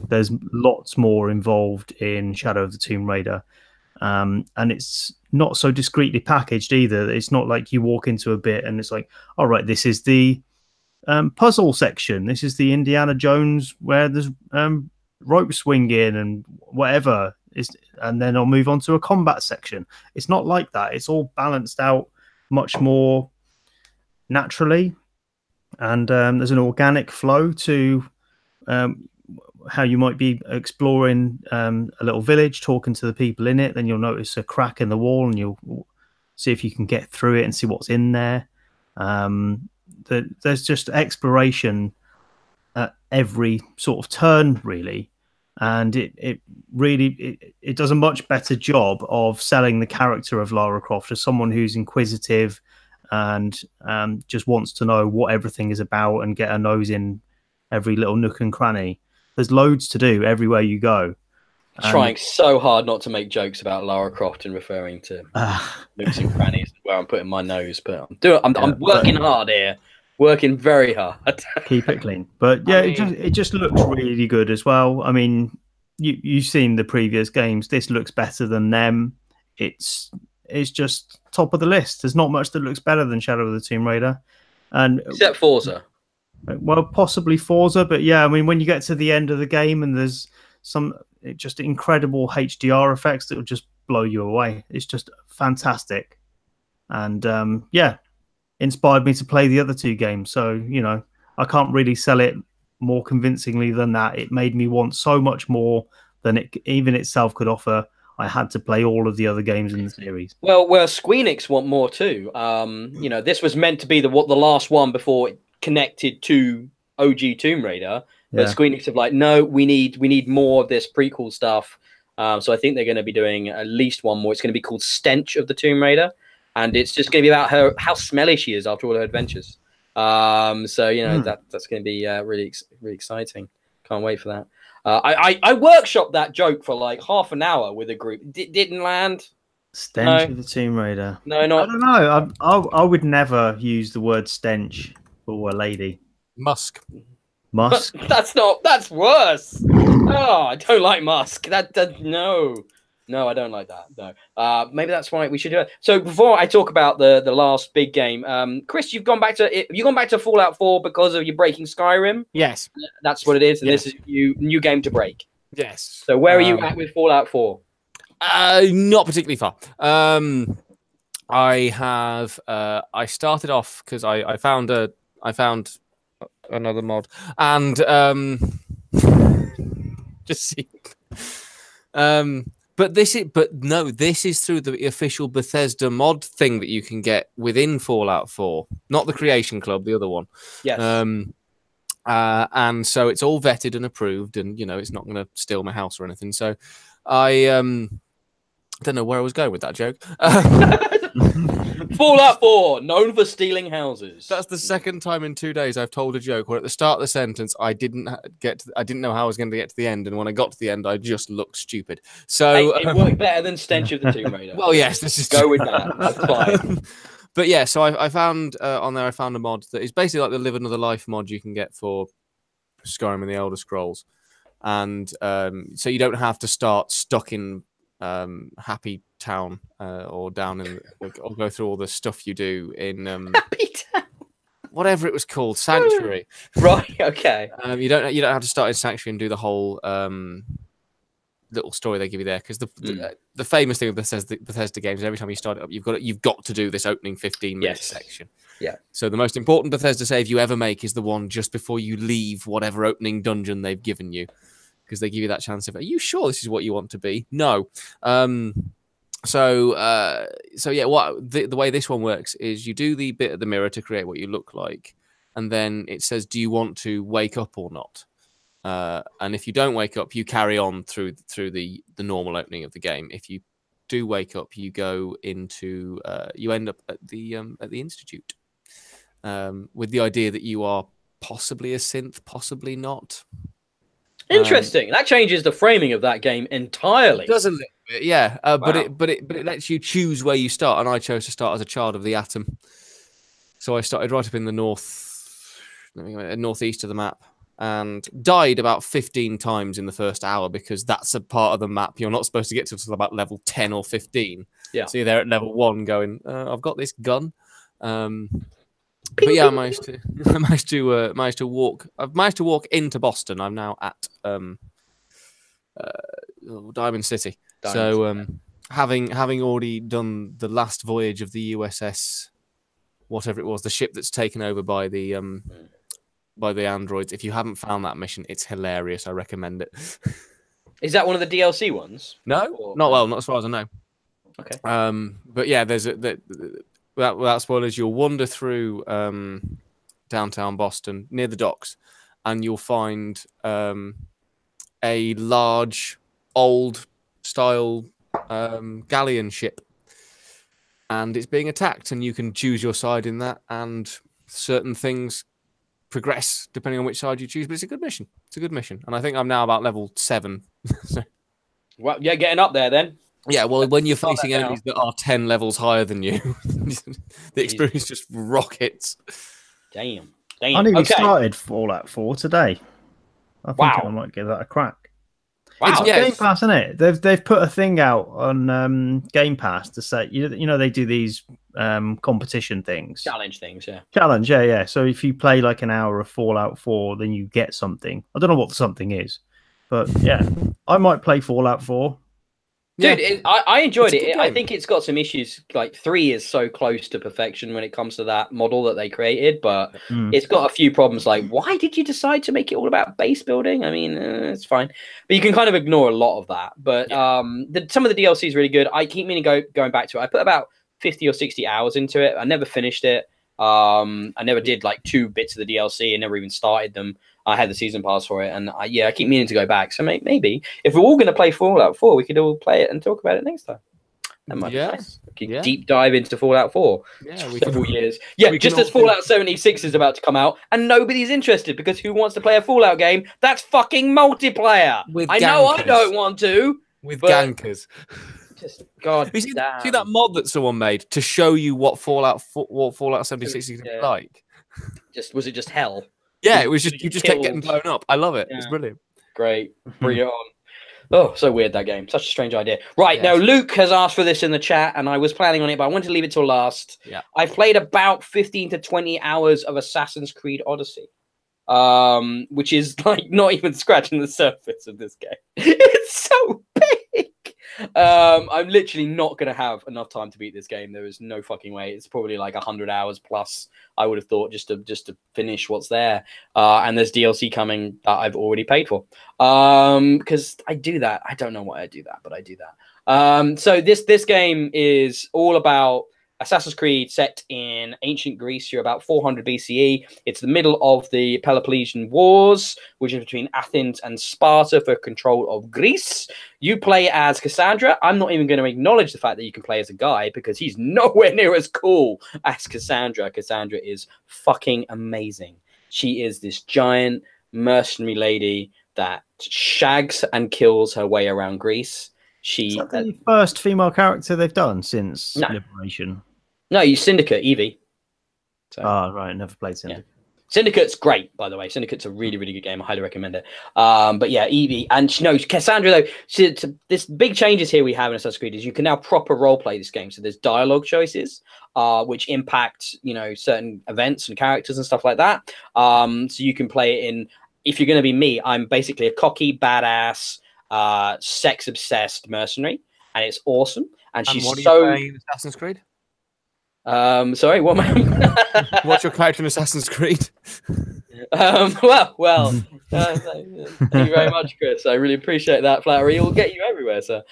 There's lots more involved in Shadow of the Tomb Raider, and it's not so discreetly packaged either. It's not like you walk into a bit and it's like, all right, this is the puzzle section, this is the Indiana Jones where there's rope swinging and whatever, and then I'll move on to a combat section. It's not like that. It's all balanced out much more naturally, and there's an organic flow to how you might be exploring a little village, talking to the people in it. Then you'll notice a crack in the wall and you'll see if you can get through it and see what's in there. There's just exploration at every sort of turn, really. and it really it does a much better job of selling the character of Lara Croft as someone who's inquisitive and just wants to know what everything is about and get a nose in every little nook and cranny. There's loads to do everywhere you go. Trying so hard not to make jokes about Lara Croft and referring to nooks and crannies where I'm putting my nose, but I'm working hard here, working very hard. Keep it clean. But yeah, it just looks really good as well. I mean, you've seen the previous games. This looks better than them. It's just top of the list. There's not much that looks better than Shadow of the Tomb Raider, and except Forza. Well, possibly Forza, but yeah, I mean, when you get to the end of the game and there's some just incredible HDR effects that will just blow you away. It's just fantastic, and yeah, inspired me to play the other two games. So you know, I can't really sell it more convincingly than that. It made me want so much more than it even itself could offer. I had to play all of the other games in the series. Well, Squeenix want more too. You know, this was meant to be the last one before it connected to OG Tomb Raider. But Squeenix have like, no, we need more of this prequel stuff. So I think they're going to be doing at least one more. It's going to be called Stench of the Tomb Raider, and it's just going to be about how smelly she is after all her adventures. So you know that's going to be really exciting. Can't wait for that. I workshopped that joke for like half an hour with a group. Didn't land. Stench of the Tomb Raider. No, not. I don't know. I would never use the word stench for a lady. Musk. That's worse. Oh, I don't like musk. No, I don't like that. No. Maybe that's why we should do it. So before I talk about the last big game, Chris, you've gone back to Fallout 4 because of you breaking Skyrim. Yes, that's what it is. And this is new game to break. Yes. So where are you at with Fallout 4? Not particularly far. I started off because I found another mod and just see. But this is through the official Bethesda mod thing that you can get within Fallout 4, not the Creation Club, the other one. Yes. And so it's all vetted and approved, and you know it's not going to steal my house or anything. So I don't know where I was going with that joke. Fallout 4, known for stealing houses. That's the second time in 2 days I've told a joke where at the start of the sentence I didn't know how I was going to get to the end, and when I got to the end I just looked stupid. So it worked better than Stench of the Tomb Raider. Well, yes, this is go with that. That's fine. But yeah, so I found on there a mod that is basically like the Live Another Life mod you can get for Skyrim and the Elder Scrolls, and so you don't have to start stuck in Happy Town or down in or go through all the stuff you do in Happy Town, whatever it was called, Sanctuary. Right. Okay. You don't have to start in Sanctuary and do the whole little story they give you there, because the famous thing with Bethesda games is every time you start it up, you've got to do this opening 15-minute section. Yeah. So the most important Bethesda save you ever make is the one just before you leave whatever opening dungeon they've given you, because they give you that chance of, are you sure this is what you want to be? No. So yeah, the way this one works is you do the bit at the mirror to create what you look like, and then it says, do you want to wake up or not? And if you don't wake up, you carry on through the normal opening of the game. If you do wake up, you go into you end up at the Institute, with the idea that you are possibly a synth, possibly not. Interesting. That changes the framing of that game entirely. Doesn't it? Yeah. Wow. But it lets you choose where you start, and I chose to start as a child of the atom. So I started right up in the northeast of the map, and died about 15 times in the first hour, because that's a part of the map you're not supposed to get to until about level 10 or 15. Yeah. So you're there at level 1 going, I've got this gun. But yeah, I managed to walk. I've managed to walk into Boston. I'm now at Diamond City. Having already done the last voyage of the USS, whatever it was, the ship that's taken over by the androids. If you haven't found that mission, it's hilarious. I recommend it. Is that one of the DLC ones? No, not as far as I know. Okay. But yeah, there's without spoilers, you'll wander through downtown Boston near the docks, and you'll find a large, old-style galleon ship, and it's being attacked, and you can choose your side in that, and certain things progress depending on which side you choose. But it's a good mission. It's a good mission, and I think I'm now about level 7. So, Well, yeah, getting up there then. yeah, well, when you're Start facing that enemies that are 10 levels higher than you, the experience just rockets. Damn. I nearly started Fallout 4 today. I think Wow. I might give that a crack. Wow. It's Game Pass, isn't it? They've put a thing out on Game Pass to say, you know they do these competition things, Challenge things, yeah. Challenge, yeah. So if you play like an hour of Fallout 4, then you get something. I don't know what the something is, but yeah, I might play Fallout 4. Dude, Yeah. I enjoyed It's a it. good I game. think it's got some issues. Like 3 is so close to perfection when it comes to that model that they created, but it's got a few problems. Like, why did you decide to make it all about base building? I mean, it's fine, but you can kind of ignore a lot of that. But some of the DLC is really good. I keep meaning going back to it. I put about 50 or 60 hours into it. I never finished it. I never did like 2 bits of the DLC. I never even started them. I had the season pass for it, and I keep meaning to go back. So maybe if we're all going to play Fallout 4, we could all play it and talk about it next time. That might be nice. We could deep dive into Fallout 4. Yeah, we several can, years. Yeah, just as Fallout 76 is about to come out, and nobody's interested because who wants to play a Fallout game that's fucking multiplayer? I know I don't want to. With gankers. Just God. See that mod that someone made to show you what Fallout 76 is like? Was it just hell? Yeah, it was just you just kept getting blown up. I love it. Yeah. It's brilliant. Great. Bring it on. Oh, so weird, that game. Such a strange idea. Right, now Luke has asked for this in the chat, and I was planning on it, but I wanted to leave it till last. Yeah. I've played about 15 to 20 hours of Assassin's Creed Odyssey, which is like not even scratching the surface of this game. It's so big. I'm literally not going to have enough time to beat this game. There is no fucking way. It's probably like 100 hours plus, I would have thought, just to finish what's there. And there's DLC coming that I've already paid for. Because I do that. I don't know why I do that, but I do that. So this game is all about Assassin's Creed set in ancient Greece. You're about 400 BCE. It's the middle of the Peloponnesian Wars, which is between Athens and Sparta for control of Greece. You play as Cassandra. I'm not even going to acknowledge the fact that you can play as a guy because he's nowhere near as cool as Cassandra. Cassandra is fucking amazing. She is this giant mercenary lady that shags and kills her way around Greece. Is that the first female character they've done since Liberation? No, you Syndicate, Evie. So, right. Never played Syndicate. Yeah. Syndicate's great, by the way. Syndicate's a really, really good game. I highly recommend it. But yeah, Evie. And Cassandra, though, this big changes here we have in Assassin's Creed is you can now proper roleplay this game. So there's dialogue choices, which impact, certain events and characters and stuff like that. So you can play it in, if you're going to be me, I'm basically a cocky, badass, sex-obsessed mercenary. And it's awesome. And she's what are you playing in Assassin's Creed? Sorry, what? What's your character in Assassin's Creed? Well. Thank you very much, Chris. I really appreciate that flattery. It will get you everywhere, sir.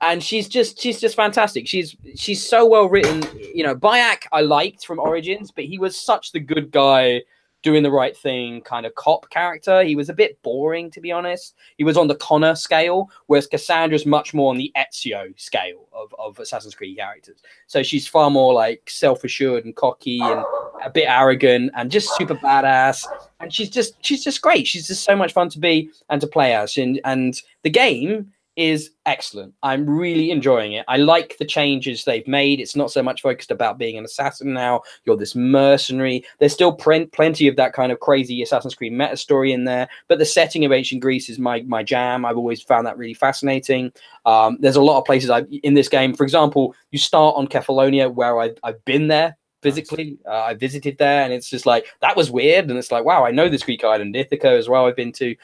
And she's just fantastic. She's so well written. Bayek I liked from Origins, but he was such the good guy, doing the right thing kind of cop character. He was a bit boring, to be honest. He was on the Connor scale, whereas Cassandra's much more on the Ezio scale of Assassin's Creed characters. So she's far more like self-assured and cocky and a bit arrogant and just super badass. And she's just great. She's just so much fun to be and to play as. And the game is excellent. I'm really enjoying it. I like the changes they've made. It's not so much focused about being an assassin now. You're this mercenary. There's still plenty of that kind of crazy Assassin's Creed meta story in there, but the setting of ancient Greece is my jam. I've always found that really fascinating. There's a lot of places in this game. For example, you start on Kefalonia, where I've been there physically. I visited there, and it's just like, that was weird. And it's like, wow, I know this Greek island, Ithaca as well, I've been to.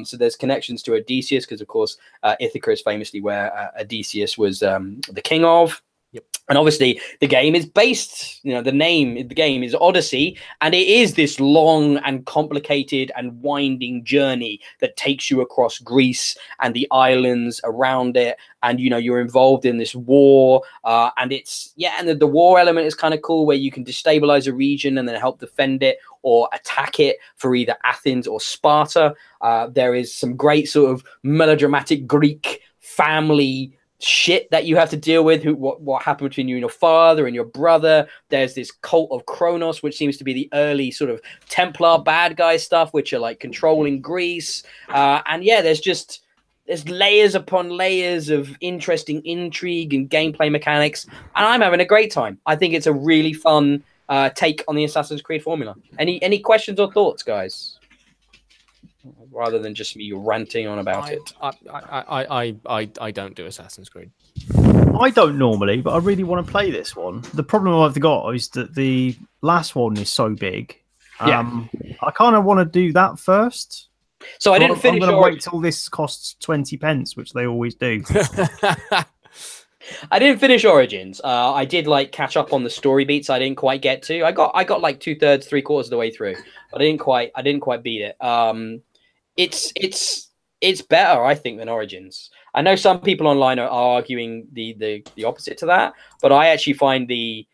So there's connections to Odysseus, because of course Ithaca is famously where Odysseus was the king of. And obviously, the game is based, the name of the game is Odyssey, and it is this long and complicated and winding journey that takes you across Greece and the islands around it. And, you're involved in this war. And the war element is kind of cool, where you can destabilize a region and then help defend it or attack it for either Athens or Sparta. There is some great sort of melodramatic Greek family shit that you have to deal with, what happened between you and your father and your brother. There's this cult of Kronos, which seems to be the early sort of Templar bad guy stuff, which are like controlling Greece. And yeah, there's layers upon layers of interesting intrigue and gameplay mechanics, and I'm having a great time. I think it's a really fun take on the Assassin's Creed formula. Any questions or thoughts, guys? Rather than just me ranting on about it. I don't do Assassin's Creed. I don't normally, but I really want to play this one. The problem I've got is that the last one is so big. I kind of want to do that first. So I didn't finish. I'm going to wait till this costs 20 pence, which they always do. I didn't finish Origins. I did catch up on the story beats I didn't quite get to. I got like 2/3, 3/4 of the way through, but I didn't quite beat it. It's better, I think, than Origins. I know some people online are arguing the opposite to that, but I actually find the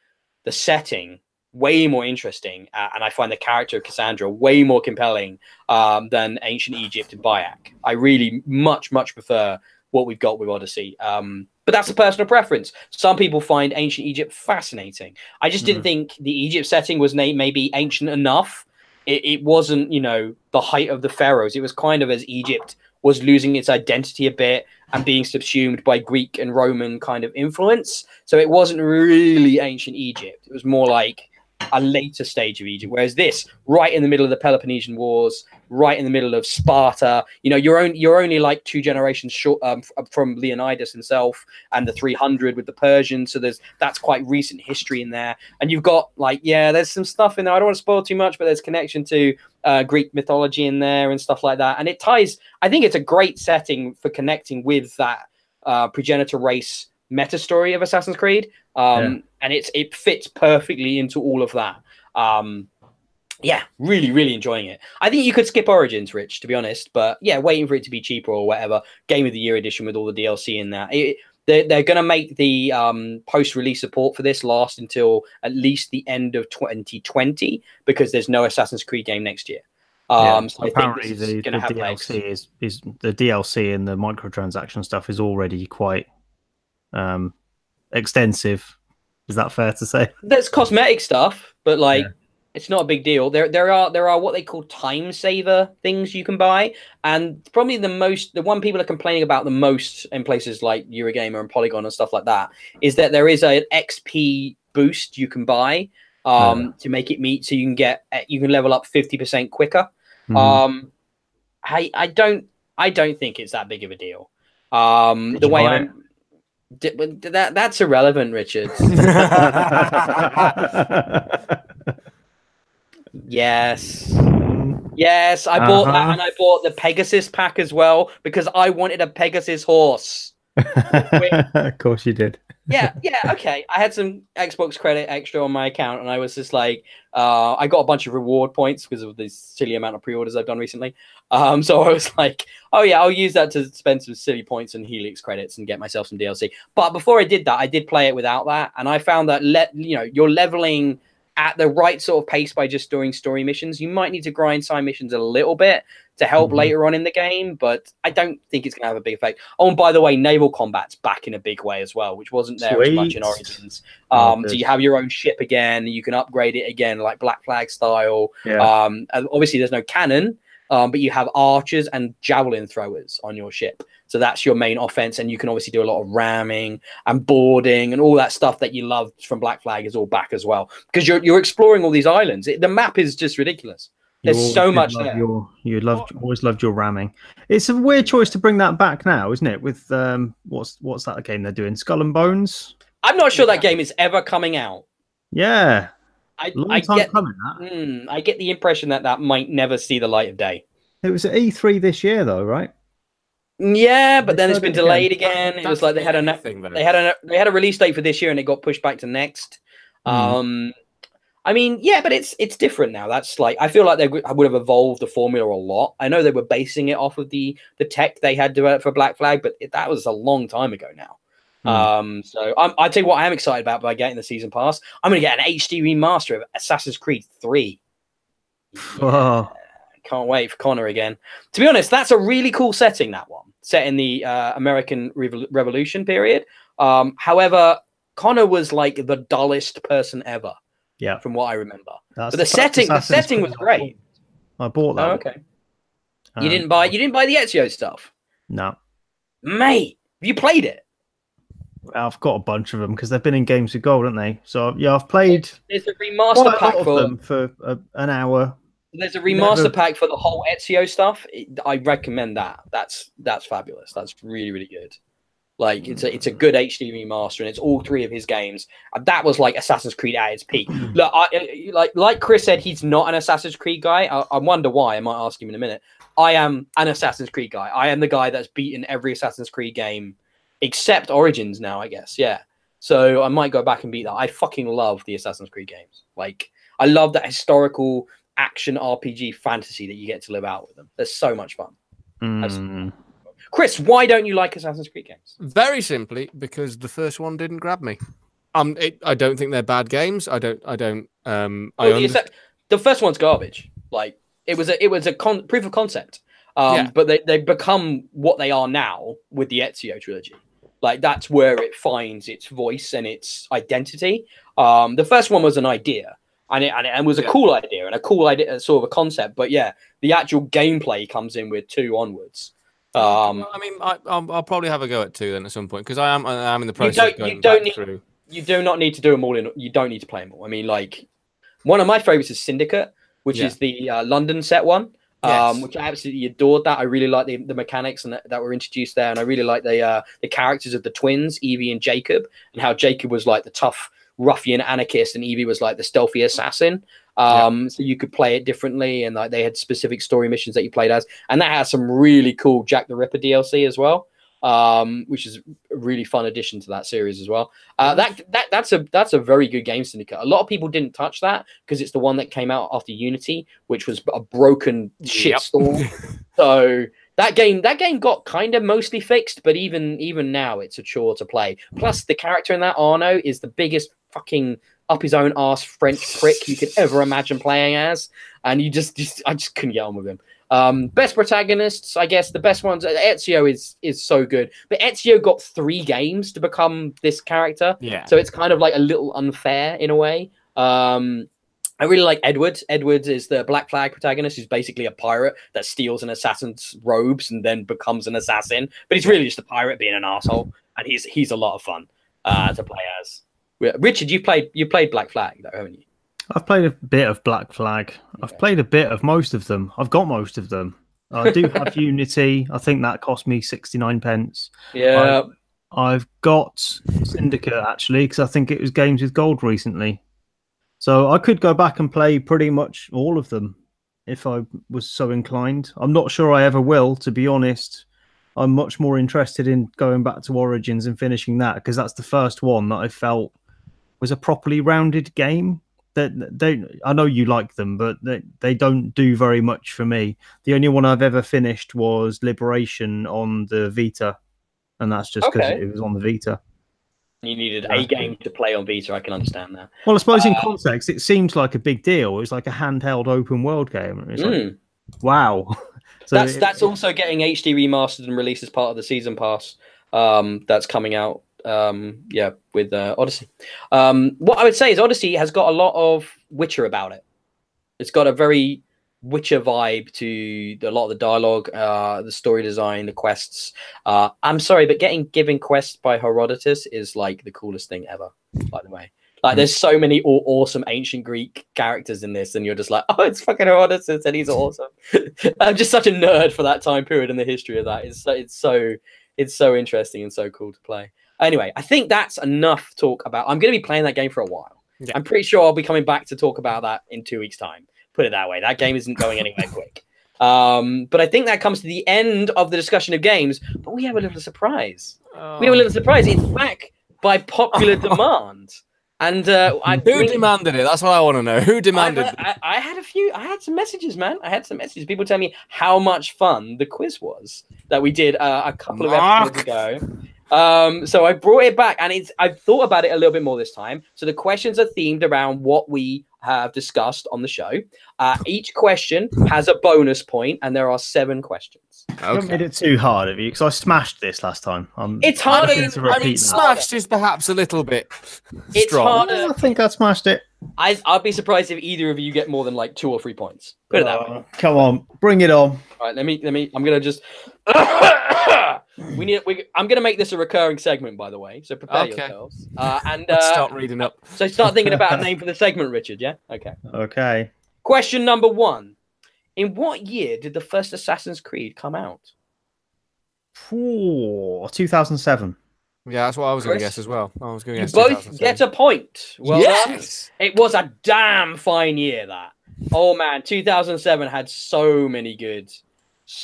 setting way more interesting, and I find the character of Cassandra way more compelling than Ancient Egypt and Bayek. I really much prefer what we've got with Odyssey. But that's a personal preference. Some people find Ancient Egypt fascinating. I just didn't think the Egypt setting was maybe ancient enough. It wasn't, the height of the pharaohs. It was kind of as Egypt was losing its identity a bit and being subsumed by Greek and Roman kind of influence. So it wasn't really ancient Egypt. It was more like a later stage of Egypt. Whereas this, right in the middle of the Peloponnesian Wars, right in the middle of Sparta, you're only like 2 generations short from Leonidas himself and the 300 with the Persians. So that's quite recent history in there. And you've got there's some stuff in there. I don't want to spoil too much, but there's connection to Greek mythology in there and stuff like that. And it ties, I think it's a great setting for connecting with that progenitor race meta story of Assassin's Creed. And it fits perfectly into all of that. Really enjoying it. I think you could skip Origins, Rich, to be honest, but waiting for it to be cheaper or whatever, Game of the Year edition with all the DLC in there. They're going to make the post-release support for this last until at least the end of 2020, because there's no Assassin's Creed game next year. So apparently the DLC is the DLC and the microtransaction stuff is already quite extensive. Is that fair to say? There's cosmetic stuff, but it's not a big deal. There are what they call time saver things you can buy, and probably the one people are complaining about the most in places like Eurogamer and Polygon and stuff like that is that there is an XP boost you can buy to make it meet, so you can level up 50% quicker. I don't think it's that big of a deal. The way I'm. That's irrelevant, Richard. Yes, I bought that, and I bought the Pegasus pack as well because I wanted a Pegasus horse. Of course you did. Okay. I had some Xbox credit extra on my account, and I was just like, I got a bunch of reward points because of this silly amount of pre-orders I've done recently. So I was like, oh yeah, I'll use that to spend some silly points and Helix credits and get myself some DLC. But before I did that, I did play it without that, and I found that you're leveling at the right sort of pace by just doing story missions. You might need to grind side missions a little bit to help later on in the game, but I don't think it's going to have a big effect. Oh, and by the way, naval combat's back in a big way as well, which wasn't there as much in Origins. So you have your own ship again. You can upgrade it again, like Black Flag style. And obviously, there's no cannon, but you have archers and javelin throwers on your ship. So that's your main offense, and you can obviously do a lot of ramming and boarding and all that stuff that you loved from Black Flag is all back as well, because you're exploring all these islands. The map is just ridiculous. There's so much there. Always loved your ramming. It's a weird choice to bring that back now, isn't it? With what's that game they're doing? Skull and Bones. I'm not sure that game is ever coming out. Yeah, I get the impression that might never see the light of day. It was at E3 this year, though, right? Yeah, but They then it's showed been it again. delayed again. It was like they had a release date for this year, and it got pushed back to next. I mean, yeah, but it's different now. That's like, I feel like they would have evolved the formula a lot. I know they were basing it off of the tech they had developed for Black Flag, but that was a long time ago now. So I tell you what I am excited about by getting the season pass. I'm going to get an HD remaster of Assassin's Creed 3. Yeah, can't wait for Connor again. To be honest, that's a really cool setting, that one. Set in the American Revolution period. However, Connor was like the dullest person ever. Yeah, from what I remember. But the setting was great. I bought that. Oh, okay. You didn't buy the Ezio stuff? No. Mate, have you played it? I've got a bunch of them because they've been in Games with Gold, haven't they? So yeah, I've played. There's a remaster pack for them for an hour. There's a remaster pack for the whole Ezio stuff. I recommend that. That's fabulous. That's really, really good. Like it's a good HD remaster, and it's all 3 of his games. That was like Assassin's Creed at its peak. Look, like Chris said, he's not an Assassin's Creed guy. I wonder why. I might ask him in a minute. I am an Assassin's Creed guy. I am the guy that's beaten every Assassin's Creed game except Origins now, I guess. Yeah. So I might go back and beat that. I fucking love the Assassin's Creed games. Like, I love that historical action RPG fantasy that you get to live out with them. They're so much fun. Chris, why don't you like Assassin's Creed games? Very simply because the first one didn't grab me. I don't think they're bad games. The first one's garbage. Like it was a proof of concept. But they become what they are now with the Ezio trilogy. Like that's where it finds its voice and its identity. The first one was an idea, and it was a cool idea and a cool idea, sort of a concept. But yeah, the actual gameplay comes in with 2 onwards. I mean, I'll probably have a go at 2 then at some point because I am in the process of going back through. You do not need to do them all in. You don't need to play them all. I mean, like one of my favorites is Syndicate, which is the London set one, which I absolutely adored. That I really like the mechanics and that were introduced there, and I really like the characters of the twins, Evie and Jacob, and how Jacob was like the tough ruffian anarchist, and Evie was like the stealthy assassin. So you could play it differently, and like they had specific story missions that you played as, and that has some really cool Jack the Ripper DLC as well, which is a really fun addition to that series as well. That's a very good game, Syndicate. A lot of people didn't touch that because it's the one that came out after Unity, which was a broken shitstorm. So that game got kind of mostly fixed, but even now it's a chore to play. Plus the character in that, Arno, is the biggest fucking up his own arse French prick you could ever imagine playing as, and I just couldn't get on with him. Best protagonists, I guess the best ones. Ezio is so good, but Ezio got 3 games to become this character, so it's kind of like a little unfair in a way. I really like Edward. Edward is the Black Flag protagonist, who's basically a pirate that steals an assassin's robes and then becomes an assassin, but he's really just a pirate being an asshole, and he's a lot of fun to play as. Richard, you played Black Flag though, haven't you? I've played a bit of Black Flag. I've played a bit of most of them. I've got most of them. I do have Unity. I think that cost me 69 pence. Yeah. I've got Syndicate actually because I think it was Games with Gold recently. So I could go back and play pretty much all of them if I was so inclined. I'm not sure I ever will, to be honest. I'm much more interested in going back to Origins and finishing that because that's the first one that I felt was a properly rounded game. I know you like them, but they don't do very much for me. The only one I've ever finished was Liberation on the Vita, and that's just because it was on the Vita. You needed a game to play on Vita. I can understand that. Well, I suppose in context, it seems like a big deal. It was like a handheld open world game. It's like, wow. So that's also getting HD remastered and released as part of the season pass. That's coming out. With Odyssey. What I would say is Odyssey has got a lot of Witcher about it. It's got a very Witcher vibe to a lot of the dialogue, the story design, the quests. I'm sorry, but given quests by Herodotus is like the coolest thing ever, by the way. Like there's so many awesome ancient Greek characters in this, and you're just like, oh, it's fucking Herodotus and he's awesome. I'm just such a nerd for that time period and the history of that. It's so interesting and so cool to play. Anyway, I think that's enough talk about. I'm going to be playing that game for a while. Yeah. I'm pretty sure I'll be coming back to talk about that in 2 weeks' time. Put it that way. That game isn't going anywhere quick. But I think that comes to the end of the discussion of games. But we have a little surprise. We have a little surprise. It's back by popular demand. And who demanded it? That's what I want to know. Who demanded it? I had some messages, man. I had some messages. People tell me how much fun the quiz was that we did a couple of episodes ago. So I brought it back, and I've thought about it a little bit more this time. So the questions are themed around what we have discussed on the show. Each question has a bonus point, and there are 7 questions. Okay. You made it too hard of you because I smashed this last time. It's harder. I mean, smashed is perhaps a little bit it's strong. harder. I think I smashed it. I'd be surprised if either of you get more than like 2 or 3 points. Put it that way. Come on, bring it on. All right, let me. I'm gonna just. I'm gonna make this a recurring segment, by the way. So prepare yourselves. Let's start reading up. So start thinking about a name for the segment, Richard. Yeah. Okay. Okay. Question number 1. In what year did the first Assassin's Creed come out? 2007. Yeah, that's what I was going to guess as well. I was going to guess. You both get a point. Well, yes, it was a damn fine year. That. Oh man, 2007 had so many good.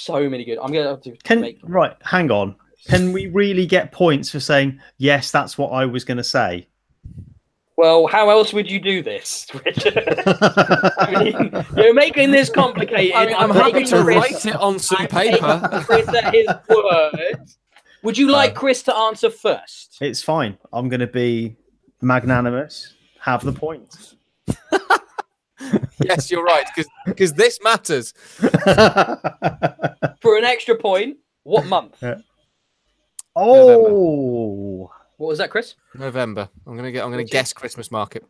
I'm gonna have to right. Hang on. Can we really get points for saying yes? That's what I was going to say. Well, how else would you do this, Richard? I mean, you're making this complicated. I'm happy to write it on some paper. Chris at his word. Would you like Chris to answer first? It's fine. I'm going to be magnanimous. Have the points. Yes, you're right, because this matters. For an extra point, what month? Oh. November. What was that, Chris? November. I'm gonna guess Christmas market.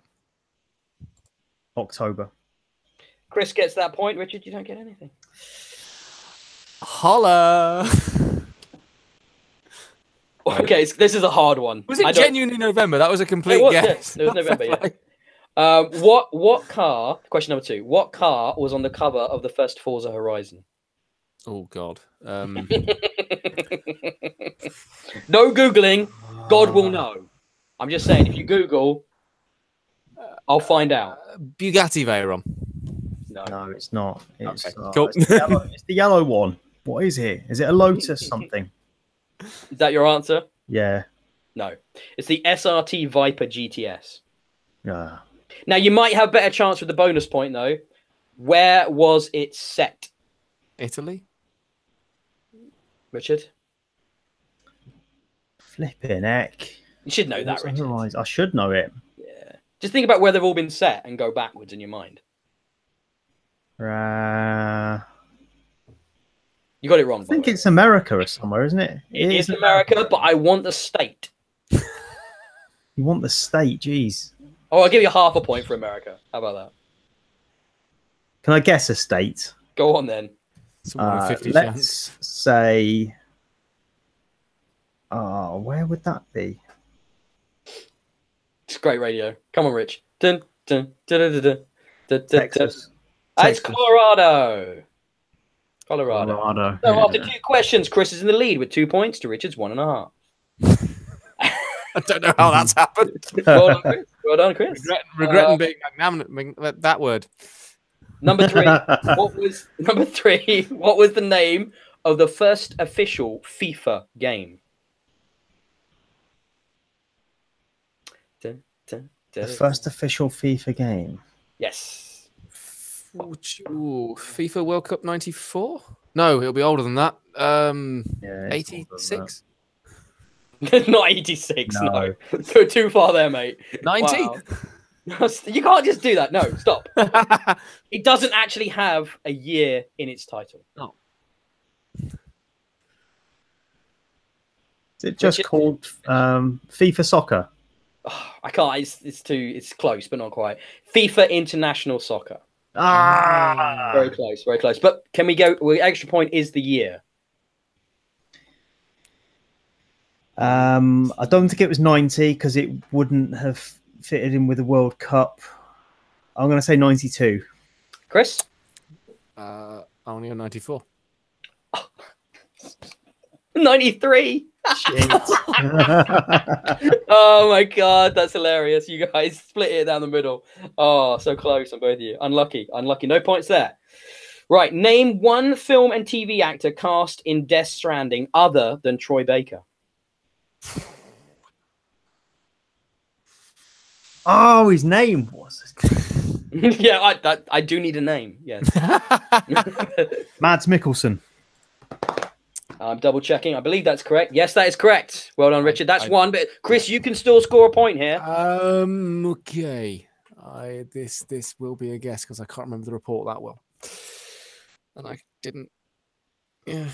October. Chris gets that point. Richard, you don't get anything. Holla. Okay, so this is a hard one. Was it genuinely November? That was a complete guess. Yes, it was November. Yeah. What car? Question number 2. What car was on the cover of the first Forza Horizon? Oh God. No googling. God will know. I'm just saying, if you Google, I'll find out. Bugatti Veyron. No, it's not. It's, okay. Cool. It's the yellow one. What is it? Is it a Lotus something? Is that your answer? Yeah. No. It's the SRT Viper GTS. Yeah. Now, you might have a better chance with the bonus point, though. Where was it set? Italy? Richard? Flipping heck. You should know that, Richard. I should know it. Yeah. Just think about where they've all been set and go backwards in your mind. You got it wrong. I think it's America or somewhere, isn't it? It is America, but I want the state. You want the state? Jeez. Oh, I'll give you half a point for America. How about that? Can I guess a state? Go on then. Let's say... Oh, where would that be? It's great radio. Come on, Rich. Dun, dun, dun, dun, dun, dun, dun, Texas. It's Colorado. Colorado. So after 2 questions, Chris is in the lead with 2 points to Richard's 1.5. I don't know how that's happened. Well done, Chris. Regretting being magnanimous. That word. Number 3. What was the name of the first official FIFA game? The first official FIFA game. Yes. Ooh, FIFA World Cup 94? No, it'll be older than that. 86? Not 86, no. Go too far there, mate. 90? Wow. You can't just do that. No, stop. It doesn't actually have a year in its title. Oh. Is it just called FIFA Soccer? Oh, I can't. It's close, but not quite. FIFA International Soccer. Very close, very close. But can we go? Well, extra point is the year. I don't think it was 90 because it wouldn't have fitted in with the World Cup. I'm going to say 92. Chris? Only on 94. 93. Oh my god, that's hilarious. You guys split it down the middle. Oh, so close on both of you. Unlucky. No points there. Right. Name one film and TV actor cast in Death Stranding other than Troy Baker. Oh, his name was. Yeah, I do need a name. Yes. Mads Mikkelsen. I'm double checking. I believe that's correct. Yes, that is correct. Well done, Richard. That's one. But Chris, you can still score a point here. Okay. This will be a guess because I can't remember the report that well, and I didn't. Yeah.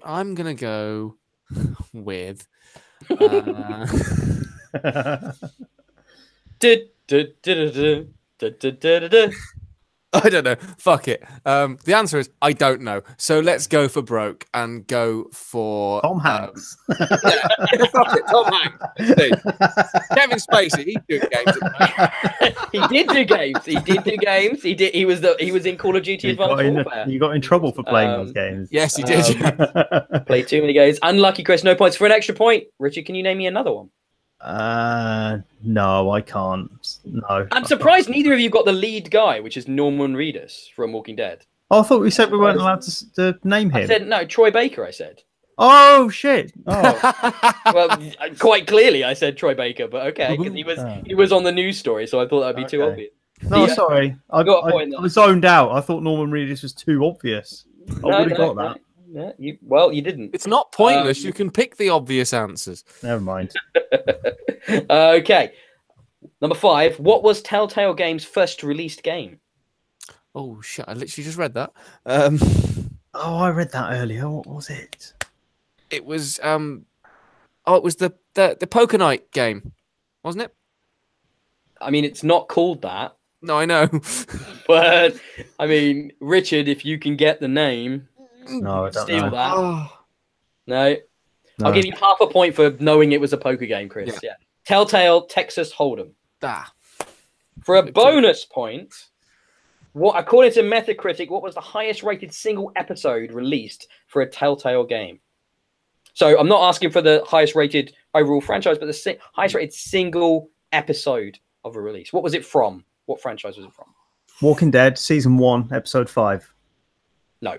I'm gonna go with. I don't know. Fuck it. The answer is I don't know. So let's go for broke and go for Tom Hanks. Fuck it, Tom Hanks. Indeed. Kevin Spacey. He's doing games. He did do games. He did do games. He was in Call of Duty Advanced Warfare. You got in trouble for playing those games. Yes, he did. Played too many games. Unlucky, Chris. No points for an extra point. Richard, can you name me another one? No, I can't. No. I'm surprised neither of you got the lead guy, which is Norman Reedus from Walking Dead. Oh, I thought we said we weren't allowed to name him. I said no, Troy Baker. I said. Oh shit! Oh. Well, quite clearly I said Troy baker, but okay, because he was on the news story, so I thought that'd be too obvious. No, sorry, I was zoned out. I thought Norman Reedus was too obvious. I would have got that. No, you didn't. It's not pointless. You can pick the obvious answers. Never mind. Okay, number 5. What was Telltale Games' first released game? Oh shit! I literally just read that. Oh, I read that earlier. What was it? It was it was the Poker Night game, wasn't it? I mean, it's not called that. No, I know. But I mean, Richard, if you can get the name, no, I don't steal know. that. Oh. No. I'll give you half a point for knowing it was a poker game, Chris. Yeah. Telltale Texas Hold'em. For a bonus point, according to Metacritic, what was the highest rated single episode released for a Telltale game? So I'm not asking for the highest rated overall franchise, but the highest rated single episode of a release. What was it from? What franchise was it from? Walking Dead, season 1, episode 5. No.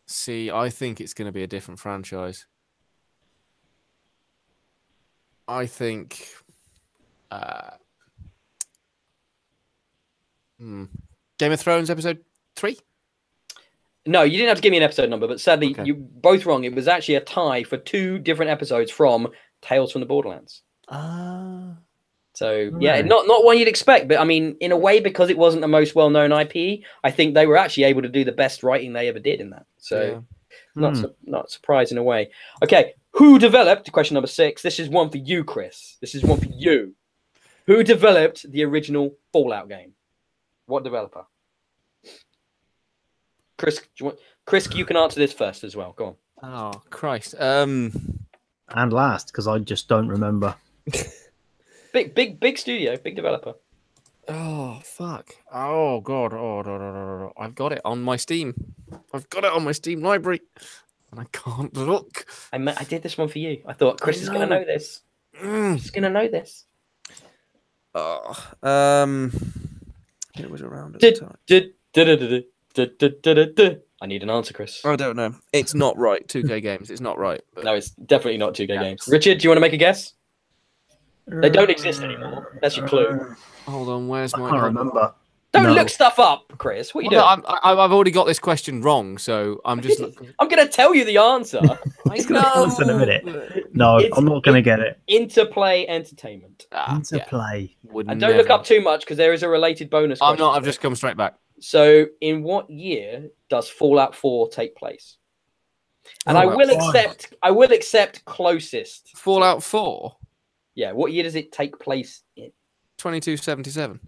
See, I think it's going to be a different franchise. I think Game of Thrones episode 3? No, you didn't have to give me an episode number, but sadly, you're both wrong. It was actually a tie for 2 different episodes from Tales from the Borderlands. So, yeah, not one you'd expect, but I mean, in a way, because it wasn't the most well-known IP, I think they were actually able to do the best writing they ever did in that. So, not surprised in a way. Okay, who developed, question number 6, this is one for you, Chris. This is one for you. Who developed the original Fallout game? What developer? Chris, you can answer this first as well. Go on. Oh, Christ. And last, because I just don't remember. Big studio, big developer. Oh, fuck. Oh, God. Oh, I've got it on my Steam. I've got it on my Steam library. And I can't look. I did this one for you. I thought Chris is going to know this. He's going to know this. It was around at the time. I need an answer, Chris. I don't know. It's not right. 2K Games. It's not right. But... No, it's definitely not 2K Games. Richard, do you want to make a guess? They don't exist anymore. That's your clue. Hold on. Where's my... I can't remember. Don't look stuff up, Chris. What are you doing? I've already got this question wrong, so I'm just... I'm going to tell you the answer. He's going to tell us in a minute. No, I'm not going to get it. Interplay Entertainment. Interplay. And don't look up too much, because there is a related bonus question. I'm not. I've just come straight back. So, in what year does Fallout 4 take place? And I will accept closest. Fallout 4? Yeah, what year does it take place in? 2277.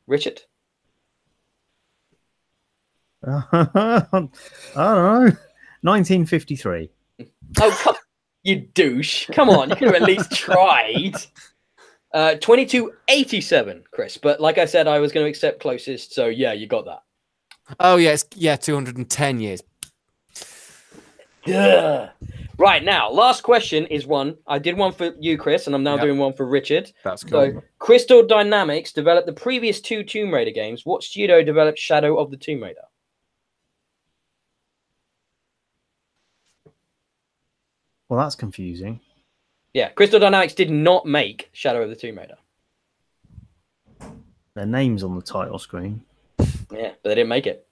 Richard? I don't know. 1953. Oh, you douche. Come on, you could have at least tried. 2287, Chris. But like I said, I was going to accept closest, so yeah, you got that. Oh, yeah, 210 years. Yeah. Right, now, last question is one. I did one for you, Chris, and I'm now doing one for Richard. That's cool. So, Crystal Dynamics developed the previous 2 Tomb Raider games. What studio developed Shadow of the Tomb Raider? Well, that's confusing. Yeah, Crystal Dynamics did not make Shadow of the Tomb Raider. Their name's on the title screen. Yeah, but they didn't make it.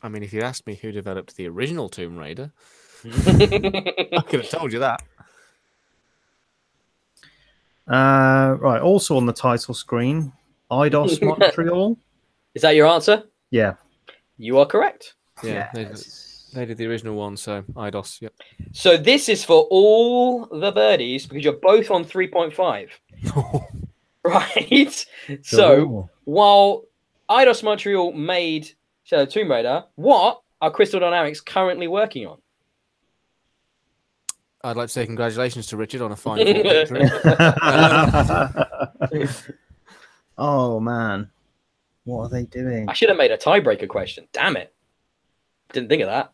I mean, if you asked me who developed the original Tomb Raider, I could have told you that. Right, also on the title screen, Eidos Montreal. Is that your answer? Yeah. You are correct. Yeah, they did the original one, so Eidos, yep. So this is for all the birdies, because you're both on 3.5. Right? So, while Eidos Montreal made Shadow of the Tomb Raider, what are Crystal Dynamics currently working on? I'd like to say congratulations to Richard on a fine victory. Oh, man. What are they doing? I should have made a tiebreaker question. Damn it. Didn't think of that.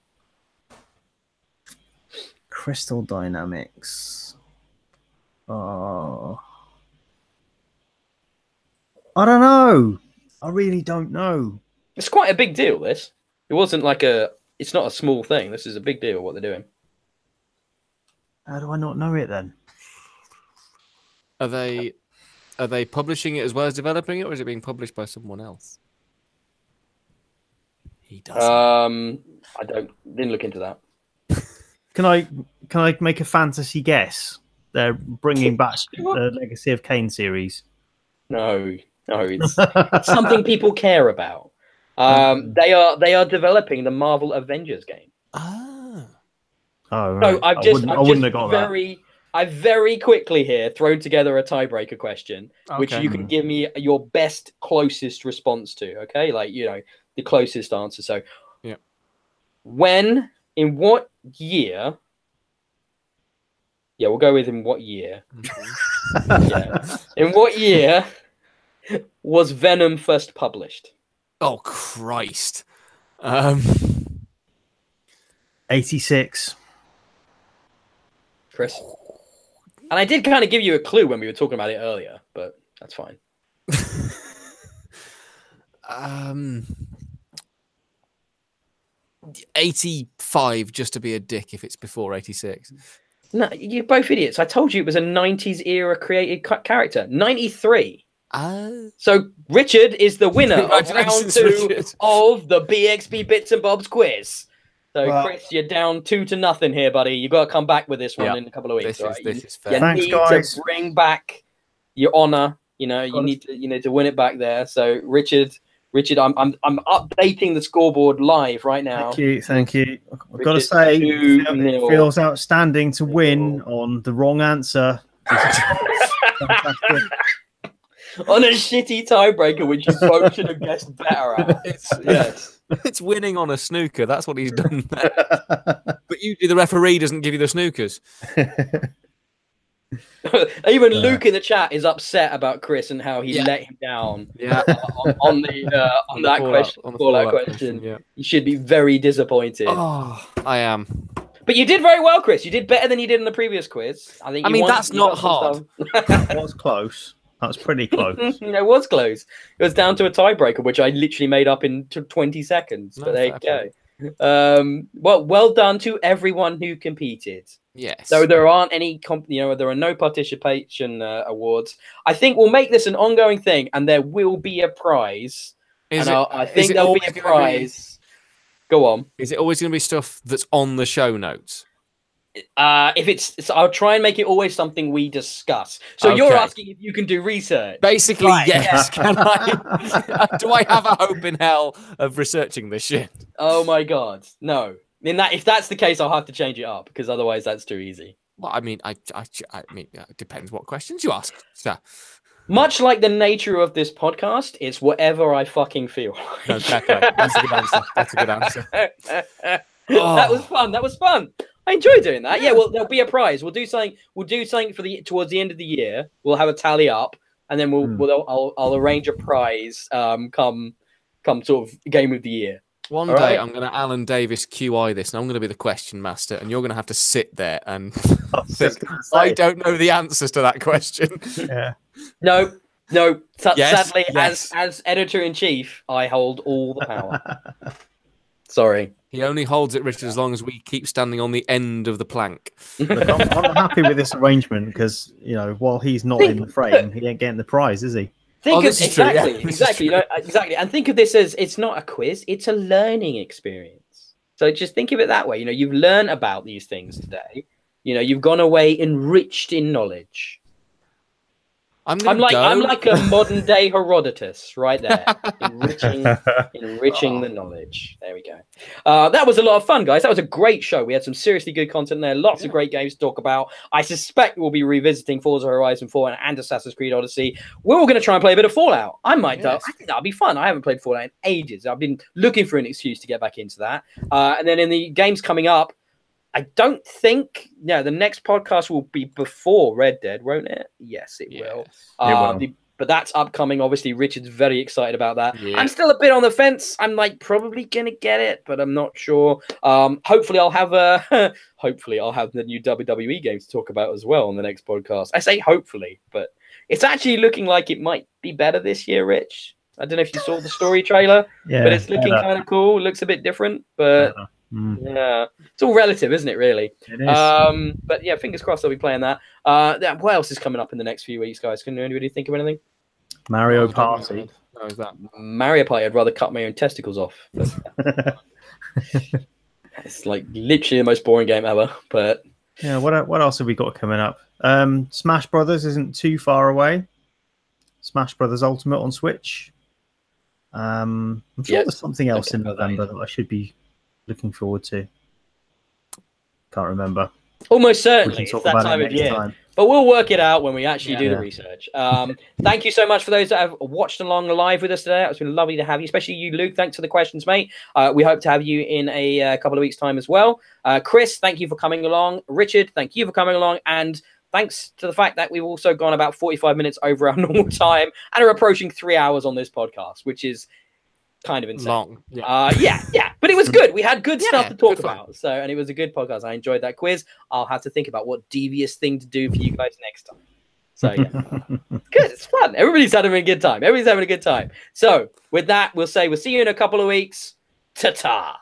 Crystal Dynamics. Oh. I don't know. I really don't know. It's quite a big deal, this. It wasn't like it's not a small thing. This is a big deal, what they're doing. How do I not know it then? Are they publishing it as well as developing it, or is it being published by someone else? He doesn't. I didn't look into that. Can I make a fantasy guess? They're bringing back the Legacy of Kain series. No, it's something people care about. They are developing the Marvel Avengers game. Ah. Oh, right. So I very quickly here thrown together a tiebreaker question, which you can give me your best, closest response to. Okay, like the closest answer. So, yeah, in what year? Yeah, we'll go with in what year. Yeah. In what year was Venom first published? Oh Christ! 86. Chris. And I did kind of give you a clue when we were talking about it earlier, but that's fine. 85, just to be a dick if it's before 86. No, you're both idiots. I told you it was a 90s era created character. 93. So Richard is the winner of round 2 of the BXB Bits and Bobs quiz. So Chris, you're down 2-0 here, buddy. You got to come back with this one in a couple of weeks. This is fair. Thanks, need guys. to bring back your honor. You need to win it back there. So Richard, I'm updating the scoreboard live right now. Thank you. I've got to say, it feels outstanding to win on the wrong answer. On a shitty tiebreaker, which you both should have guessed better at. It's winning on a snooker. That's what he's done there. But the referee doesn't give you the snookers. Even Luke in the chat is upset about Chris and how he let him down. Yeah, on that question. Yeah. You should be very disappointed. Oh, I am. But you did very well, Chris. You did better than you did in the previous quiz. I mean, that's not hard. That was close. That was pretty close. It was close. It was down to a tiebreaker, which I literally made up in 20 seconds. But there you go. Well done to everyone who competed. Yes. So there aren't any, there are no participation awards. I think we'll make this an ongoing thing, and there will be a prize. I think there'll be a prize. Go on. Is it always going to be stuff that's on the show notes? I'll try and make it always something we discuss. So you're asking if you can do research? Basically, yes. Can I? Do I have a hope in hell of researching this shit? Oh my god, no. If that's the case, I'll have to change it up because otherwise that's too easy. Well, I mean, it depends what questions you ask. So. Much like the nature of this podcast, it's whatever I fucking feel. Okay, that's a good answer. That's a good answer. That was fun. I enjoy doing that. Yeah, well, there'll be a prize. We'll do something for towards the end of the year. We'll have a tally up, and then I'll arrange a prize. Come sort of game of the year. One All day right. I'm going to Alan Davis QI this, and I'm going to be the question master, and you're going to have to sit there and I was think, just gonna say. I don't know the answers to that question. Yeah. No, no. Yes, Sadly, yes. as editor in chief, I hold all the power. Sorry. He only holds it, Richard, as long as we keep standing on the end of the plank. Look, I'm happy with this arrangement because, you know, while he's not in the frame, he ain't getting the prize, is he? Think of this is true, yeah. exactly, This is exactly, you true. know, exactly, and think of this as it's not a quiz; it's a learning experience. So just think of it that way. You know, you've learned about these things today. You know, you've gone away enriched in knowledge. I'm like a modern day Herodotus right there, enriching the knowledge. There we go. That was a lot of fun, guys. That was a great show. We had some seriously good content there. Lots of great games to talk about. I suspect we'll be revisiting Forza Horizon 4 and Assassin's Creed Odyssey. We're all going to try and play a bit of Fallout. I might. I think that'll be fun. I haven't played Fallout in ages. I've been looking for an excuse to get back into that. And then in the games coming up, I don't think the next podcast will be before Red Dead, won't it? Yes, it will. But that's upcoming. Obviously, Richard's very excited about that. Yeah. I'm still a bit on the fence. I'm like probably gonna get it, but I'm not sure. Hopefully, I'll have the new WWE games to talk about as well on the next podcast. I say hopefully, but it's actually looking like it might be better this year, Rich. I don't know if you saw the story trailer, but it's looking kind of cool. It looks a bit different, but. Yeah, it's all relative, isn't it? Really. It is. But yeah, fingers crossed I'll be playing that. What else is coming up in the next few weeks, guys? Can anybody think of anything? Mario Party. How is that? Mario Party. I'd rather cut my own testicles off. It's like literally the most boring game ever. But yeah, what else have we got coming up? Smash Brothers isn't too far away. Smash Brothers Ultimate on Switch. I'm sure there's something else in November that I should be looking forward to. Can't remember. Almost certainly it's that time of year. But we'll work it out when we actually do the research. Thank you so much for those that have watched along live with us today. It's been lovely to have you, especially you, Luke. Thanks for the questions, mate. We hope to have you in a couple of weeks' time as well. Chris, thank you for coming along. Richard, thank you for coming along. And thanks to the fact that we've also gone about 45 minutes over our normal time and are approaching 3 hours on this podcast, which is kind of insane. Long. Yeah. But it was good. We had good stuff to talk about. So, and it was a good podcast. I enjoyed that quiz. I'll have to think about what devious thing to do for you guys next time. So yeah, good. It's fun. Everybody's having a good time. Everybody's having a good time. So with that, we'll see you in a couple of weeks. Ta-ta.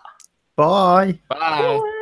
Bye. Bye.